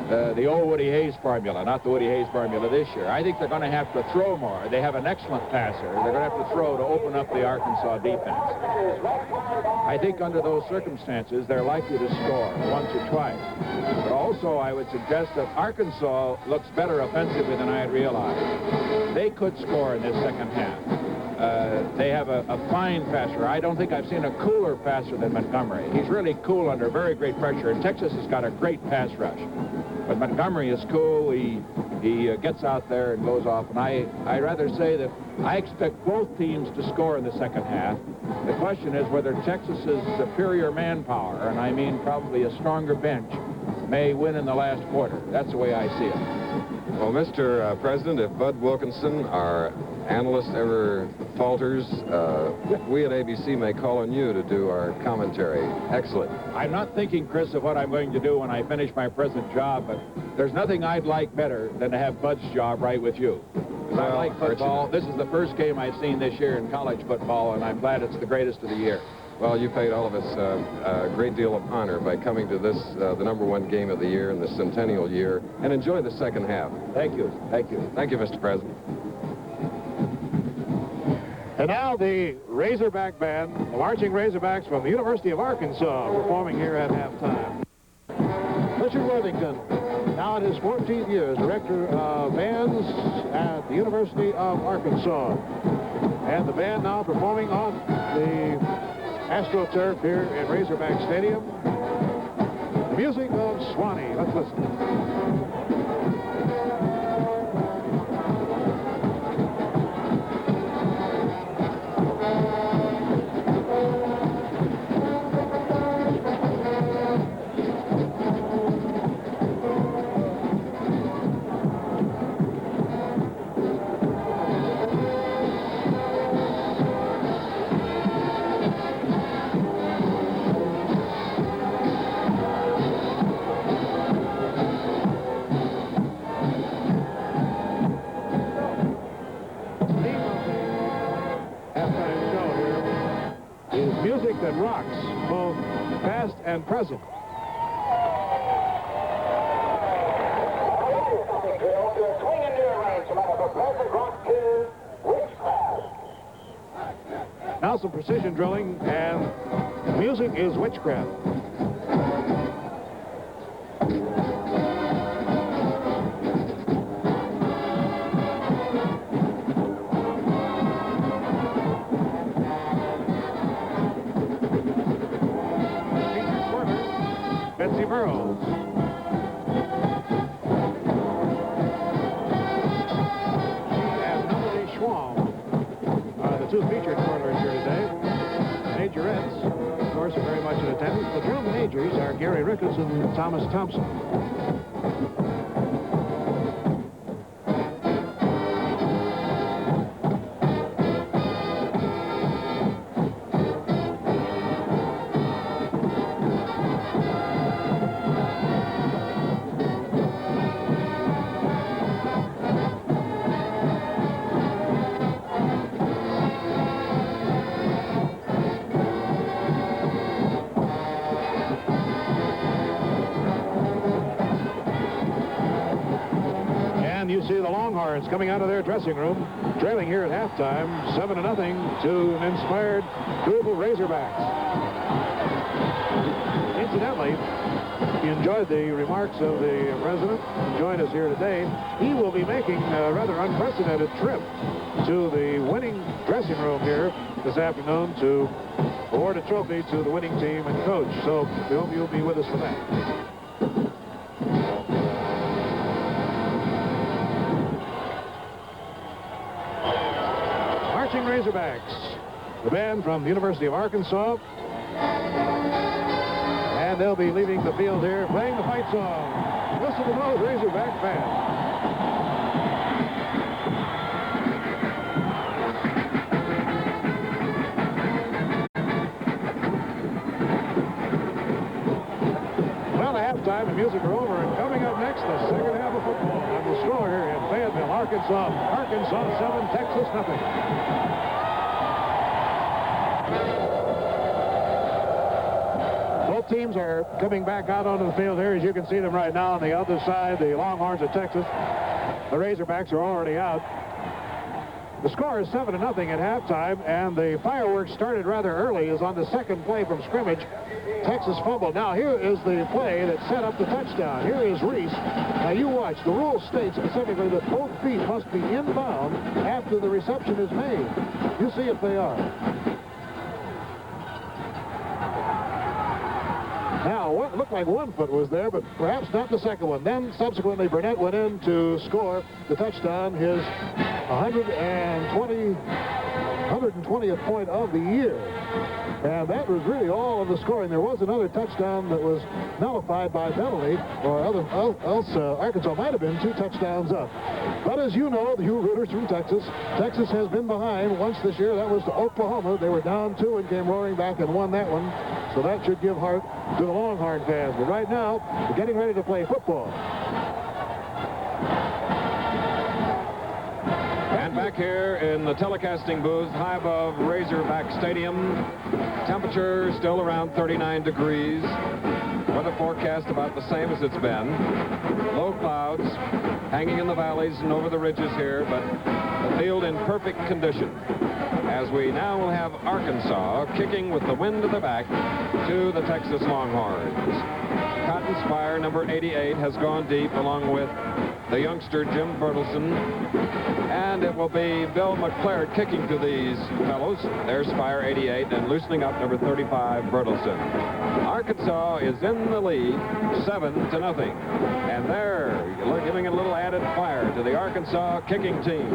The old Woody Hayes formula, not the Woody Hayes formula this year. I think they're going to have to throw more. They have an excellent passer. They're going to have to throw to open up the Arkansas defense. I think under those circumstances, they're likely to score once or twice. But also, I would suggest that Arkansas looks better offensively than I had realized. They could score in this second half. They have a fine passer. I don't think I've seen a cooler passer than Montgomery. He's really cool under very great pressure, and Texas has got a great pass rush. But Montgomery is cool. He gets out there and goes off. And I'd rather say that I expect both teams to score in the second half. The question is whether Texas's superior manpower, and I mean probably a stronger bench, may win in the last quarter. That's the way I see it. Well, Mr. President, if Bud Wilkinson, our analyst, ever falters, we at ABC may call on you to do our commentary. Excellent. I'm not thinking, Chris, of what I'm going to do when I finish my present job, but there's nothing I'd like better than to have Bud's job right with you. Well, I like football. This is the first game I've seen this year in college football, and I'm glad it's the greatest of the year. Well, you paid all of us a great deal of honor by coming to this, the #1 game of the year in the centennial year, and enjoy the second half. Thank you. Thank you. Thank you, Mr. President. And now the Razorback Band, the Marching Razorbacks from the University of Arkansas, performing here at halftime. Richard Worthington, now in his 14th year as director of bands at the University of Arkansas. And the band now performing on the AstroTurf here in Razorback Stadium. The music of Swanee. Let's listen. That rocks both past and present. Now some precision drilling, and music is witchcraft. Two featured twirlers here today. Majorettes, of course, are very much in attendance. The drum majors are Gary Ricketts and Thomas Thompson. You see the Longhorns coming out of their dressing room, trailing here at halftime, 7-0 to an inspired group of Razorbacks. Incidentally, if you enjoyed the remarks of the president and joined us here today, he will be making a rather unprecedented trip to the winning dressing room here this afternoon to award a trophy to the winning team and coach. So we hope you'll be with us for that. Marching Razorbacks. The band from the University of Arkansas. And they'll be leaving the field here playing the fight song. Listen to those Razorback fans. Halftime, the music are over, and coming up next, the second half of football. And the score here in Fayetteville, Arkansas. Arkansas 7, Texas nothing. Both teams are coming back out onto the field here, as you can see them right now. On the other side, the Longhorns of Texas. The Razorbacks are already out. The score is 7-0 at halftime, and the fireworks started rather early, as on the second play from scrimmage. Texas fumbled. Now here is the play that set up the touchdown. Here is Reese. Now you watch. The rule states specifically that both feet must be inbound after the reception is made. You see if they are. Now, what looked like one foot was there, but perhaps not the second one. Then, subsequently, Burnett went in to score the touchdown, his 120th point of the year. And that was really all of the scoring. There was another touchdown that was nullified by penalty, or else Arkansas might have been 2 touchdowns up. But as you know, the Hugh Rooters from Texas, Texas has been behind once this year. That was to Oklahoma. They were down 2 and came roaring back and won that one. So that should give heart to the Longhorn fans. But right now, we're getting ready to play football. And back here in the telecasting booth, high above Razorback Stadium, temperature still around 39 degrees. Weather forecast about the same as it's been. Low clouds hanging in the valleys and over the ridges here, but the field in perfect condition. As we now will have Arkansas kicking with the wind to their back to the Texas Longhorns. Cotton Spire, number 88, has gone deep along with the youngster Jim Bertelson. And it will be Bill McClard kicking to these fellows. There's Spire 88 and loosening up number 35, Bertelson. Arkansas is in the lead, 7-0. And they're giving a little added fire to the Arkansas kicking team.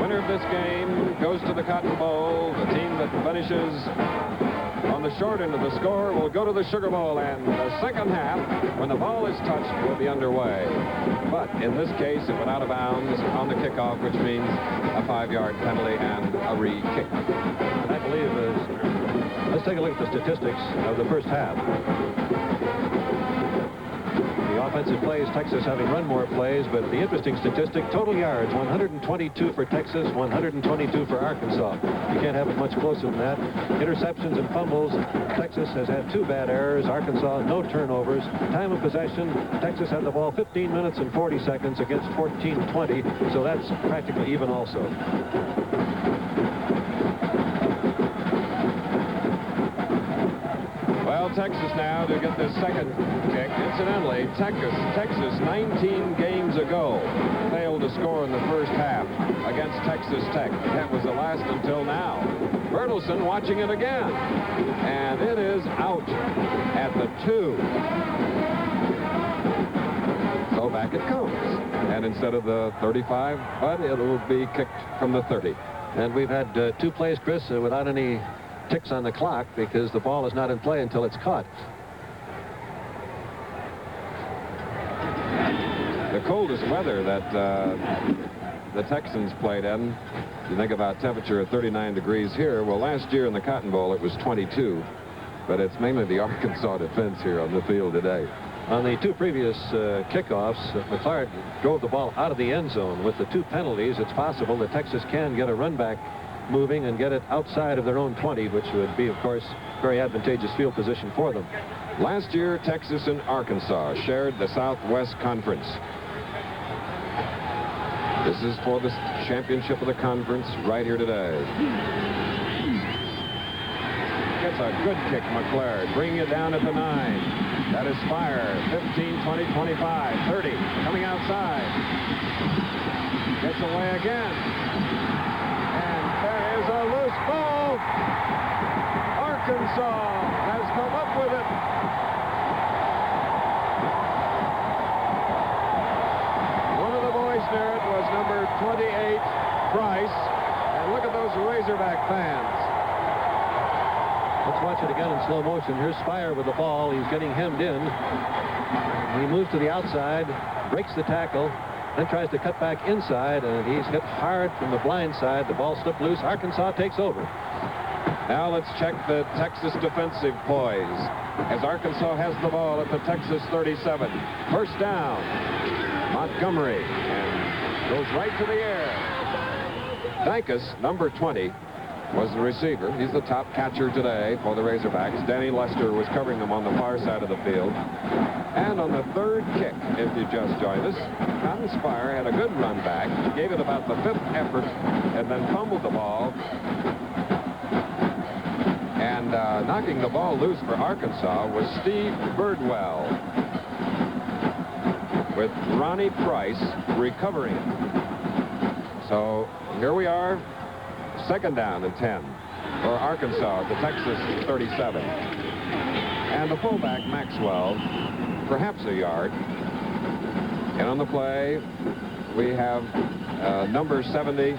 Winner of this game goes to the Cotton Bowl. The team that finishes on the short end of the score will go to the Sugar Bowl, and the second half, when the ball is touched, will be underway. But in this case, it went out of bounds on the kickoff, which means a 5-yard penalty and a re-kick. And I believe let's take a look at the statistics of the first half. The offensive plays, Texas having run more plays, but the interesting statistic, total yards, 122 for Texas, 122 for Arkansas. You can't have it much closer than that. Interceptions and fumbles, Texas has had 2 bad errors, Arkansas no turnovers. Time of possession, Texas had the ball 15 minutes and 40 seconds against 14-20, so that's practically even also. Well, Texas now to get this second kick. Incidentally, Texas 19 games ago failed to score in the first half against Texas Tech. That was the last until now. Bertelson watching it again. And it is out at the 2. So back it comes. And instead of the 35, but it will be kicked from the 30. And we've had 2 plays, Chris, without any ticks on the clock because the ball is not in play until it's caught. The coldest weather that the Texans played in, you think about temperature at 39 degrees here. Well, last year in the Cotton Bowl it was 22, but it's mainly the Arkansas defense here on the field today. On the 2 previous kickoffs, McClard drove the ball out of the end zone. With the 2 penalties, it's possible that Texas can get a run back moving and get it outside of their own 20, which would be, of course, very advantageous field position for them. Last year, Texas and Arkansas shared the Southwest Conference. This is for the championship of the conference right here today. Gets a good kick, McClard, bringing it down at the 9. That is Spire, 15, 20, 25, 30, coming outside. Gets away again. There is a loose ball. Arkansas has come up with it. Razorback fans. Let's watch it again in slow motion. Here's Spire with the ball. He's getting hemmed in. He moves to the outside, breaks the tackle, then tries to cut back inside, and he's hit hard from the blind side. The ball slipped loose. Arkansas takes over. Now let's check the Texas defensive poise as Arkansas has the ball at the Texas 37. First down. Montgomery and goes right to the air. Dykes, number 20, was the receiver. He's the top catcher today for the Razorbacks. Danny Lester was covering them on the far side of the field. And on the third kick, if you just joined us, Cotton Spire had a good run back. He gave it about the 5th effort and then fumbled the ball. And knocking the ball loose for Arkansas was Steve Birdwell, with Ronnie Price recovering it. So here we are, second down and 10 for Arkansas at the Texas 37. And the fullback, Maxwell, perhaps a yard. And on the play, we have number 70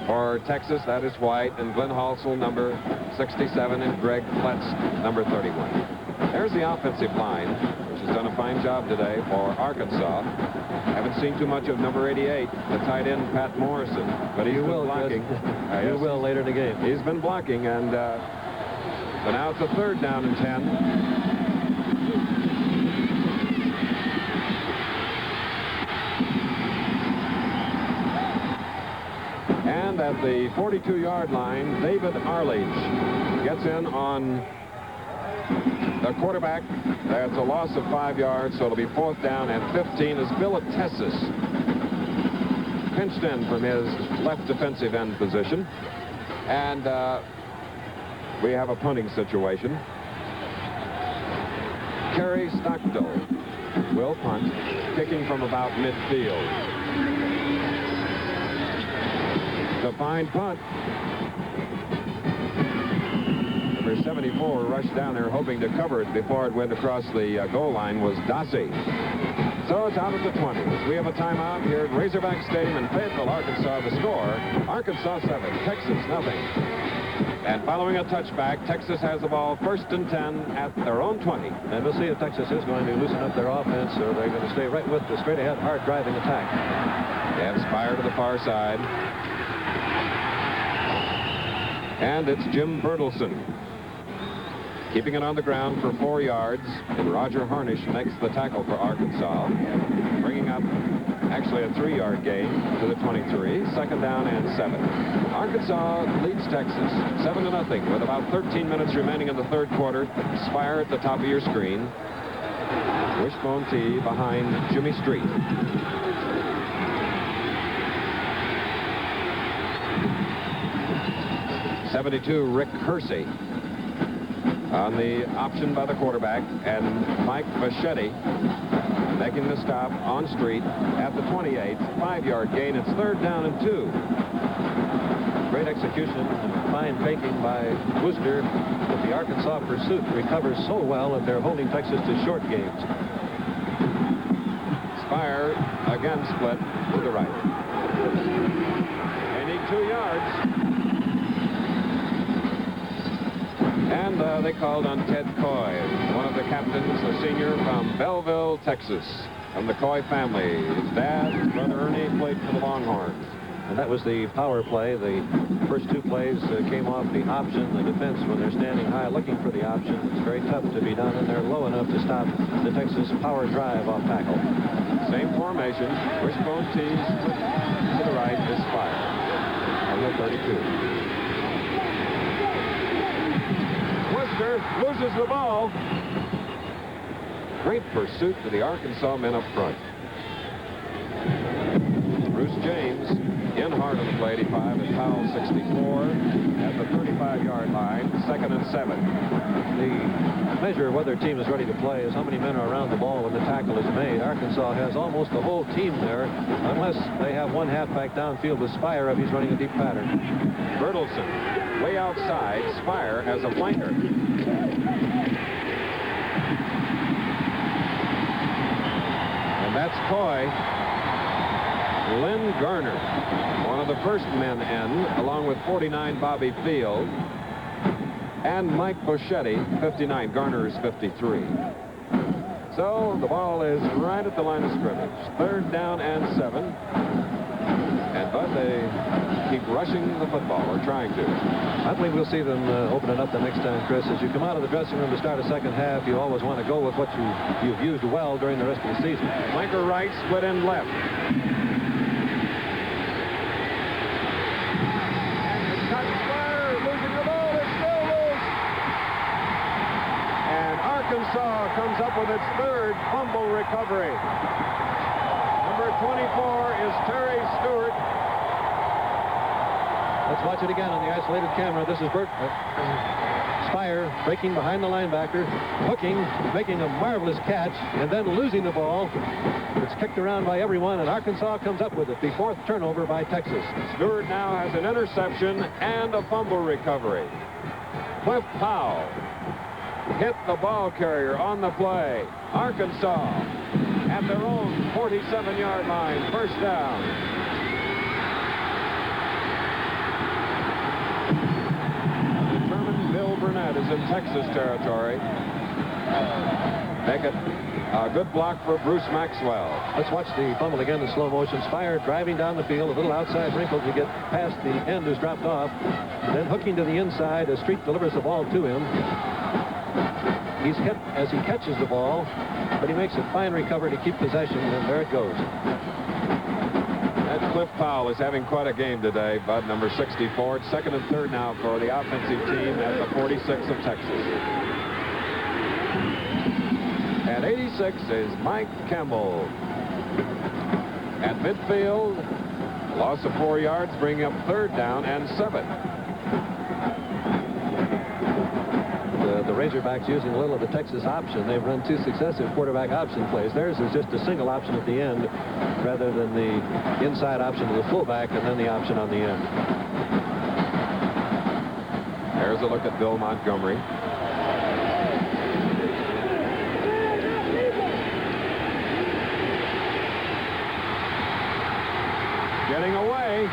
for Texas, that is White, and Glenn Halsell, number 67, and Greg Pletz, number 31. There's the offensive line, which has done a fine job today for Arkansas. Haven't seen too much of number 88, the tight end, Pat Morrison, but he's been blocking. You will later in the game. He's been blocking, and but now it's a third down and 10. And at the 42-yard line, David Arledge gets in on the quarterback. That's a loss of 5 yards, so it'll be 4th down and 15 as Bill Atessis pinched in from his left defensive end position. And we have a punting situation. Kerry Stockdale will punt, kicking from about midfield. The fine punt. Number 74 rushed down there hoping to cover it before it went across the goal line was Dossie. So it's out at the 20. We have a timeout here at Razorback Stadium in Fayetteville, Arkansas. The score, Arkansas 7, Texas nothing. And following a touchback, Texas has the ball 1st and 10 at their own 20. And we'll see if Texas is going to loosen up their offense, or they're going to stay right with the straight-ahead, hard-driving attack. They have Spire to the far side. And it's Jim Bertelsen keeping it on the ground for 4 yards. And Roger Harnish makes the tackle for Arkansas, bringing up actually a 3-yard gain to the 23. 2nd down and 7. Arkansas leads Texas 7-0 with about 13 minutes remaining in the 3rd quarter. Spire at the top of your screen. Wishbone tee behind Jimmy Street. 72, Rick Hersey on the option by the quarterback, and Mike Bichetti making the stop on Street at the 28. 5-yard gain. It's 3rd down and 2. Great execution and fine faking by Wooster, but the Arkansas pursuit recovers so well that they're holding Texas to short games. Spire again split to the right. They need 2 yards. And they called on Ted Coy, one of the captains, a senior from Belleville, Texas, from the Coy family. His dad, his brother Ernie, played for the Longhorns. And that was the power play. The first 2 plays came off the option. The defense, when they're standing high looking for the option, it's very tough to be done, and they're low enough to stop the Texas power drive off tackle. Same formation. Wishbone tees to the right is Spire on the 32. Loses the ball. Great pursuit for the Arkansas men up front. Bruce James in hard on the play, 85, and Powell 64 at the 35-yard line. 2nd and 7. The measure of whether a team is ready to play is how many men are around the ball when the tackle is made. Arkansas has almost the whole team there, unless they have one halfback downfield with Spire if he's running a deep pattern. Bertelsen way outside. Spire as a flanker. And that's Coy. Lynn Garner, one of the first men in, along with 49 Bobby Field, and Mike Boschetti, 59. Garner is 53. So the ball is right at the line of scrimmage. 3rd down and 7. And Bud, they keep rushing the football, or trying to. I believe we'll see them open it up the next time, Chris. As you come out of the dressing room to start a second half, you always want to go with what you've used well during the rest of the season. Flanker right, split end left. Arkansas comes up with its 3rd fumble recovery. Number 24 is Terry Stewart. Let's watch it again on the isolated camera. This is Bert Spire breaking behind the linebacker, hooking, making a marvelous catch, and then losing the ball. It's kicked around by everyone, and Arkansas comes up with it. The 4th turnover by Texas. Stewart now has an interception and a fumble recovery. Cliff Powell hit the ball carrier on the play. Arkansas at their own 47-yard line, 1st down. Determined Bill Burnett is in Texas territory. Make it a good block for Bruce Maxwell. Let's watch the fumble again in slow motion. Spire driving down the field, a little outside wrinkle to get past the end who's dropped off. Then hooking to the inside as Street delivers the ball to him. He's hit as he catches the ball, but he makes a fine recovery to keep possession, and there it goes. That Cliff Powell is having quite a game today, Bud, number 64. It's 2nd and 3rd now for the offensive team at the 46 of Texas. At 86 is Mike Campbell. At midfield, loss of 4 yards, bringing up 3rd down and 7. The Razorbacks using a little of the Texas option. They've run 2 successive quarterback option plays. Theirs is just a single option at the end rather than the inside option to the fullback and then the option on the end. There's a look at Bill Montgomery. Getting away.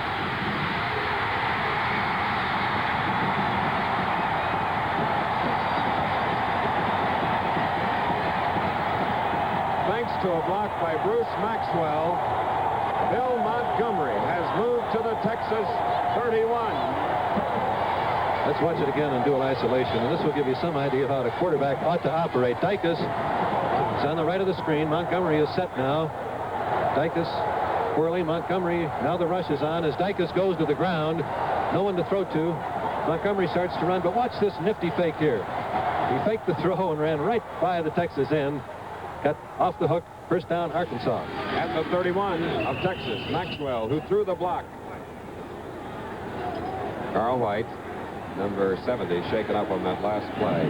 To a block by Bruce Maxwell, Bill Montgomery has moved to the Texas 31. Let's watch it again on dual isolation, and this will give you some idea of how a quarterback ought to operate. Dicus is on the right of the screen. Montgomery is set now. Dicus whirling. Montgomery, now the rush is on as Dicus goes to the ground. No one to throw to. Montgomery starts to run, but watch this nifty fake here. He faked the throw and ran right by the Texas end. Cut off the hook. 1st down, Arkansas. At the 31 of Texas, Maxwell, who threw the block. Carl White, number 70, shaken up on that last play.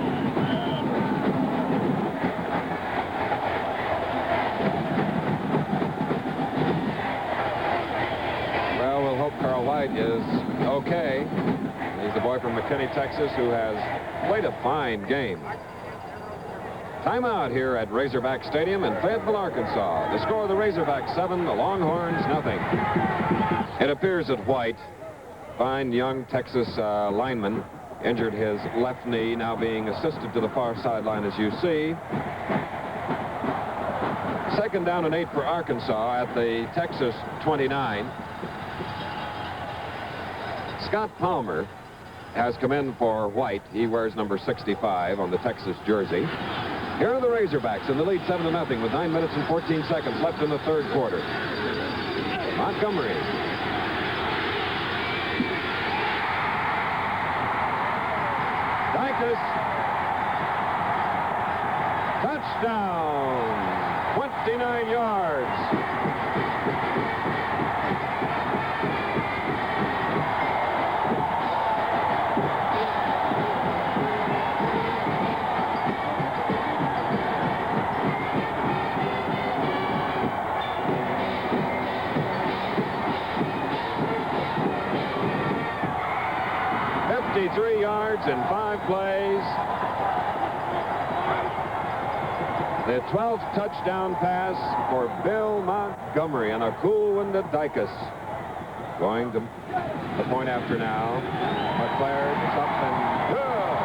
Well, we'll hope Carl White is okay. He's the boy from McKinney, Texas, who has played a fine game. Timeout here at Razorback Stadium in Fayetteville, Arkansas. The score of the Razorbacks 7, the Longhorns nothing. It appears that White, fine young Texas lineman, injured his left knee, now being assisted to the far sideline as you see. 2nd down and 8 for Arkansas at the Texas 29. Scott Palmer has come in for White. He wears number 65 on the Texas jersey. Here are the Razorbacks in the lead 7-0 with 9 minutes and 14 seconds left in the 3rd quarter. Montgomery. Dicus. Touchdown. 29 yards. in 5 plays. The 12th touchdown pass for Bill Montgomery and a cool-winded Dicus. Going to the point after now. McLaren is up and good.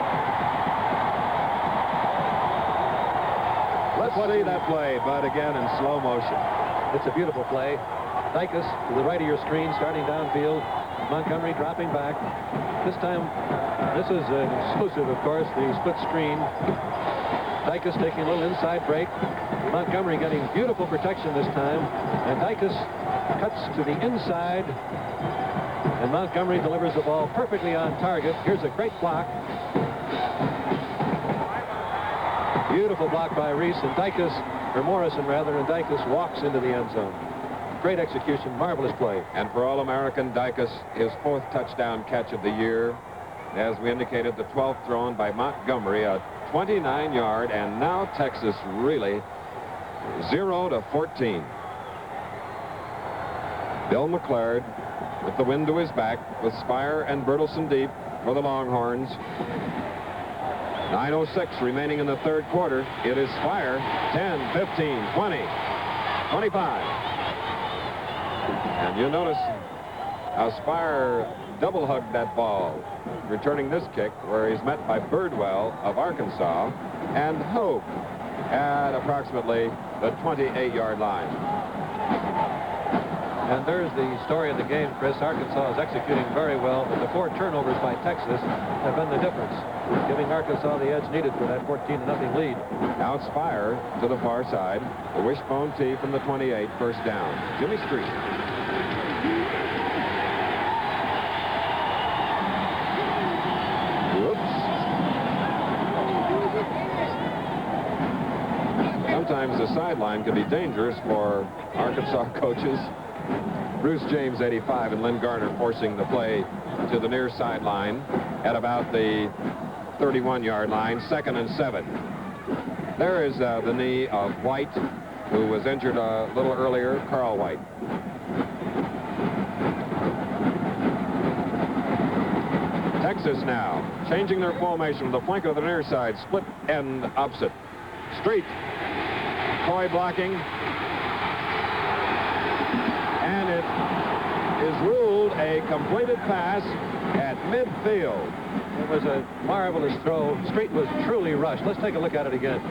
Let's see that play, but again in slow motion. It's a beautiful play. Dicus to the right of your screen, starting downfield. Montgomery dropping back. This time, this is exclusive, of course, the split screen. Dicus taking a little inside break. Montgomery getting beautiful protection this time. And Dicus cuts to the inside. And Montgomery delivers the ball perfectly on target. Here's a great block. Beautiful block by Reese. And Dicus, or Morrison rather, and Dicus walks into the end zone. Great execution, marvelous play. And for All-American Dicus, his 4th touchdown catch of the year. As we indicated, the 12th thrown by Montgomery, a 29-yard, and now Texas really 0-14. Bill McLaren with the wind to his back, with Spire and Bertelsen deep for the Longhorns. 9:06 remaining in the 3rd quarter. It is Spire, 10, 15, 20, 25. And you notice how Spire double-hugged that ball, returning this kick where he's met by Birdwell of Arkansas and Hope at approximately the 28-yard line. And there's the story of the game, Chris. Arkansas is executing very well, but the 4 turnovers by Texas have been the difference, giving Arkansas the edge needed for that 14-0 lead. Now it's Spire to the far side. The wishbone tee from the 28, first down. Jimmy Street. Sometimes the sideline can be dangerous for Arkansas coaches. Bruce James, 85, and Lynn Garner forcing the play to the near sideline at about the 31-yard line, 2nd and 7. There is the knee of White, who was injured a little earlier, Carl White. Texas now changing their formation with the flank of the near side, split end opposite. Street. Coy blocking. And it is ruled a completed pass at midfield. It was a marvelous throw. Street was truly rushed. Let's take a look at it again.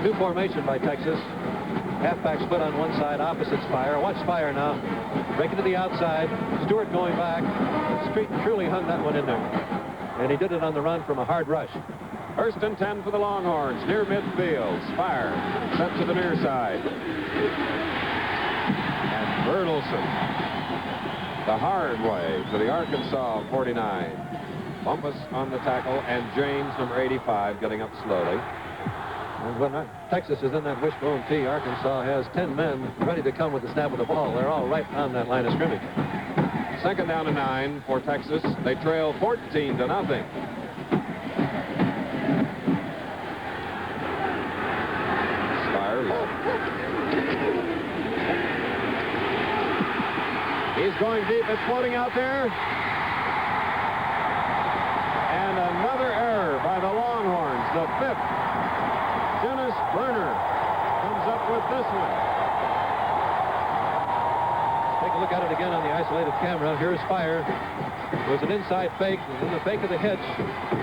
New formation by Texas. Halfback split on one side, opposite Spire. Watch Spire now. Breaking to the outside. Stewart going back. Street truly hung that one in there. And he did it on the run from a hard rush. 1st and 10 for the Longhorns, near midfield. Spire set to the near side. And Bertelsen, the hard way to the Arkansas 49. Bumpus on the tackle, and James, number 85, getting up slowly. And when Texas is in that wishbone tee, Arkansas has 10 men ready to come with the snap of the ball. They're all right on that line of scrimmage. 2nd down and 9 for Texas. They trail 14-0. He's going deep. It's floating out there. And another error by the Longhorns. The 5th. Dennis Berner comes up with this one. Take a look at it again on the isolated camera. Here's Spire. It was an inside fake, and then the fake of the hitch.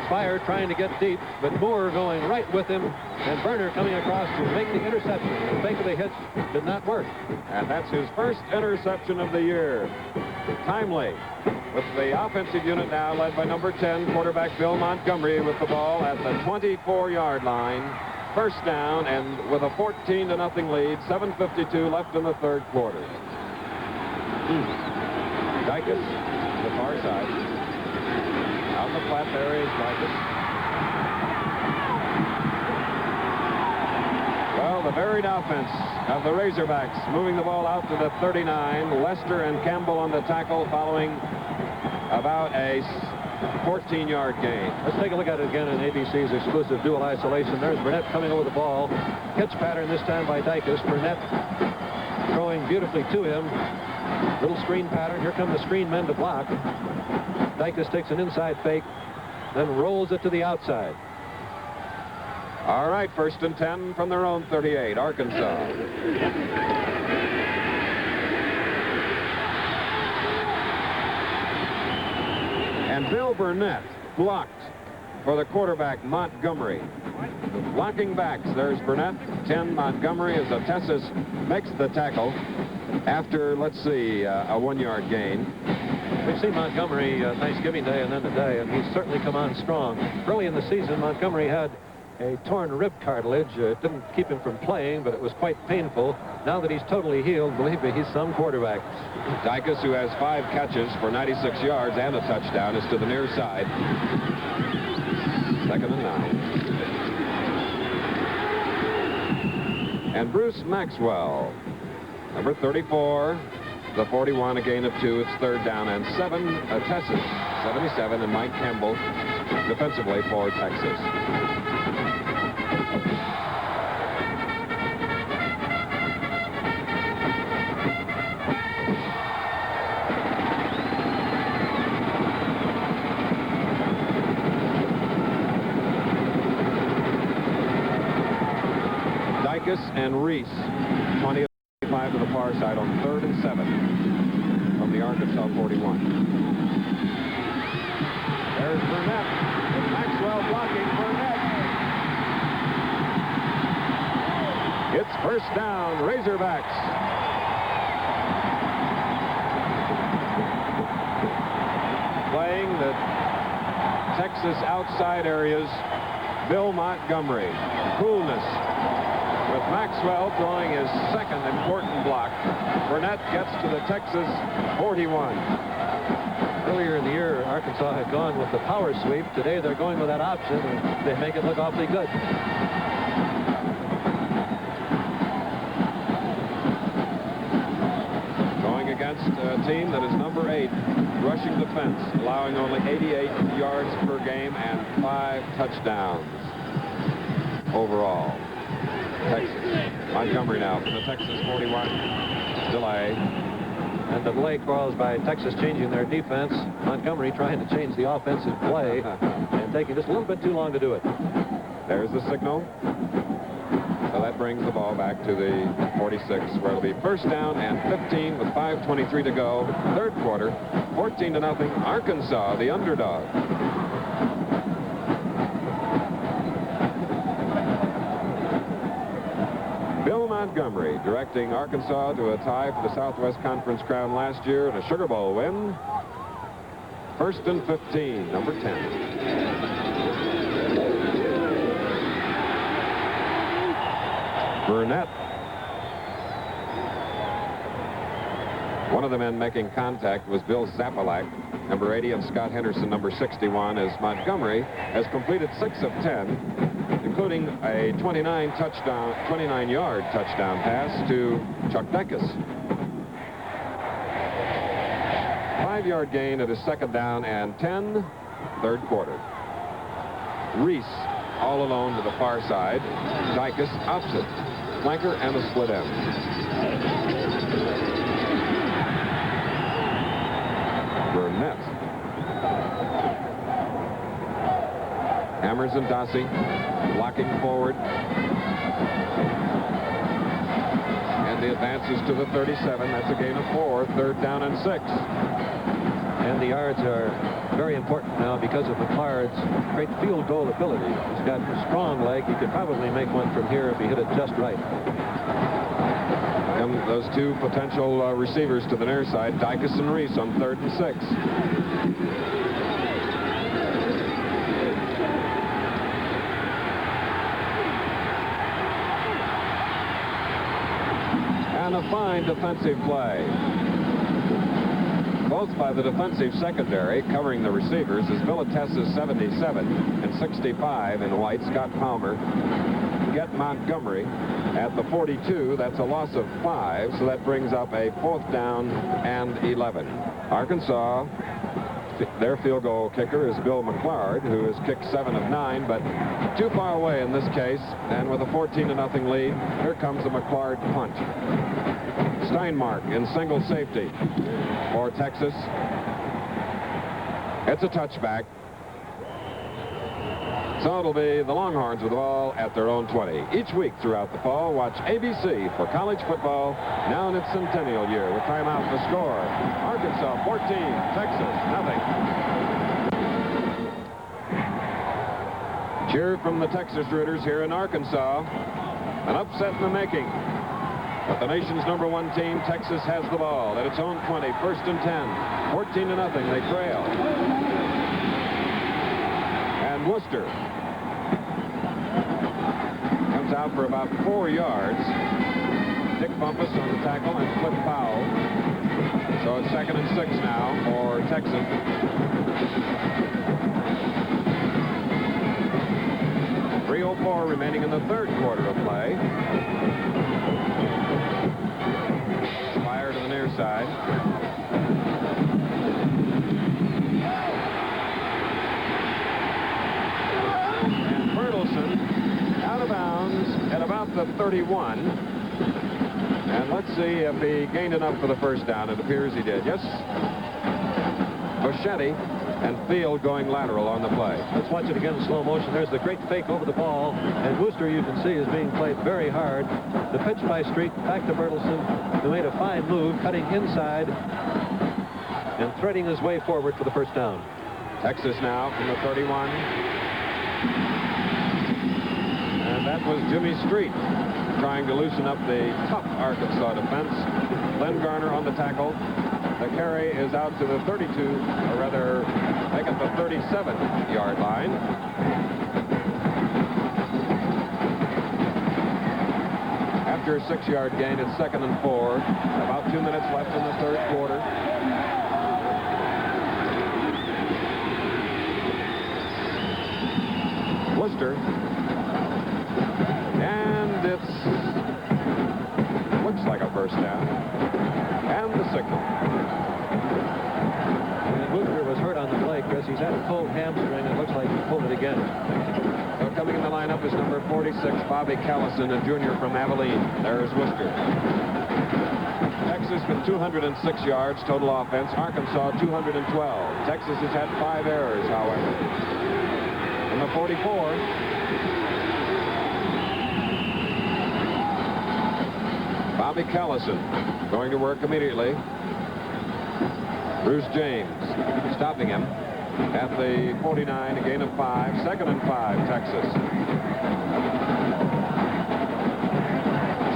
Spire trying to get deep, but Moore going right with him, and Berner coming across to make the interception. The fake of the hitch did not work. And that's his first interception of the year. Timely, with the offensive unit now led by number 10, quarterback Bill Montgomery, with the ball at the 24-yard line. First down, and with a 14-0 lead, 7:52 left in the 3rd quarter. Dicus, the far side. Out in the flat there is Dicus. Well, the varied offense of the Razorbacks, moving the ball out to the 39. Lester and Campbell on the tackle, following about a 14-yard gain. Let's take a look at it again in ABC's exclusive dual isolation. There's Burnett coming over the ball. Hitch pattern this time by Dicus. Burnett throwing beautifully to him. Little screen pattern. Here come the screen men to block. Dicus takes an inside fake, then rolls it to the outside. All right, 1st and 10 from their own 38, Arkansas. And Bill Burnett blocked for the quarterback, Montgomery. Blocking backs, there's Burnett, 10, Montgomery, as Otessis makes the tackle after, let's see, a 1-yard gain. We've seen Montgomery Thanksgiving Day and then today, and he's certainly come on strong. Early in the season, Montgomery had a torn rib cartilage. It didn't keep him from playing, but it was quite painful. Now that he's totally healed, believe me, he's some quarterback. Dicus, who has 5 catches for 96 yards and a touchdown, is to the near side. 2nd and 9. And Bruce Maxwell, number 34, the 41, a gain of 2. It's 3rd down and 7. Otessis, 77, and Mike Campbell defensively for Texas. And Reese, 25 to the far side on 3rd and 7 from the Arkansas 41. There's Burnett, with Maxwell blocking. Burnett. It's 1st down, Razorbacks. Playing the Texas outside areas, Bill Montgomery. Coolness. With Maxwell throwing his 2nd important block. Burnett gets to the Texas 41. Earlier in the year, Arkansas had gone with the power sweep. Today, they're going with that option, and they make it look awfully good. Going against a team that is number 8, rushing defense, allowing only 88 yards per game and 5 touchdowns overall. Texas. Montgomery now from the Texas 41. Delay. And the delay caused by Texas changing their defense. Montgomery trying to change the offensive play and taking just a little bit too long to do it. There's the signal. So that brings the ball back to the 46, where it'll be 1st down and 15 with 5:23 to go. 3rd quarter, 14-0. Arkansas, the underdog. Montgomery directing Arkansas to a tie for the Southwest Conference crown last year and a Sugar Bowl win. 1st and 15, number 10. Burnett. One of the men making contact was Bill Zapalak, number 80, and Scott Henderson, number 61, as Montgomery has completed 6 of 10. Including a 29-yard touchdown pass to Chuck Dicus. 5-yard gain at his 2nd down and 10, 3rd quarter. Reese all alone to the far side. Dicus opposite. Flanker and a split end. Burnett. Hammers and Dossie blocking forward. And the advances to the 37. That's a gain of 4. 3rd down and 6. And the yards are very important now because of McLeod's great field goal ability. He's got a strong leg. He could probably make one from here if he hit it just right. And those 2 potential receivers to the near side, Dicus and Reese on 3rd and 6. And a fine defensive play. Both by the defensive secondary covering the receivers is Bill Otessis 77 and 65 in white. Scott Palmer get Montgomery at the 42. That's a loss of 5, so that brings up a 4th down and 11. Arkansas, their field goal kicker is Bill McLeod, who has kicked 7 of 9, but too far away in this case. And with a 14-0 lead, here comes the McLeod punt. Steinmark in single safety for Texas. It's a touchback. So it'll be the Longhorns with the ball at their own 20. Each week throughout the fall, watch ABC for college football, now in its centennial year. With timeout, the score: Arkansas 14, Texas nothing. Cheer from the Texas Rooters here in Arkansas. An upset in the making. But the nation's #1 team, Texas, has the ball at its own 20, 1st and 10. 14-0, they trail. And Worcester comes out for about 4 yards. Dick Bumpus on the tackle and Flip Powell. So it's 2nd and 6 now for Texas. .304 remaining in the 3rd quarter of play. Fire to the near side. And Bertelsen out of bounds at about the 31. And let's see if he gained enough for the first down. It appears he did. Yes. Boschetti and Field going lateral on the play. Let's watch it again in slow motion. There's the great fake over the ball, and Worcester, you can see, is being played very hard. The pitch by Street back to Bertelsen, who made a fine move, cutting inside and threading his way forward for the first down. Texas now from the 31. And that was Jimmy Street trying to loosen up the tough Arkansas defense. Len Garner on the tackle. The carry is out to the 32, or rather, make it the 37-yard line. After a 6-yard gain, it's 2nd and 4. About 2 minutes left in the 3rd quarter. Worcester. And it's looks like a first down. And the signal. Worcester was hurt on the play, Chris. He's had a pulled hamstring. It looks like he pulled it again. So coming in the lineup is number 46, Bobby Callison, a junior from Abilene. There's Worcester. Texas with 206 yards total offense. Arkansas 212. Texas has had 5 errors, however. And the 44. Bobby Callison going to work immediately. Bruce James stopping him at the 49, a gain of 5, 2nd and 5, Texas.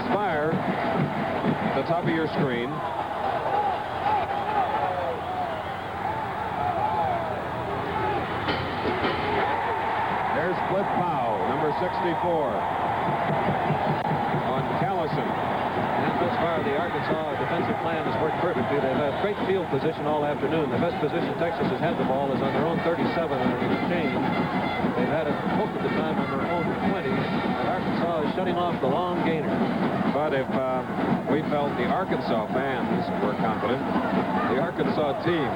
Spire at the top of your screen. There's Flip Powell, number 64, on Callison. And thus far, the Arkansas defensive plan has worked perfectly. They've had great field position all afternoon. The best position Texas has had the ball is on their own 37 under the chain. They've had it most of the time on their own 20. And Arkansas is shutting off the long gainer. But if we felt the Arkansas fans were confident, the Arkansas team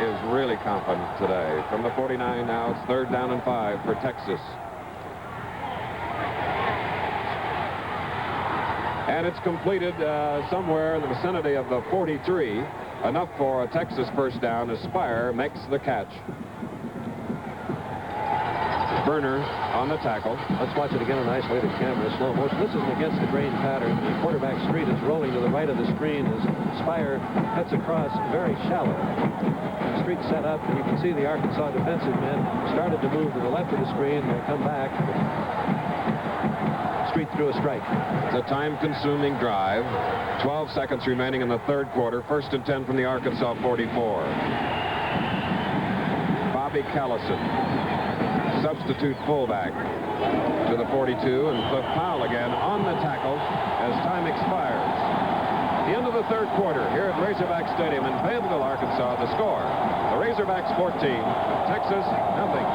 is really confident today. From the 49 now, it's 3rd down and 5 for Texas. And it's completed somewhere in the vicinity of the 43. Enough for a Texas first down as Spire makes the catch. Burner on the tackle. Let's watch it again on isolated camera, slow motion. This isn't against the grain pattern. The quarterback Street is rolling to the right of the screen as Spire cuts across very shallow. Street set up, and you can see the Arkansas defensive men started to move to the left of the screen. They come back. Street threw a strike. It's a time-consuming drive. 12 seconds remaining in the 3rd quarter. 1st and 10 from the Arkansas 44. Bobby Callison, substitute fullback, to the 42, and Cliff Powell again on the tackle as time expires. The end of the 3rd quarter here at Razorback Stadium in Fayetteville, Arkansas. The score: the Razorbacks 14, Texas nothing.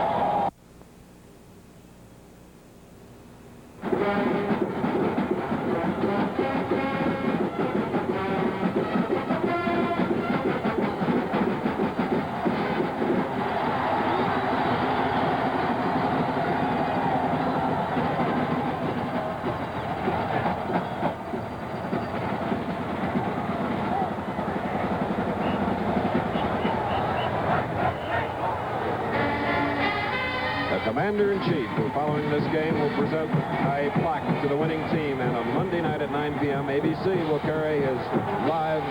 Commander-in-Chief, following this game, will present a plaque to the winning team, and on Monday night at 9 p.m., ABC will carry his live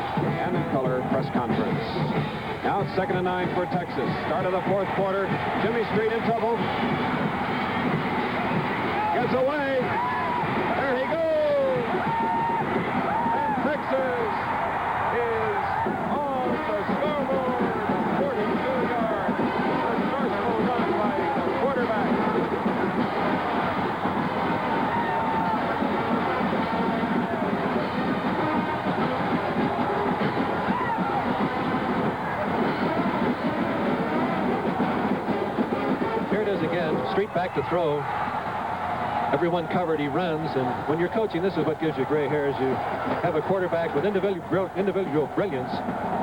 and in color press conference. Now it's 2nd and 9 for Texas. Start of the 4th quarter. Jimmy Street in trouble. Gets away. There he goes. And Texas is on the scoreboard. 42 yards. A resourceful run by the quarterback. Here it is again. Street back to throw. Everyone covered, he runs, and when you're coaching, this is what gives you gray hairs. You have a quarterback with individual brilliance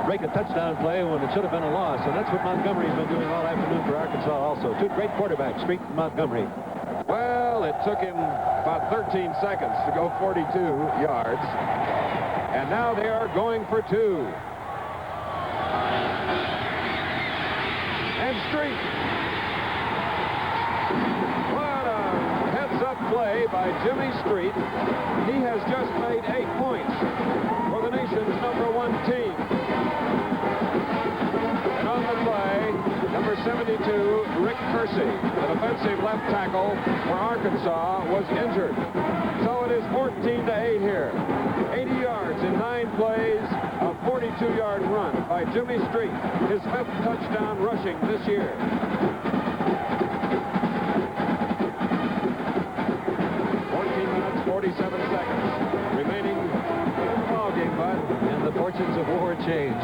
break a touchdown play when it should have been a loss, and that's what Montgomery's been doing all afternoon for Arkansas also. Two great quarterbacks, Street and Montgomery. Well, it took him about 13 seconds to go 42 yards, and now they are going for 2. And Street. Play by Jimmy Street. He has just made 8 points for the nation's #1 team. And on the play, number 72, Rick Kersey, the defensive left tackle for Arkansas, was injured. So it is 14-8 here. 80 yards in 9 plays, a 42-yard run by Jimmy Street, his 5th touchdown rushing this year. 47 seconds remaining in the ballgame, Bud. And the fortunes of war change.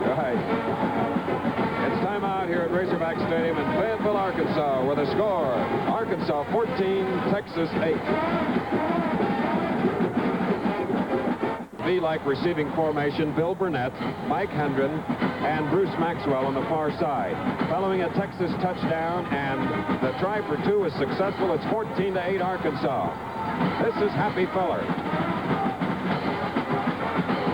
Right. It's time out here at Razorback Stadium in Fayetteville, Arkansas, with a score. Arkansas 14, Texas 8. Like receiving formation, Bill Burnett, Mike Hendren, and Bruce Maxwell on the far side. Following a Texas touchdown, and the try for 2 is successful. It's 14-8 Arkansas. This is Happy Feller.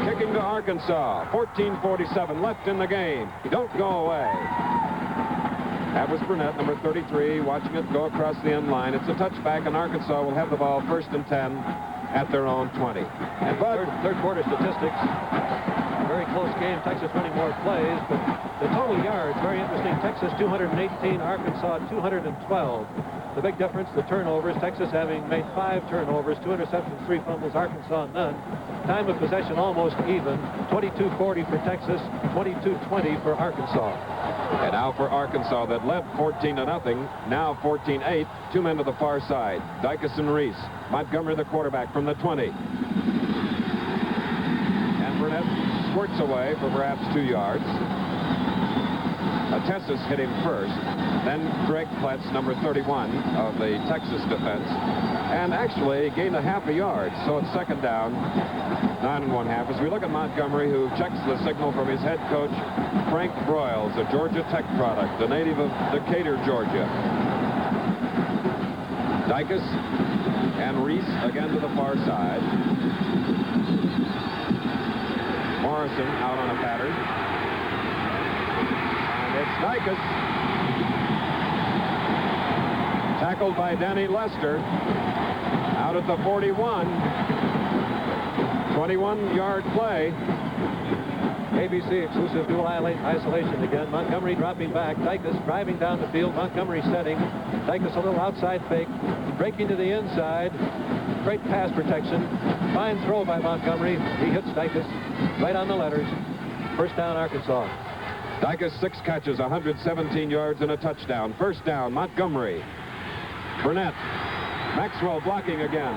Kicking to Arkansas. 14:47 left in the game. Don't go away. That was Burnett, number 33, watching it go across the end line. It's a touchback, and Arkansas will have the ball 1st and 10 at their own 20. And third quarter statistics. Very close game. Texas winning more plays, but the total yards, very interesting. Texas 218, Arkansas 212. The big difference, the turnovers. Texas having made 5 turnovers, 2 interceptions, 3 fumbles. Arkansas none. Time of possession almost even. 22-40 for Texas, 22-20 for Arkansas. And now for Arkansas that led 14-0, now 14-8. 2 men to the far side. Dicus and Reese. Montgomery, the quarterback, from the 20. And Burnett squirts away for perhaps 2 yards. Tessis hit him first. Then Greg Pletz, number 31 of the Texas defense. And actually gained a half a yard. So it's 2nd down, 9 1/2. As we look at Montgomery, who checks the signal from his head coach, Frank Broyles, a Georgia Tech product, a native of Decatur, Georgia. Dicus and Reese again to the far side. Morrison out on a pattern. And it's Dicus. Tackled by Danny Lester. Out at the 41. 21-yard play. ABC exclusive dual isolation again. Montgomery dropping back. Dicus driving down the field. Montgomery setting. Dicus a little outside fake. Breaking to the inside. Great pass protection. Fine throw by Montgomery. He hits Dicus right on the letters. 1st down, Arkansas. Dicus 6 catches, 117 yards and a touchdown. 1st down, Montgomery. Burnett. Maxwell blocking again.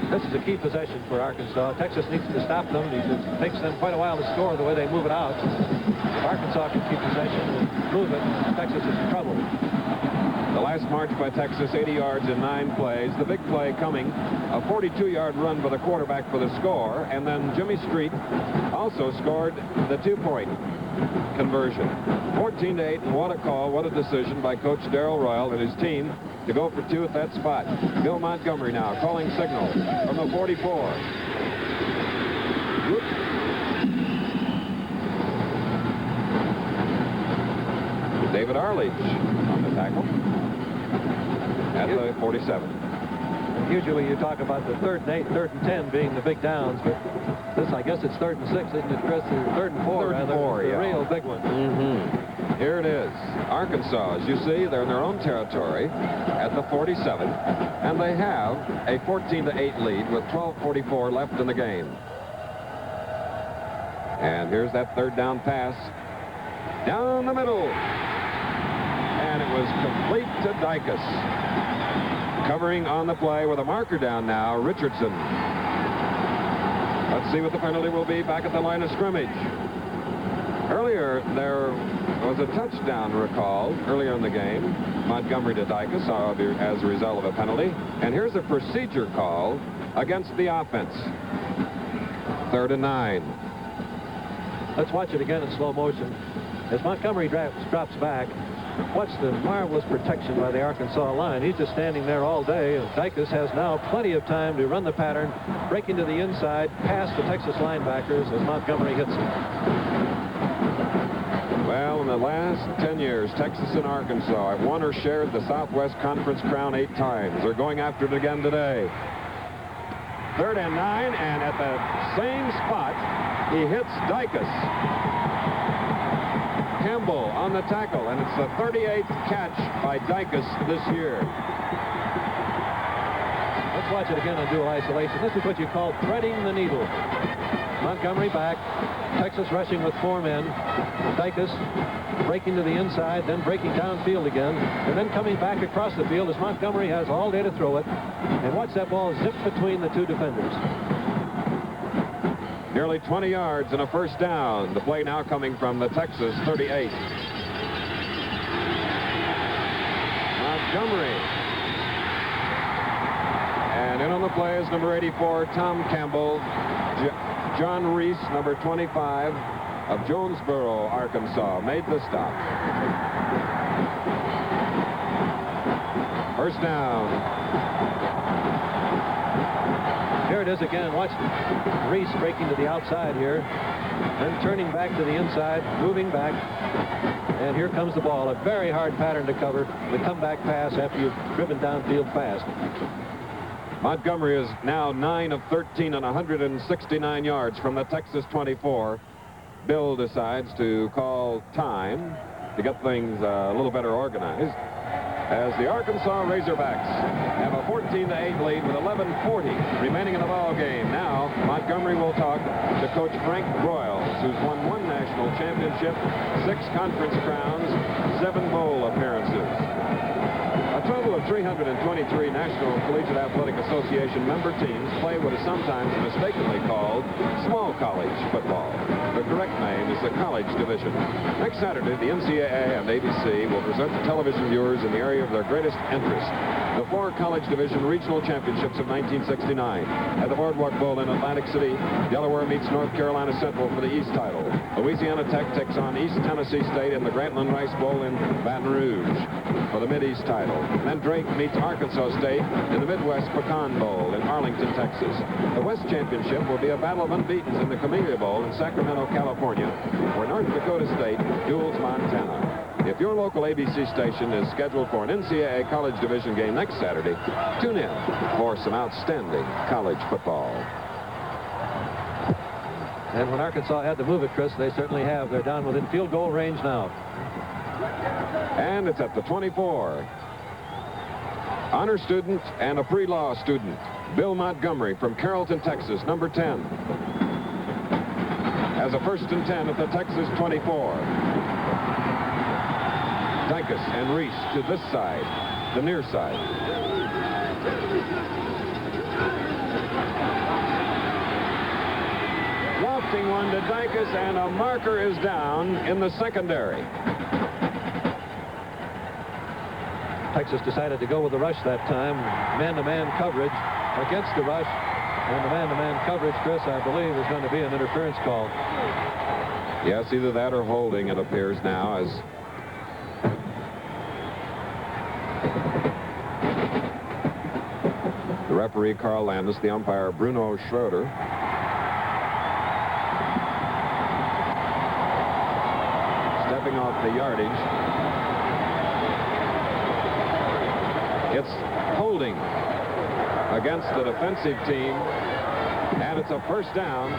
This is a key possession for Arkansas. Texas needs to stop them. It takes them quite a while to score the way they move it out. If Arkansas can keep possession and move it, Texas is in trouble. The last march by Texas, 80 yards in 9 plays. The big play coming, a 42-yard run by the quarterback for the score. And then Jimmy Street also scored the 2-point conversion. 14-8, and what a call, what a decision by Coach Darrell Royal and his team to go for 2 at that spot. Bill Montgomery now calling signal from the 44. David Arledge on the tackle at the 47. Usually you talk about the 3rd and 8, 3rd and 10 being the big downs, but this, I guess it's 3rd and 6, isn't it, Chris? 3rd and 4, 3rd and 4, the yeah. real big one. Here it is. Arkansas, as you see, they're in their own territory at the 47, and they have a 14-8 lead with 12:44 left in the game. And here's that 3rd down pass down the middle, and it was complete to Dicus. Covering on the play with a marker down now, Richardson. Let's see what the penalty will be back at the line of scrimmage. Earlier, there was a touchdown recalled earlier in the game. Montgomery to Dicus as a result of a penalty. And here's a procedure call against the offense. 3rd and 9. Let's watch it again in slow motion. As Montgomery drops back, watch the marvelous protection by the Arkansas line. He's just standing there all day, and Dicus has now plenty of time to run the pattern, break into the inside, past the Texas linebackers as Montgomery hits him. Well, in the last 10 years, Texas and Arkansas have won or shared the Southwest Conference crown 8 times. They're going after it again today. 3rd and 9, and at the same spot, he hits Dicus. Campbell on the tackle, and it's the 38th catch by Dicus this year. Let's watch it again on dual isolation. This is what you call threading the needle. Montgomery back, Texas rushing with 4 men. Dicus breaking to the inside, then breaking downfield again, and then coming back across the field as Montgomery has all day to throw it. And watch that ball zip between the 2 defenders. Nearly 20 yards and a 1st down. The play now coming from the Texas 38. Montgomery. And in on the play is number 84, Tom Campbell. John Reese, number 25 of Jonesboro, Arkansas, made the stop. 1st down. Here it is again. Watch Reese breaking to the outside here, then turning back to the inside, moving back, and here comes the ball. A very hard pattern to cover. The comeback pass after you've driven downfield fast. Montgomery is now 9 of 13 and 169 yards from the Texas 24. Bill decides to call time to get things a little better organized, as the Arkansas Razorbacks have a 14-8 lead with 11:40 remaining in the ball game. Now, Montgomery will talk to Coach Frank Broyles, who's won 1 national championship, 6 conference crowns, 7 bowl appearances. A total of 323 National Collegiate Athletic Association member teams play what is sometimes mistakenly called small college football. The correct name is the college division. Next Saturday, the NCAA and ABC will present the television viewers in the area of their greatest interest the 4 college division regional championships of 1969. At the Boardwalk Bowl in Atlantic City, Delaware meets North Carolina Central for the East title. Louisiana Tech takes on East Tennessee State in the Grantland Rice Bowl in Baton Rouge for the Mid-East title. And then Drake meets Arkansas State in the Midwest Pecan Bowl in Arlington, Texas. The West Championship will be a battle of unbeatens in the Camellia Bowl in Sacramento, California, where North Dakota State duels Montana. If your local ABC station is scheduled for an NCAA college division game next Saturday, tune in for some outstanding college football. And when Arkansas had to move it, Chris, they certainly have. They're down within field goal range now. And it's at the 24. Honor student and a pre-law student, Bill Montgomery from Carrollton, Texas, number 10. Has a 1st and 10 at the Texas 24. Dicus and Reese to this side, the near side. Lofting one to Dicus, and a marker is down in the secondary. Texas decided to go with the rush that time. Man-to-man coverage against the rush. And the man-to-man coverage, Chris, I believe, is going to be an interference call. Yes, either that or holding, it appears now, as the referee, Carl Landis, the umpire, Bruno Schroeder. Stepping off the yardage. It's holding against the defensive team, and it's a first down.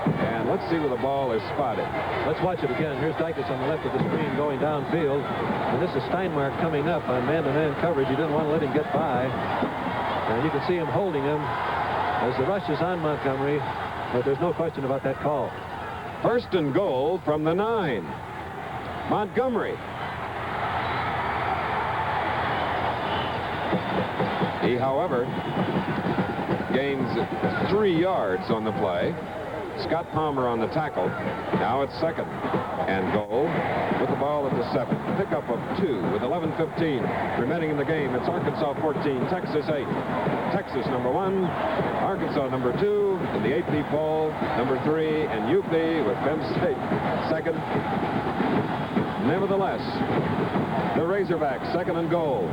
And let's see where the ball is spotted. Let's watch it again. Here's Dicus on the left of the screen going downfield. And this is Steinmark coming up on man-to-man coverage. He didn't want to let him get by. And you can see him holding him as the rush is on Montgomery. But there's no question about that call. First and goal from the 9. Montgomery. He, however, gains 3 yards on the play. Scott Palmer on the tackle. Now it's second and goal with the ball at the 7. Pickup of 2 with 11:15 remaining in the game. It's Arkansas 14, Texas 8. Texas number 1, Arkansas number 2 in the AP poll, number 3, and UP with Penn State second. Nevertheless, the Razorbacks second and goal.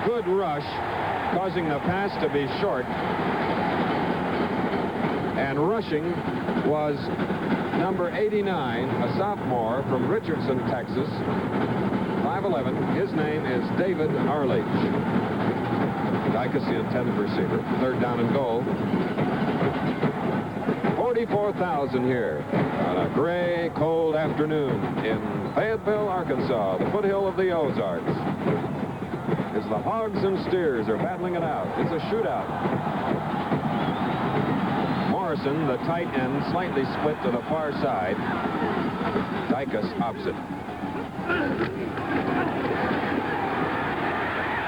Good rush, causing the pass to be short. And rushing was number 89, a sophomore from Richardson, Texas, 5'11". His name is David Arledge. Dicus, the intended receiver. Third down and goal. 44,000 here on a gray, cold afternoon in Fayetteville, Arkansas, the foothill of the Ozarks. As the Hogs and Steers are battling it out. It's a shootout. Morrison, the tight end, slightly split to the far side. Dicus opposite.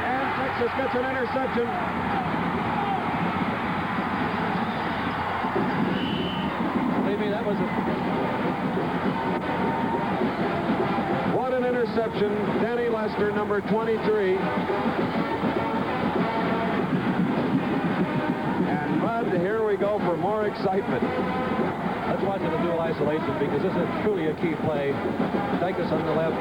And Texas gets an interception. Believe me, that was What an interception. Danny Lester, number 23. And Bud, here we go for more excitement. Let's watch it in dual isolation because this is truly a key play. Dicus on the left,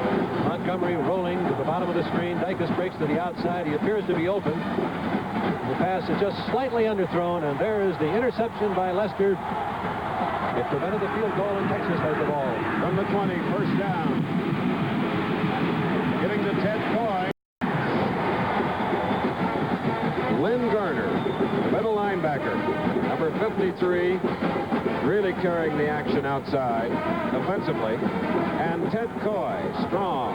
Montgomery rolling to the bottom of the screen. Dicus breaks to the outside. He appears to be open. The pass is just slightly underthrown, and there is the interception by Lester. It prevented the field goal, and Texas has the ball. From the 20, first down. Getting to Ted Coy. Lynn Garner, middle linebacker, number 53, really carrying the action outside offensively. And Ted Coy, strong.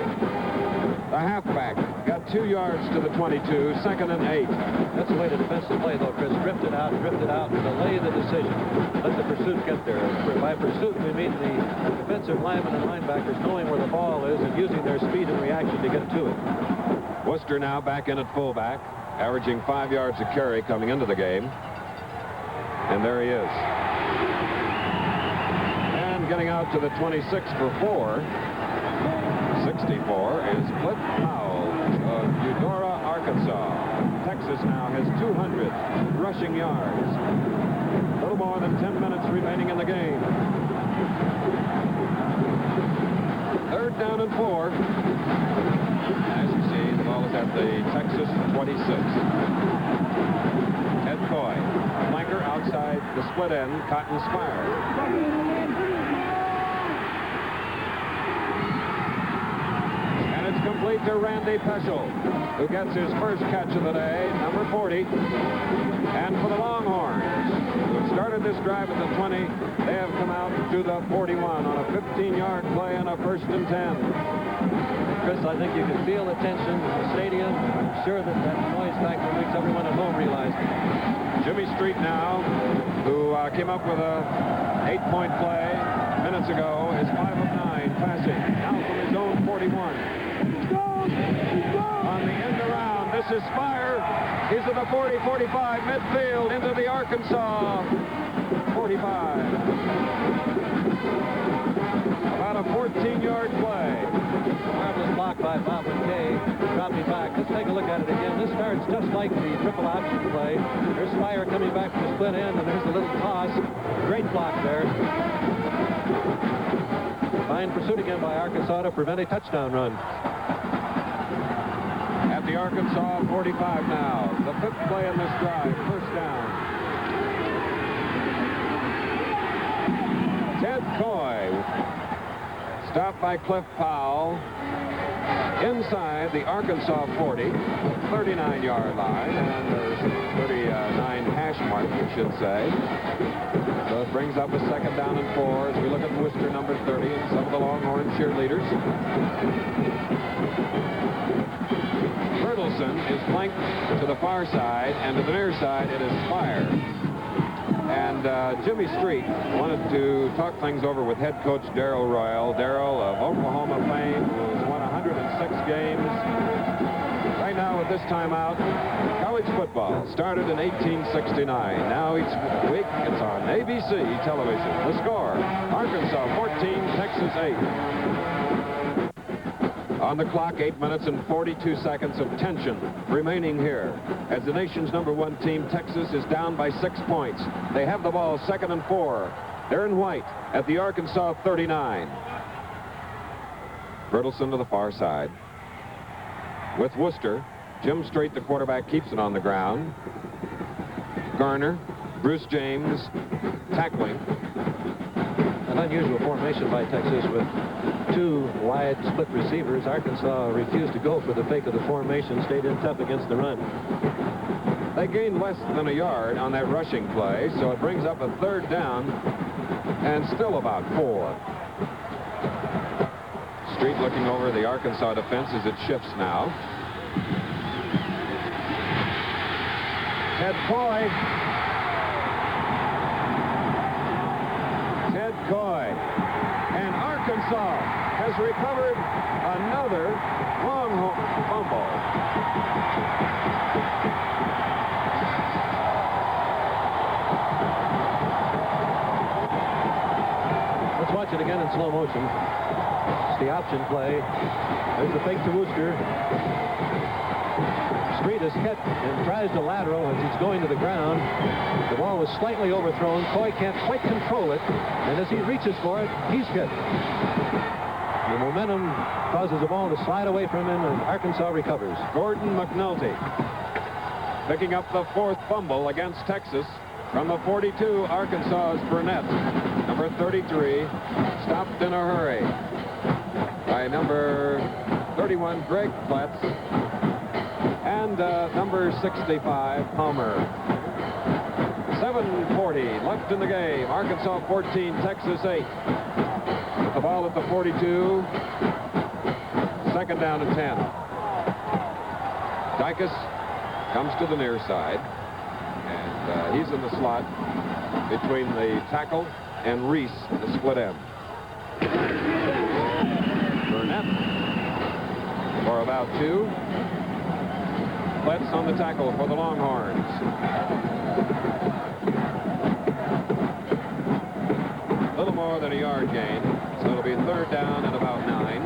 The halfback got 2 yards to the 22, second and 8. That's the way the defensive play, though, Chris. Drifted out, delay the decision. Let the pursuit get there. By pursuit, we mean the defensive linemen and linebackers knowing where the ball is and using their speed and reaction to get to it. Worcester now back in at fullback, averaging 5 yards a carry coming into the game. And there he is. And getting out to the 26 for 4. 64 is Cliff Powell of Eudora, Arkansas. Texas now has 200 rushing yards. A little more than 10 minutes remaining in the game. Third down and 4. As you see, the ball is at the Texas 26. Ted Coy, flanker outside the split end, Cotton Spire. Complete to Randy Peschel, who gets his first catch of the day, number 40. And for the Longhorns, who started this drive at the 20, they have come out to the 41 on a 15-yard play and a first and 10. Chris, I think you can feel the tension in the stadium. I'm sure that noise factor makes everyone at home realize it. Jimmy Street now, who came up with a 8-point play minutes ago, is 5 of 9 passing. Now from his own 41. On the end around, this is Spire. He's at the 40-45 midfield into the Arkansas 45. About a 14-yard play. Marvelous block by Bob McKay, dropping back. Let's take a look at it again. This starts just like the triple option play. There's Spire coming back from the split end, and there's a little toss. Great block there. Fine pursuit again by Arkansas to prevent a touchdown run. At the Arkansas 45 now. The 5th play in this drive. First down. Ted Coy Stopped by Cliff Powell inside the Arkansas 40, 39-yard line, and there's 39 hash mark, we should say. So it brings up a 2nd down and 4 as we look at Worcester number 30 and some of the Longhorn cheerleaders. Bertelsen is flanked to the far side, and to the near side it is Spire. And Jimmy Street wanted to talk things over with head coach Darrell Royal. Darrell of Oklahoma fame, who's won 106 games. Right now at this time out, college football started in 1869. Now each week it's on ABC television. The score, Arkansas 14, Texas 8. On the clock, 8 minutes and 42 seconds of tension remaining here. As the nation's #1 team, Texas is down by 6 points. They have the ball 2nd and 4. They're in white at the Arkansas 39. Bertelsen to the far side. With Worcester, Jim Street, the quarterback, keeps it on the ground. Garner, Bruce James, tackling. An unusual formation by Texas with 2 wide split receivers. Arkansas refused to go for the fake of the formation, stayed in tough against the run. They gained less than a yard on that rushing play, so it brings up a 3rd down and still about 4. Street looking over the Arkansas defense as it shifts now. Ted Coy. Ted Coy. And Arkansas has recovered another Longhorn fumble. Let's watch it again in slow motion. It's the option play. There's the fake to Worcester. Street is hit and tries to lateral as he's going to the ground. The ball was slightly overthrown. Coy can't quite control it, and as he reaches for it, he's hit. The momentum causes the ball to slide away from him, and Arkansas recovers. Gordon McNulty picking up the 4th fumble against Texas. From the 42, Arkansas's Burnett, number 33, stopped in a hurry by number 31, Greg Pletz, and number 65, Palmer. 7:40 left in the game. Arkansas 14, Texas 8. With the ball at the 42, 2nd down and 10. Dicus comes to the near side, and he's in the slot between the tackle and Reese, the split end. Burnett for about 2. Pletz on the tackle for the Longhorns. A little more than a yard gain, so it'll be 3rd down and about 9.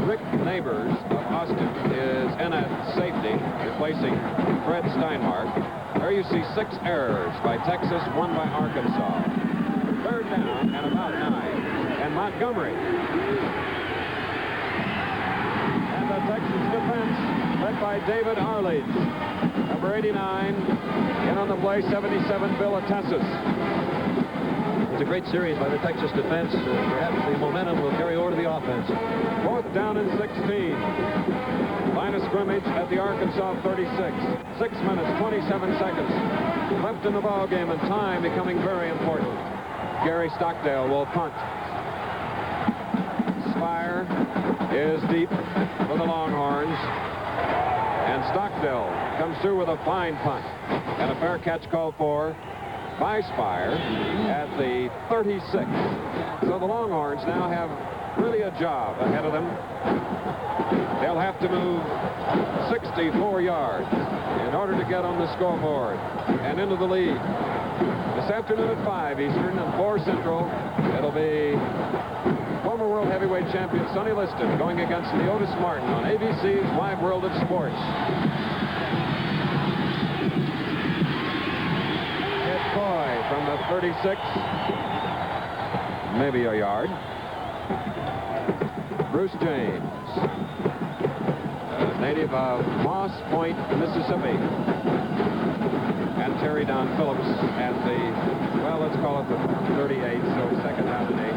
Rick Neighbors of Austin is in at safety, replacing Fred Steinmark. There you see 6 errors by Texas, 1 by Arkansas. 3rd down and about 9. And Montgomery. And the Texas defense led by David Arledge. Number 89, in on the play, 77, Bill Atessis. It's a great series by the Texas defense. Perhaps the momentum will carry over to the offense. 4th down and 16. Line of scrimmage at the Arkansas 36. 6 minutes, 27 seconds left in the ball game, and time becoming very important. Gary Stockdale will punt. Spire is deep for the Longhorns, and Stockdale comes through with a fine punt and a fair catch called for by Spire at the 36. So the Longhorns now have really a job ahead of them. They'll have to move 64 yards in order to get on the scoreboard and into the lead. This afternoon at 5 Eastern and 4 Central, it'll be former world heavyweight champion Sonny Liston going against Leotis Martin on ABC's Wide World of Sports. Ed Coy from the 36, maybe a yard. Bruce James, a native of Moss Point, Mississippi. And Terry carry down Phillips at the, well, let's call it the 38, so second down and 8.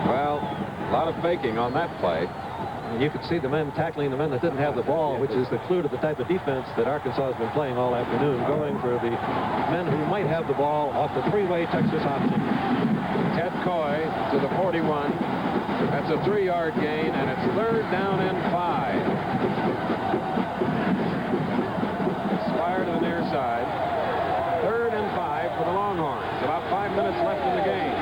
Well, a lot of faking on that play. And you could see the men tackling the men that didn't have the ball, which is the clue to the type of defense that Arkansas has been playing all afternoon, going for the men who might have the ball off the three-way Texas option. Ted Coy to the 41. That's a 3-yard gain, and it's third down and 5. Spire to the near side. Third and 5 for the Longhorns. About 5 minutes left in the game.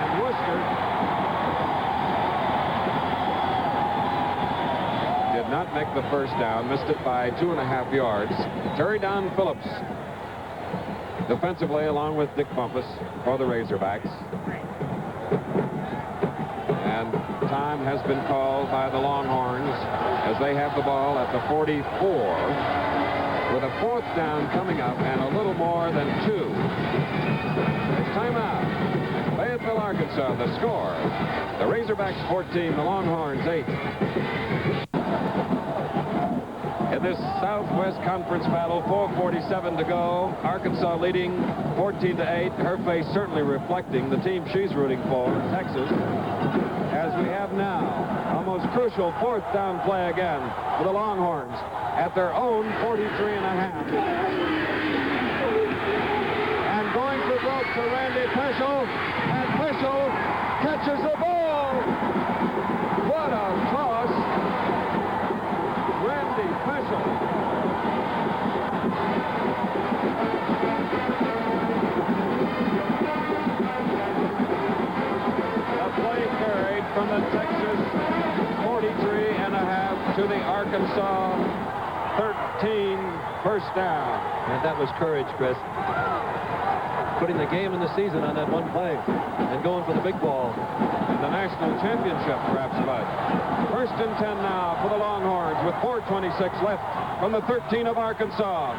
And Worcester did not make the first down, missed it by 2.5 yards. Terry Don Phillips defensively, along with Dick Bumpus for the Razorbacks. And time has been called by the Longhorns as they have the ball at the 44 with a 4th down coming up and a little more than 2. It's timeout. Fayetteville, Arkansas, the score. The Razorbacks 14, the Longhorns 8. In this Southwest Conference battle, 4:47 to go. Arkansas leading 14-8. Her face certainly reflecting the team she's rooting for, Texas. As we have now, a most crucial 4th down play again for the Longhorns at their own 43.5. And going for broke to Randy Peschel, and Peschel catches the ball. What a toss. Randy Peschel. A play carried from the Texas 43.5 to the Arkansas 13 first down. And that was courage, Chris. Putting the game in the season on that one play and going for the big ball. The national championship, perhaps, Bud. First and 10 now for the Longhorns with 4:26 left from the 13 of Arkansas.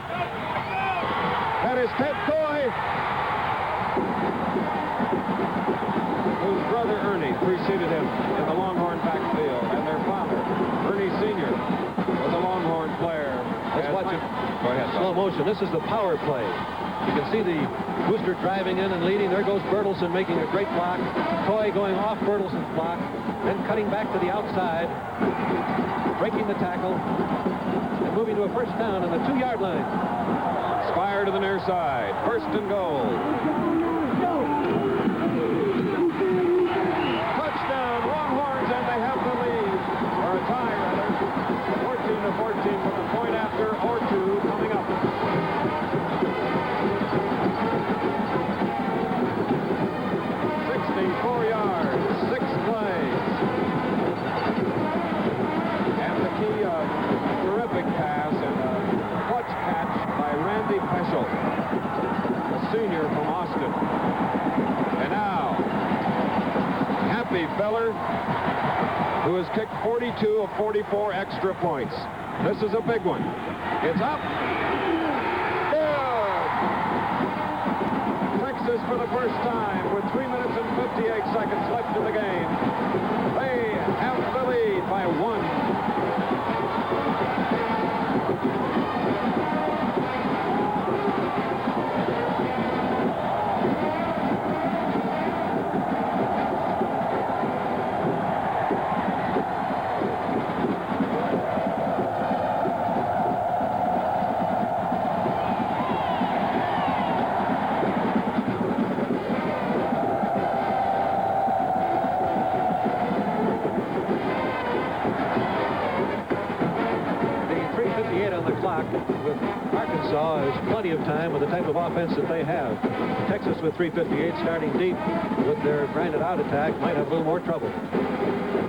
That is Ted Coy, whose brother Ernie preceded him in the Longhorn backfield, and their father, Ernie Sr., was a Longhorn player. Let's watch it. Go ahead, Bud. Slow motion. This is the power play. You can see the booster driving in and leading. There goes Bertelsen making a great block. Coy going off Bertelsen's block, then cutting back to the outside, breaking the tackle, and moving to a first down on the 2-yard line. Spire to the near side. First and goal. Touchdown, Longhorns, and they have the lead. Or a tie, rather. 14-14 with a point after or 2 coming up. 64 yards, 6 plays. And the key, terrific pass and a clutch catch by Randy Peschel, a senior from Austin. And now, Happy Feller, who has kicked 42 of 44 extra points. This is a big one. It's up. Texas for the first time with 3 minutes and 58 seconds left in the game. They have the lead by 1. With Arkansas is plenty of time with the type of offense that they have. Texas with 3:58 starting deep with their grinded out attack might have a little more trouble.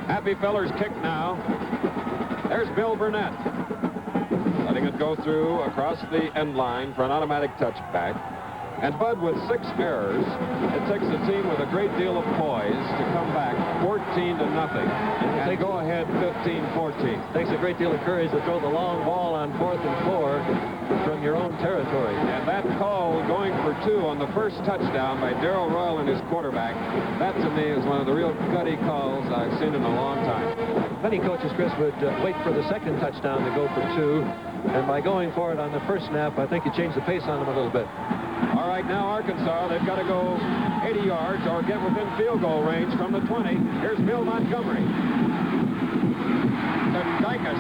Happy Feller's kick now. There's Bill Burnett. Letting it go through across the end line for an automatic touchback. And Bud, with 6 errors, it takes a team with a great deal of poise to come back 14-0 and go ahead 15-14. Takes a great deal of courage to throw the long ball on 4th and 4 from your own territory. And that call going for 2 on the first touchdown by Darrell Royal and his quarterback, that to me is one of the real gutty calls I've seen in a long time. Many coaches, Chris, would wait for the second touchdown to go for 2. And by going for it on the first snap, I think you changed the pace on them a little bit. All right, now Arkansas, they've got to go 80 yards or get within field goal range from the 20. Here's Bill Montgomery. Dicus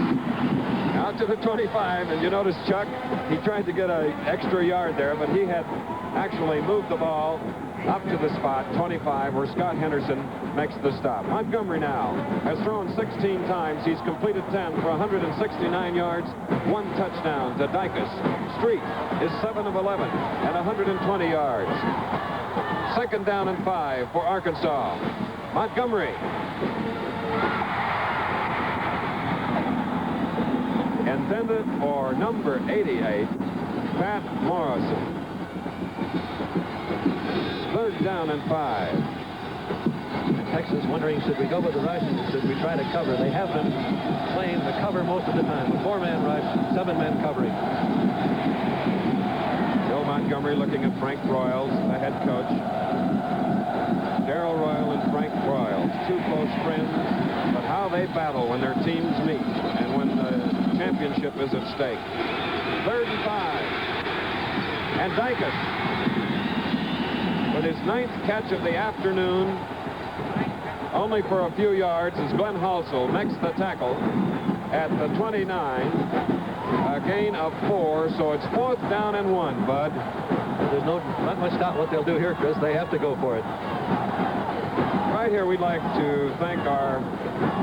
out to the 25, and you notice, Chuck, he tried to get an extra yard there, but he had actually moved the ball up to the spot, 25, where Scott Henderson makes the stop. Montgomery now has thrown 16 times. He's completed 10 for 169 yards, 1 touchdown to Dicus. Street is 7 of 11 and 120 yards. Second down and 5 for Arkansas. Montgomery. Intended for number 88, Pat Morrison. Third down and 5. Texas wondering, should we go with the rush or should we try to cover? They have been playing the cover most of the time. A 4-man rush, 7-man covering. Bill Montgomery looking at Frank Broyles, the head coach. Darrell Royal and Frank Broyles, 2 close friends, but how they battle when their teams meet and when the championship is at stake. Third and 5. And Dicus, with his 9th catch of the afternoon, only for a few yards, as Glenn Halsell makes the tackle at the 29. A gain of 4, so it's 4th down and 1, Bud. There's not much doubt what they'll do here, Chris. They have to go for it. Right here, we'd like to thank our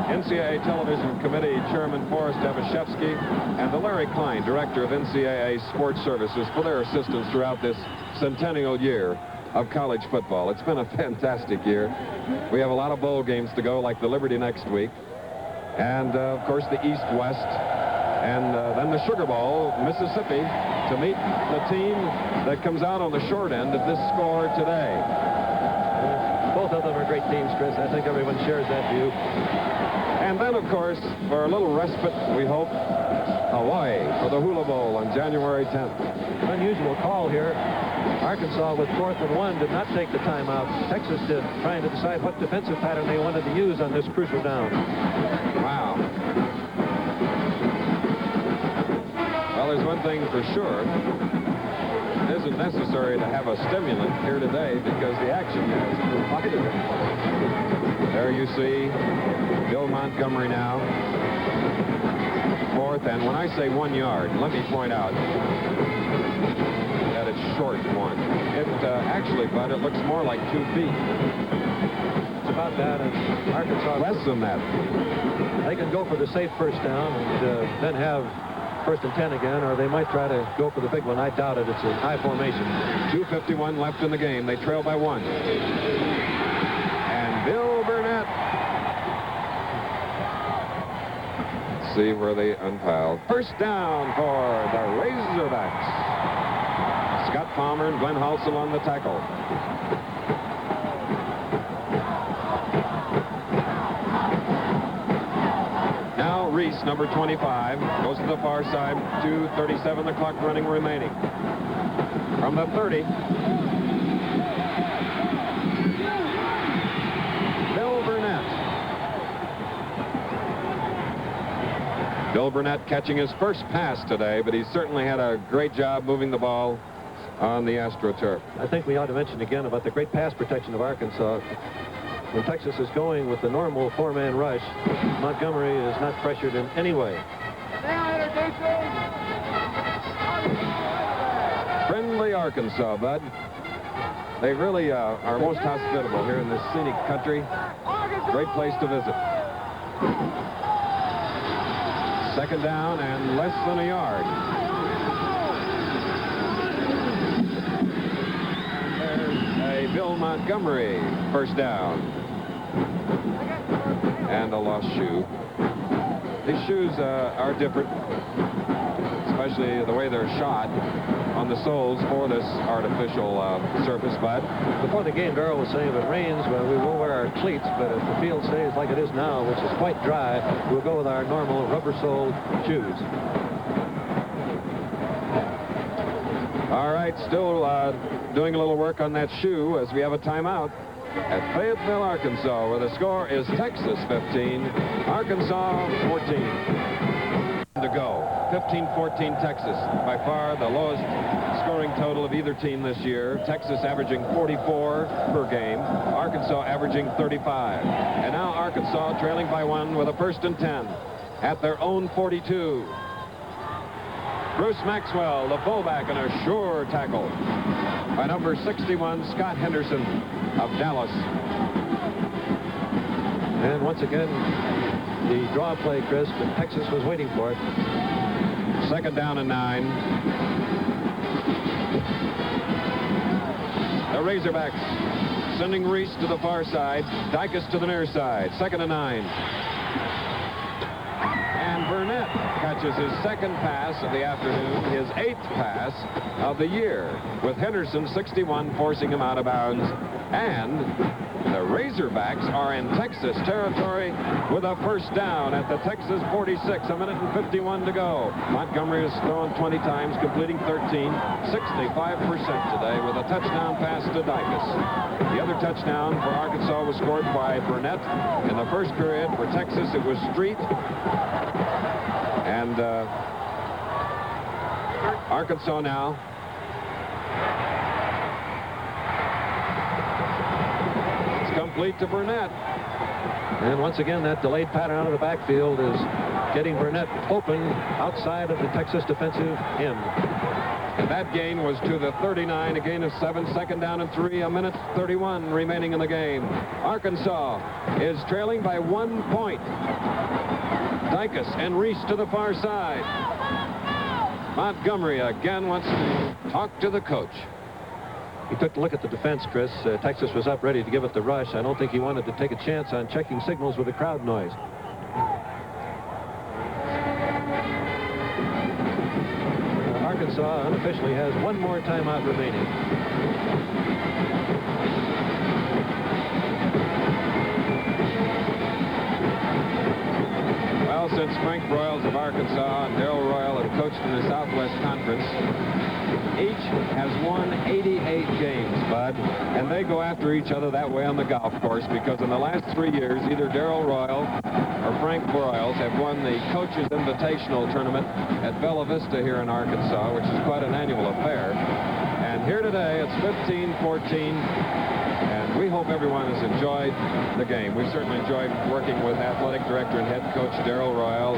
NCAA Television Committee Chairman Forrest Evashevsky and the Larry Klein, Director of NCAA Sports Services, for their assistance throughout this centennial year of college football. It's been a fantastic year. We have a lot of bowl games to go, like the Liberty next week. And, of course, the East-West. And then the Sugar Bowl, Mississippi, to meet the team that comes out on the short end of this score today. Both of them are great teams, Chris. I think everyone shares that view. And then, of course, for a little respite, we hope, Hawaii for the Hula Bowl on January 10th. Unusual call here. Arkansas with 4th and 1 did not take the timeout. Texas did, trying to decide what defensive pattern they wanted to use on this crucial down. Wow. Well, there's one thing for sure. It isn't necessary to have a stimulant here today because the action has provided it. There you see Bill Montgomery now. 4th, and when I say 1 yard, let me point out that it's short 1. It actually, Bud, it looks more like 2 feet. It's about that, and Arkansas... Less than that. They can go for the safe first down and then have 1st and 10 again, or they might try to go for the big one. I doubt it. It's a high formation. 2:51 left in the game. They trail by 1. And Bill Burnett. Let's see where they unpiled. First down for the Razorbacks. Scott Palmer and Glenn Halsell on the tackle. Now Reese, number 25, goes to the far side. 2:37, the clock running remaining. From the 30. Bill Burnett. Bill Burnett catching his first pass today, but he certainly had a great job moving the ball on the AstroTurf. I think we ought to mention again about the great pass protection of Arkansas. When Texas is going with the normal 4-man rush, Montgomery is not pressured in any way. Friendly Arkansas, Bud. They really are most hospitable here in this scenic country. Great place to visit. Second down and less than a yard. There's a Bill Montgomery first down. And a lost shoe. These shoes are different, especially the way they're shot on the soles for this artificial surface. But before the game, Darrell was saying if it rains, well, we will wear our cleats, but if the field stays like it is now, which is quite dry, we'll go with our normal rubber-soled shoes. All right, still doing a little work on that shoe as we have a timeout at Fayetteville, Arkansas, where the score is Texas 15, Arkansas 14. To go. 15-14 Texas, by far the lowest scoring total of either team this year. Texas averaging 44 per game, Arkansas averaging 35. And now Arkansas trailing by 1 with a 1st and 10 at their own 42. Bruce Maxwell, the fullback, and a sure tackle by number 61, Scott Henderson of Dallas. And once again, the draw play, Chris, but Texas was waiting for it. 2nd down and 9. The Razorbacks sending Reese to the far side, Dicus to the near side. 2nd and 9. And Burnett catches his 2nd pass of the afternoon, his 8th pass of the year, with Henderson, 61, forcing him out of bounds. And the Razorbacks are in Texas territory with a 1st down at the Texas 46, 1 minute and 51 to go. Montgomery has thrown 20 times, completing 13, 65% today with a touchdown pass to Dicus. The other touchdown for Arkansas was scored by Burnett. In the 1st period for Texas, it was Street. And Arkansas now complete to Burnett. And once again, that delayed pattern out of the backfield is getting Burnett open outside of the Texas defensive end. And that gain was to the 39, a gain of 7, 2nd down and 3, 1 minute 31 remaining in the game. Arkansas is trailing by 1 point. Dicus and Reese to the far side. Montgomery again wants to talk to the coach. He took a look at the defense, Chris. Texas was up ready to give it the rush. I don't think he wanted to take a chance on checking signals with the crowd noise. Arkansas unofficially has 1 more timeout remaining. Well, since Frank Broyles of Arkansas and Darrell Royal have coached in the Southwest Conference, each has won 88 games, Bud, and they go after each other that way on the golf course because in the last 3 years, either Darrell Royal or Frank Broyles have won the Coaches Invitational Tournament at Bella Vista here in Arkansas, which is quite an annual affair. And here today, it's 15-14, and we hope everyone has enjoyed the game. We've certainly enjoyed working with Athletic Director and Head Coach Darrell Royal,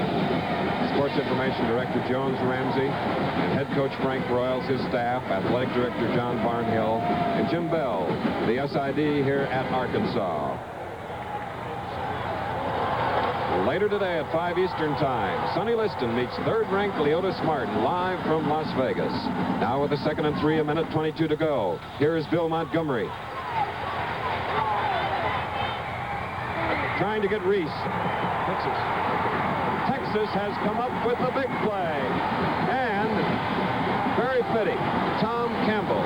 Sports Information Director Jones Ramsey, and Head Coach Frank Broyles, his staff, Athletic Director John Barnhill, and Jim Bell, the SID here at Arkansas. Later today at 5 Eastern Time, Sonny Liston meets 3rd-ranked Leotis Martin live from Las Vegas. Now with a 2nd and 3, 1 minute 22 to go. Here is Bill Montgomery. Trying to get Reese. Texas has come up with the big play. And very fitting, Tom Campbell,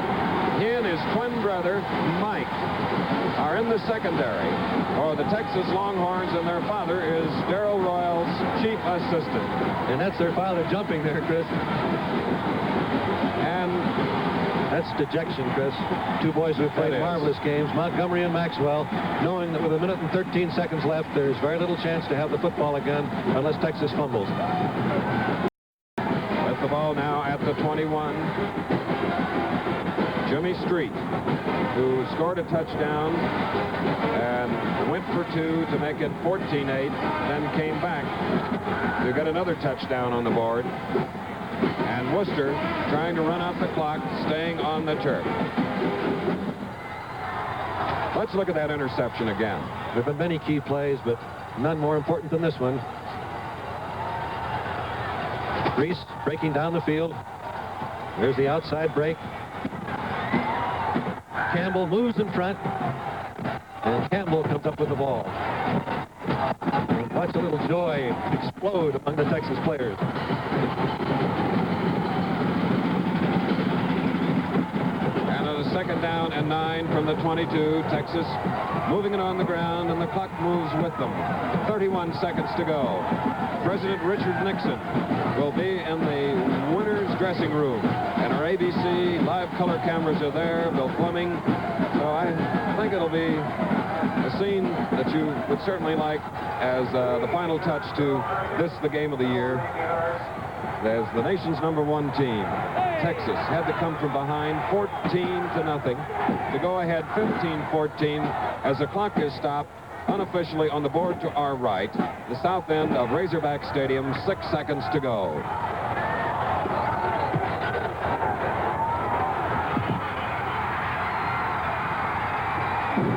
he and his twin brother, Mike, are in the secondary for the Texas Longhorns, and their father is Darrell Royal's chief assistant. And that's their father jumping there, Chris. And that's dejection, Chris. 2 boys who have played marvelous games, Montgomery and Maxwell, knowing that with 1 minute and 13 seconds left, there's very little chance to have the football again unless Texas fumbles. With the ball now at the 21. Jimmy Street, who scored a touchdown and went for 2 to make it 14-8, then came back to get another touchdown on the board. And Worcester trying to run out the clock, staying on the turf. Let's look at that interception again. There have been many key plays, but none more important than this one. Reese breaking down the field. There's the outside break. Campbell moves in front, and Campbell comes up with the ball. Watch a little joy explode among the Texas players. And on a 2nd down and 9 from the 22, Texas moving it on the ground, and the clock moves with them. 31 seconds to go. President Richard Nixon will be in the winner's dressing room, and our ABC live color cameras are there. Bill Fleming. So I think it'll be a scene that you would certainly like as the final touch to this, the game of the year. As the nation's #1 team, Texas, had to come from behind 14-0 to go ahead 15-14 as the clock is stopped unofficially on the board to our right, the south end of Razorback Stadium, 6 seconds to go.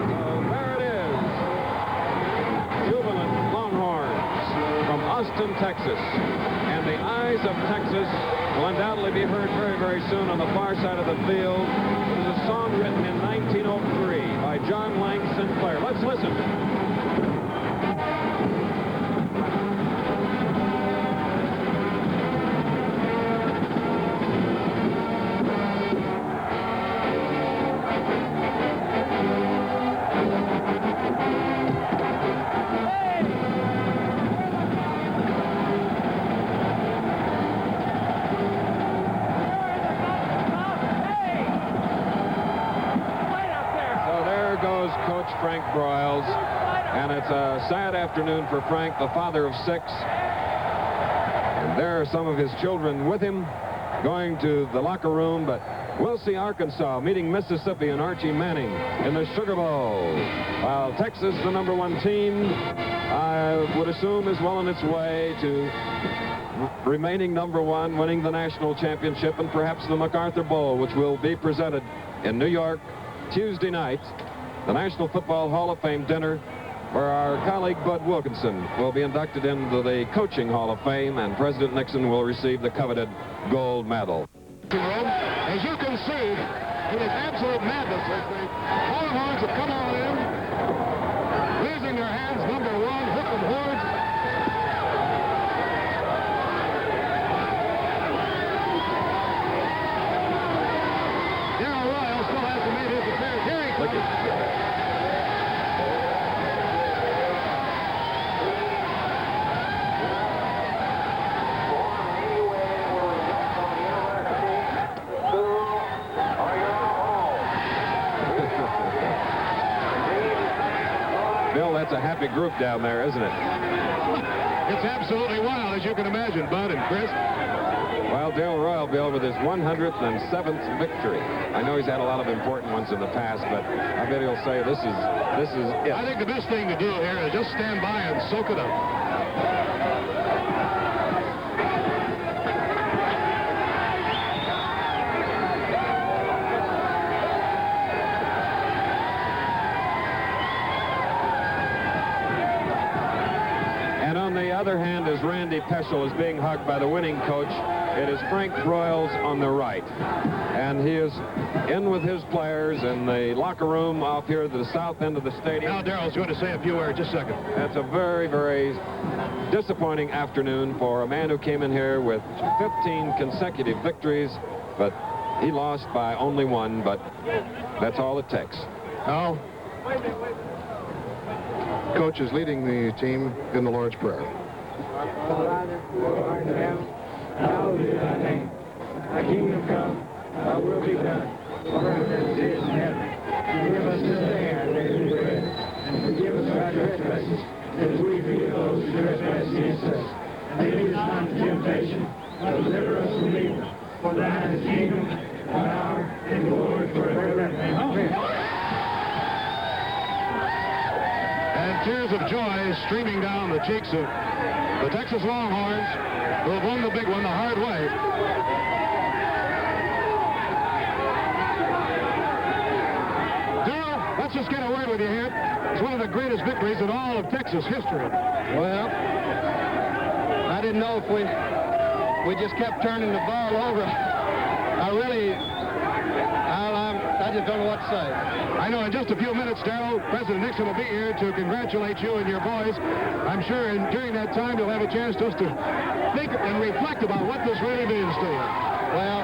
So there it is. Jubilant Longhorns from Austin, Texas. And the eyes of Texas will undoubtedly be heard very, very soon on the far side of the field. It was a song written in 1903 by John Lang Sinclair. Let's listen. Frank Broyles, and it's a sad afternoon for Frank, the father of 6. And there are some of his children with him going to the locker room, but we'll see Arkansas meeting Mississippi and Archie Manning in the Sugar Bowl. While Texas, the #1 team, I would assume is well on its way to remaining #1, winning the national championship and perhaps the MacArthur Bowl, which will be presented in New York Tuesday night. The National Football Hall of Fame dinner, where our colleague Bud Wilkinson will be inducted into the Coaching Hall of Fame, and President Nixon will receive the coveted gold medal. As you can see, it is absolute madness as the Longhorns have come on in, raising their hands, #1, hook 'em horns. Darrell Royal still hasn't made his appearance. Here he comes. Bill, that's a happy group down there, isn't it? It's absolutely wild, as you can imagine, Bud and Chris. Well, Darrell Royal, Bill, with his 107th victory. I know he's had a lot of important ones in the past, but I bet he'll say this is it. I think the best thing to do here is just stand by and soak it up. And on the other hand, as Randy Peschel is being hugged by the winning coach, it is Frank Broyles on the right. And he is in with his players in the locker room off here at the south end of the stadium. Now Darrell's going to say a few words. Just a second. That's a very, very disappointing afternoon for a man who came in here with 15 consecutive victories, but he lost by only 1, but that's all it takes. Now, Coach is leading the team in the Lord's Prayer. Father, who art in heaven, hallowed be thy name. Thy kingdom come, thy will be done, on earth as it is in heaven. Give us this day our daily bread, and forgive us our trespasses, as we forgive those who trespass against us. And lead us not into temptation, but deliver us from evil. For thine is the kingdom, the power, and the glory forever. Amen. And tears of joy streaming down the cheeks of the Texas Longhorns, who have won the big one the hard way. Darrell, let's just get a word with you here. It's one of the greatest victories in all of Texas history. Well, I didn't know if we just kept turning the ball over. I just don't know what to say. I know in just a few minutes, Darrell, President Nixon will be here to congratulate you and your boys. I'm sure during that time you'll have a chance just to think and reflect about what this really means to you. Well,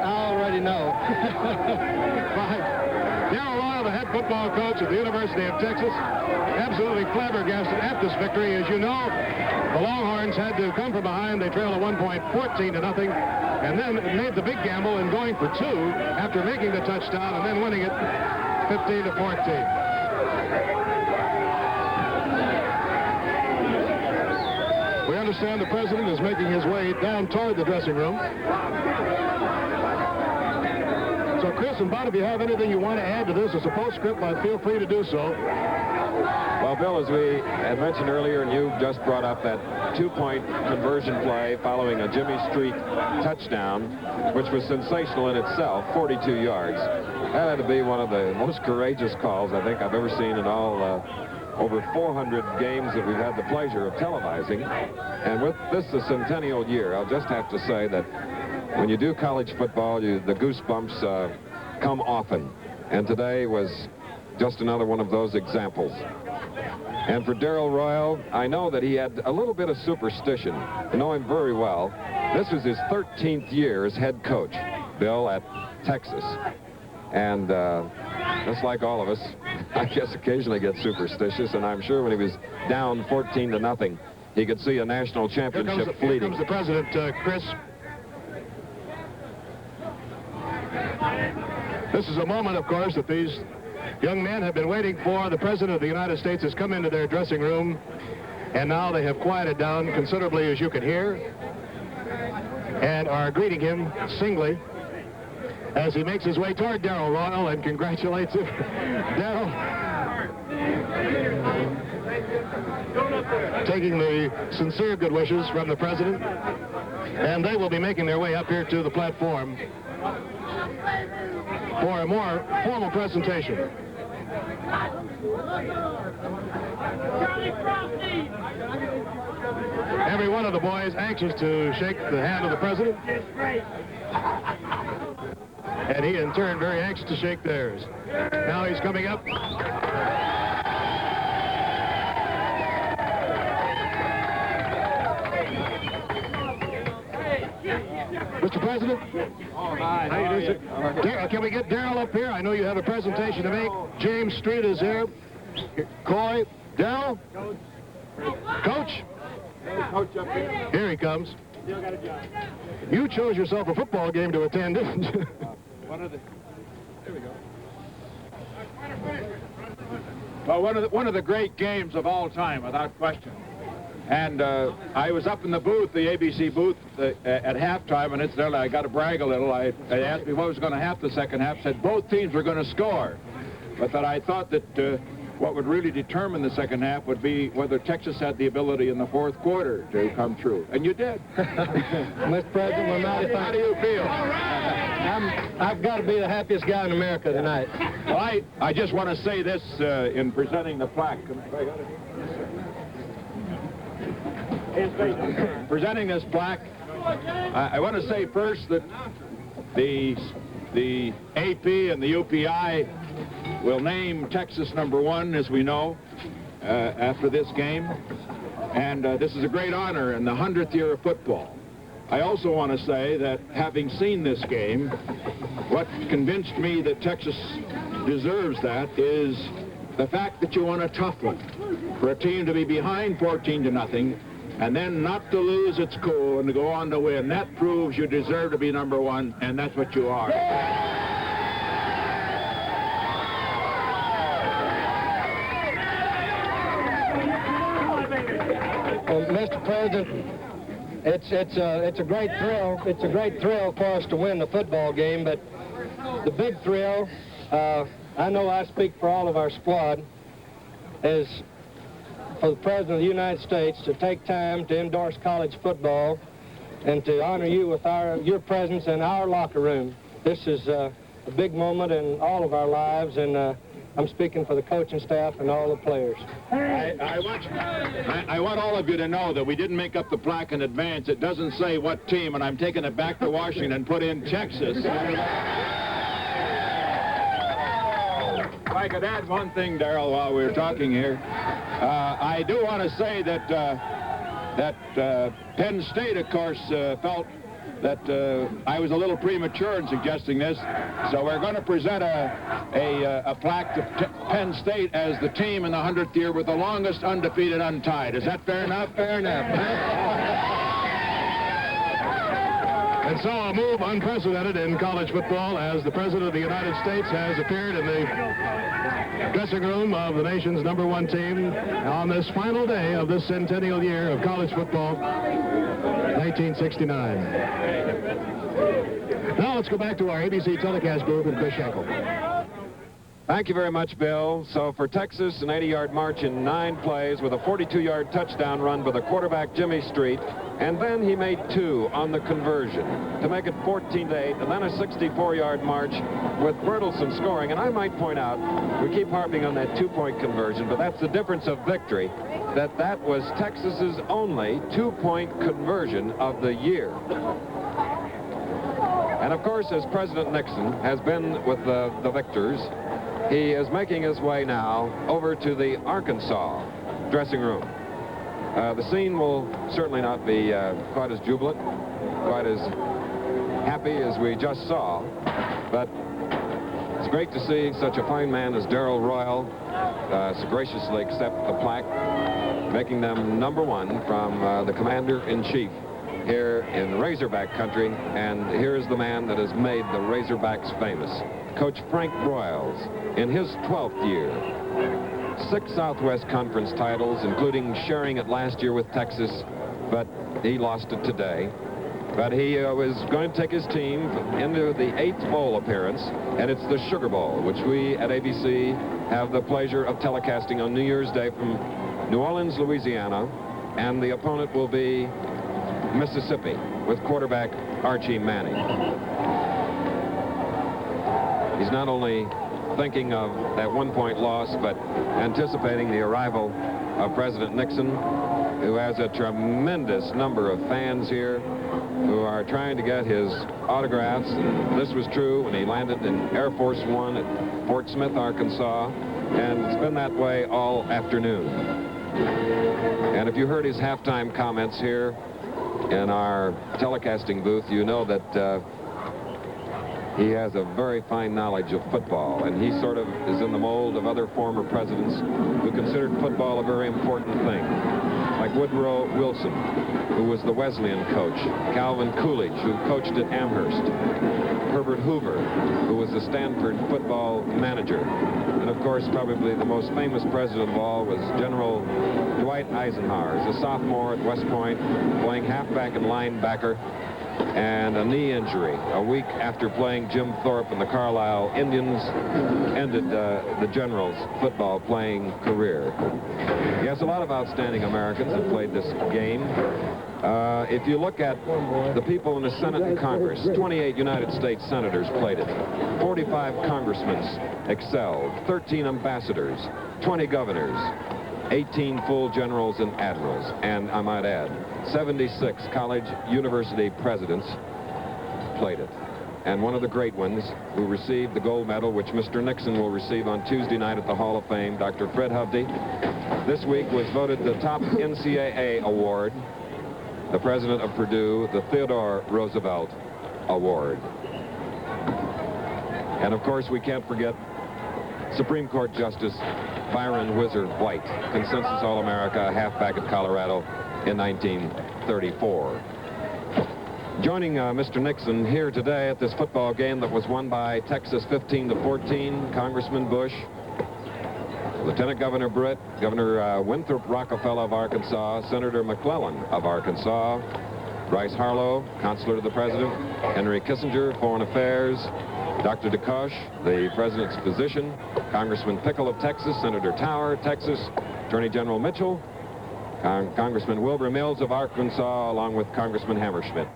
I already know. Darrell Royal, the head football coach at the University of Texas, absolutely flabbergasted at this victory. As you know, the Longhorns had to come from behind. They trailed a 1 point, 14-0. and then made the big gamble in going for 2 after making the touchdown and then winning it 15-14. We understand the president is making his way down toward the dressing room. So, Chris and Bob, if you have anything you want to add to this as a postscript, feel free to do so. Well, Bill, as we had mentioned earlier, and you just brought up that 2-point conversion play following a Jimmy Street touchdown, which was sensational in itself, 42 yards. That had to be one of the most courageous calls I think I've ever seen in all over 400 games that we've had the pleasure of televising. And with this the centennial year, I'll just have to say that when you do college football, the goosebumps come often. And today was just another one of those examples. And for Darrell Royal, I know that he had a little bit of superstition. I know him very well. This was his 13th year as head coach, Bill, at Texas. And just like all of us, I guess occasionally get superstitious, and I'm sure when he was down 14-0, he could see a national championship fleeting. Here comes the president, Chris. This is a moment, of course, that these young men have been waiting for. The President of the United States has come into their dressing room, and now they have quieted down considerably, as you can hear, and are greeting him singly as he makes his way toward Darrell Royal and congratulates him. Darrell, taking the sincere good wishes from the President, and they will be making their way up here to the platform for a more formal presentation. Every one of the boys anxious to shake the hand of the President, and he in turn very anxious to shake theirs. Now he's coming up. Mr. President. Oh, hi. How you doing, sir? Can we get Darrell up here? I know you have a presentation to make. James Street is there. Coy. Darrell? Coach? Coach up here. Here he comes. You chose yourself a football game to attend, didn't you? Here we go. Well, one of the great games of all time, without question. And I was up in the booth, the ABC booth, at halftime, and incidentally, I got to brag a little. They asked me what was going to happen the second half, said both teams were going to score. But that I thought that what would really determine the second half would be whether Texas had the ability in the fourth quarter to come through. And you did. Mr. President, we're mighty fine. How do you feel? I've got to be the happiest guy in America tonight. Well, I just want to say this in presenting the plaque. Presenting this plaque, I want to say first that the AP and the UPI will name Texas #1, as we know, after this game. And this is a great honor in the 100th year of football. I also want to say that having seen this game, what convinced me that Texas deserves that is the fact that you won a tough one. For a team to be behind 14-0 and then not to lose its cool and to go on to win, that proves you deserve to be #1, and that's what you are. Well, Mr. President, it's a great thrill. It's a great thrill for us to win the football game, but the big thrill, I know I speak for all of our squad, is for the President of the United States to take time to endorse college football and to honor you with your presence in our locker room. This is a big moment in all of our lives, and I'm speaking for the coaching staff and all the players. I want all of you to know that we didn't make up the plaque in advance. It doesn't say what team, and I'm taking it back to Washington and put in Texas. If I could add one thing, Darrell, while we're talking here. I do want to say that Penn State, of course, felt that I was a little premature in suggesting this, so we're going to present a plaque to Penn State as the team in the 100th year with the longest undefeated untied. Is that fair enough? Fair enough. And so a move unprecedented in college football as the President of the United States has appeared in the dressing room of the nation's #1 team on this final day of this centennial year of college football, 1969. Now let's go back to our ABC telecast booth and Chris Schenkel. Thank you very much, Bill. So for Texas, an 80-yard march in 9 plays with a 42-yard touchdown run by the quarterback, Jimmy Street. And then he made 2 on the conversion to make it 14-8, and then a 64-yard march with Bertelsen scoring. And I might point out, we keep harping on that 2-point conversion, but that's the difference of victory, that was Texas's only 2-point conversion of the year. And of course, as President Nixon has been with the victors, he is making his way now over to the Arkansas dressing room. The scene will certainly not be quite as jubilant, quite as happy as we just saw, but it's great to see such a fine man as Darrell Royal so graciously accept the plaque, making them #1 from the Commander-in-Chief here in Razorback country. And here's the man that has made the Razorbacks famous, Coach Frank Broyles, in his 12th year. 6 Southwest Conference titles, including sharing it last year with Texas, but he lost it today. But he was going to take his team into the 8th bowl appearance, and it's the Sugar Bowl, which we at ABC have the pleasure of telecasting on New Year's Day from New Orleans, Louisiana, and the opponent will be Mississippi with quarterback Archie Manning. He's not only thinking of that 1-point loss, but anticipating the arrival of President Nixon, who has a tremendous number of fans here who are trying to get his autographs. And this was true when he landed in Air Force One at Fort Smith, Arkansas, and it's been that way all afternoon. And if you heard his halftime comments here in our telecasting booth, you know that he has a very fine knowledge of football, and he sort of is in the mold of other former presidents who considered football a very important thing, like Woodrow Wilson, who was the Wesleyan coach, Calvin Coolidge, who coached at Amherst, Herbert Hoover, who was the Stanford football manager, and of course probably the most famous president of all was General Dwight Eisenhower, as a sophomore at West Point, playing halfback and linebacker, and a knee injury a week after playing Jim Thorpe and the Carlisle Indians ended the General's football playing career. Yes, a lot of outstanding Americans have played this game. If you look at the people in the Senate and Congress, 28 United States senators played it, 45 congressmen excelled, 13 ambassadors, 20 governors, 18 full generals and admirals, and I might add, 76 college university presidents played it. And one of the great ones who received the gold medal, which Mr. Nixon will receive on Tuesday night at the Hall of Fame, Dr. Fred Hovde, this week was voted the top NCAA award, the president of Purdue, the Theodore Roosevelt Award. And of course, we can't forget Supreme Court Justice Byron Whizzer White, consensus All-America, halfback at Colorado in 1934. Joining Mr. Nixon here today at this football game that was won by Texas 15-14, Congressman Bush, Lieutenant Governor Britt, Governor Winthrop Rockefeller of Arkansas, Senator McClellan of Arkansas, Bryce Harlow, Consular to the President, Henry Kissinger, Foreign Affairs, Dr. DeKosh, the President's physician, Congressman Pickle of Texas, Senator Tower, Texas, Attorney General Mitchell, Congressman Wilbur Mills of Arkansas, along with Congressman Hammerschmidt.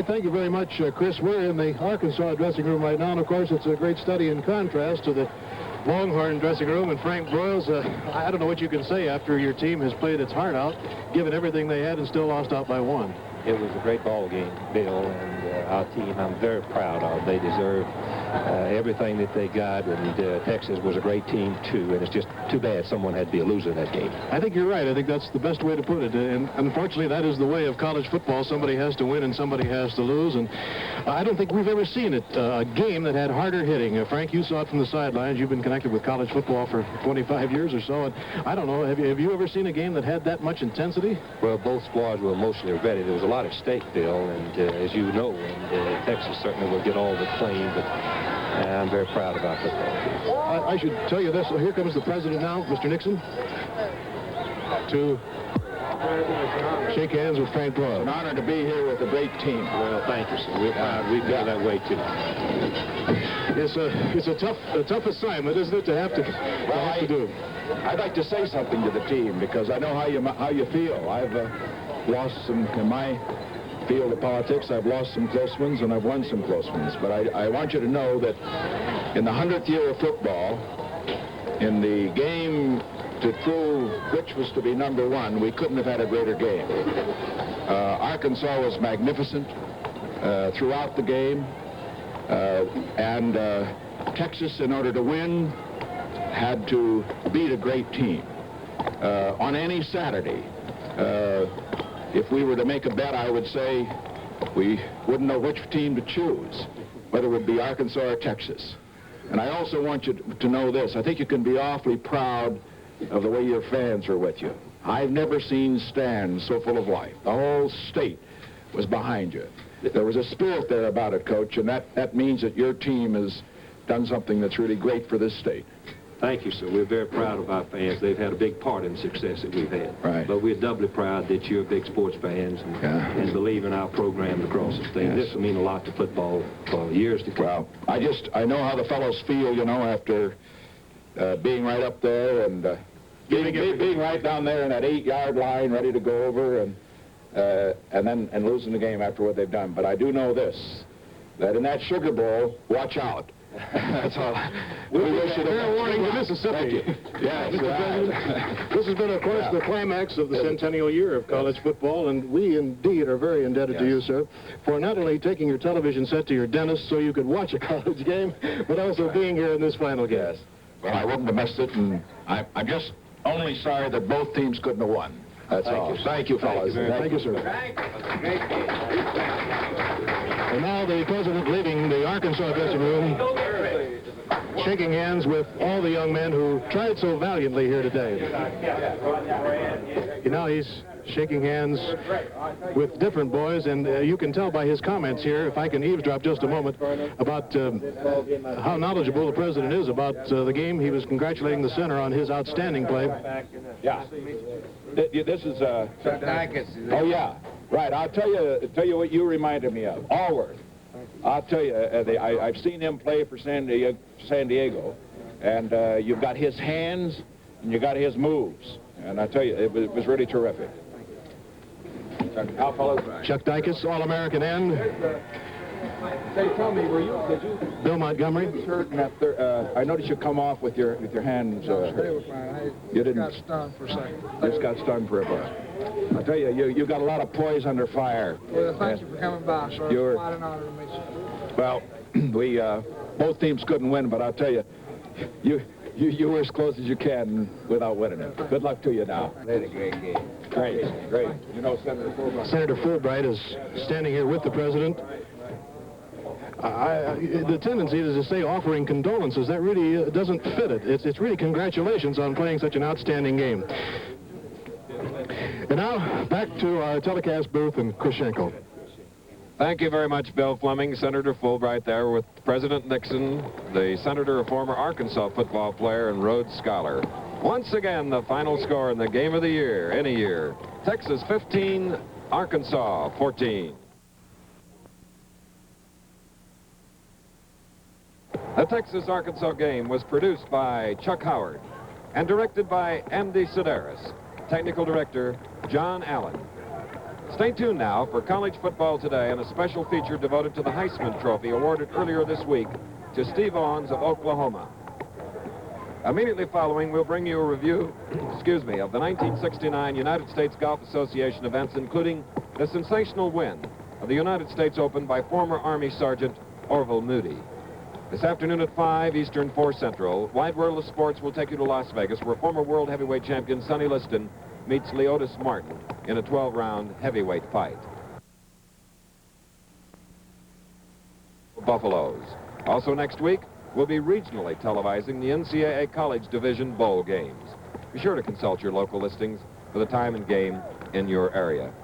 Thank you very much, Chris. We're in the Arkansas dressing room right now, and of course it's a great study in contrast to the Longhorn dressing room. And Frank Broyles, I don't know what you can say after your team has played its heart out, given everything they had and still lost out by 1. It was a great ball game, Bill, and our team I'm very proud of. They deserve everything that they got, and Texas was a great team too, and it's just too bad someone had to be a loser in that game. I think you're right. I think that's the best way to put it, and unfortunately that is the way of college football. Somebody has to win and somebody has to lose, and I don't think we've ever seen it, a game that had harder hitting. Frank, you saw it from the sidelines. You've been connected with college football for 25 years or so, and I don't know, have you ever seen a game that had that much intensity? Well, both squads were emotionally ready. There was a lot at stake, Bill, and as you know, and Texas certainly will get all the claim, but I'm very proud of our football team. I should tell you this. Here comes the president now, Mr. Nixon, to shake hands with Frank Doyle. An honor to be here with a great team. Well, thank you, sir. We're proud. We feel that way, too. It's a tough assignment, isn't it, to have to do? I'd like to say something to the team because I know how you feel. I've lost some in my field of politics. I've lost some close ones and I've won some close ones. But I want you to know that in the 100th year of football, in the game to prove which was to be number one, we couldn't have had a greater game. Arkansas was magnificent throughout the game, and Texas, in order to win, had to beat a great team. On any Saturday, if we were to make a bet, I would say we wouldn't know which team to choose, whether it would be Arkansas or Texas. And I also want you to know this. I think you can be awfully proud of the way your fans are with you. I've never seen stands so full of life. The whole state was behind you. There was a spirit there about it, Coach, and that means that your team has done something that's really great for this state. Thank you, sir. We're very proud of our fans. They've had a big part in the success that we've had. Right. But we're doubly proud that you're big sports fans and believe in our program across the state. Yes. This will mean a lot to football for years to come. Well, I know how the fellows feel, you know, after being right up there and being right down there in that 8-yard line, ready to go over, and losing the game after what they've done. But I do know this, that in that Sugar Bowl, watch out. That's all. We wish you the Fair warning to Mississippi. Thank you. Yes, Mr. President, this has been, of course, the climax of the centennial year of college football, and we indeed are very indebted to you, sir, for not only taking your television set to your dentist so you could watch a college game, but also being here in this final game. Yes. Well, I wouldn't have missed it, and I'm just only sorry that both teams couldn't have won. That's all. Thank you, fellas. Thank you, sir. And now the president leaving the Arkansas dressing room, shaking hands with all the young men who tried so valiantly here today. Now he's shaking hands with different boys, and you can tell by his comments here, if I can eavesdrop just a moment, about how knowledgeable the president is about the game. He was congratulating the center on his outstanding play. Yeah. This is oh yeah, right. I'll tell you what you reminded me of. Allworth. I'll tell you, I've seen him play for San Diego, and you've got his hands and you got his moves, and I tell you, it was really terrific. Chuck Dykes, All-American end. Say, tell me, did you Bill Montgomery. hurt in that I noticed you come off with your hands. You didn't. Got stunned for a second. Just got stung for a bit. I tell you, you got a lot of poise under fire. Well, thank you for coming by, sir. You're- It's quite an honor to meet you. Well, we both teams couldn't win, but I'll tell you, you were as close as you can without winning it. Good luck to you now. Played a great game. Great. You know, Senator Fulbright. Senator Fulbright is standing here with the president. The tendency is to say offering condolences. That really doesn't fit it. It's really congratulations on playing such an outstanding game. And now, back to our telecast booth and Chris Schenkel. Thank you very much, Bill Fleming. Senator Fulbright there with President Nixon, the senator, a former Arkansas football player and Rhodes Scholar. Once again, the final score in the game of the year, any year. Texas 15, Arkansas 14. The Texas-Arkansas game was produced by Chuck Howard and directed by Andy Sedaris. Technical director, John Allen. Stay tuned now for College Football Today and a special feature devoted to the Heisman Trophy awarded earlier this week to Steve Owens of Oklahoma. Immediately following, we'll bring you a review, of the 1969 United States Golf Association events, including the sensational win of the United States Open by former Army Sergeant Orville Moody. This afternoon at 5 Eastern, 4 Central, Wide World of Sports will take you to Las Vegas, where former world heavyweight champion Sonny Liston meets Leotis Martin in a 12-round heavyweight fight. Buffaloes. Also next week, we'll be regionally televising the NCAA College Division Bowl games. Be sure to consult your local listings for the time and game in your area.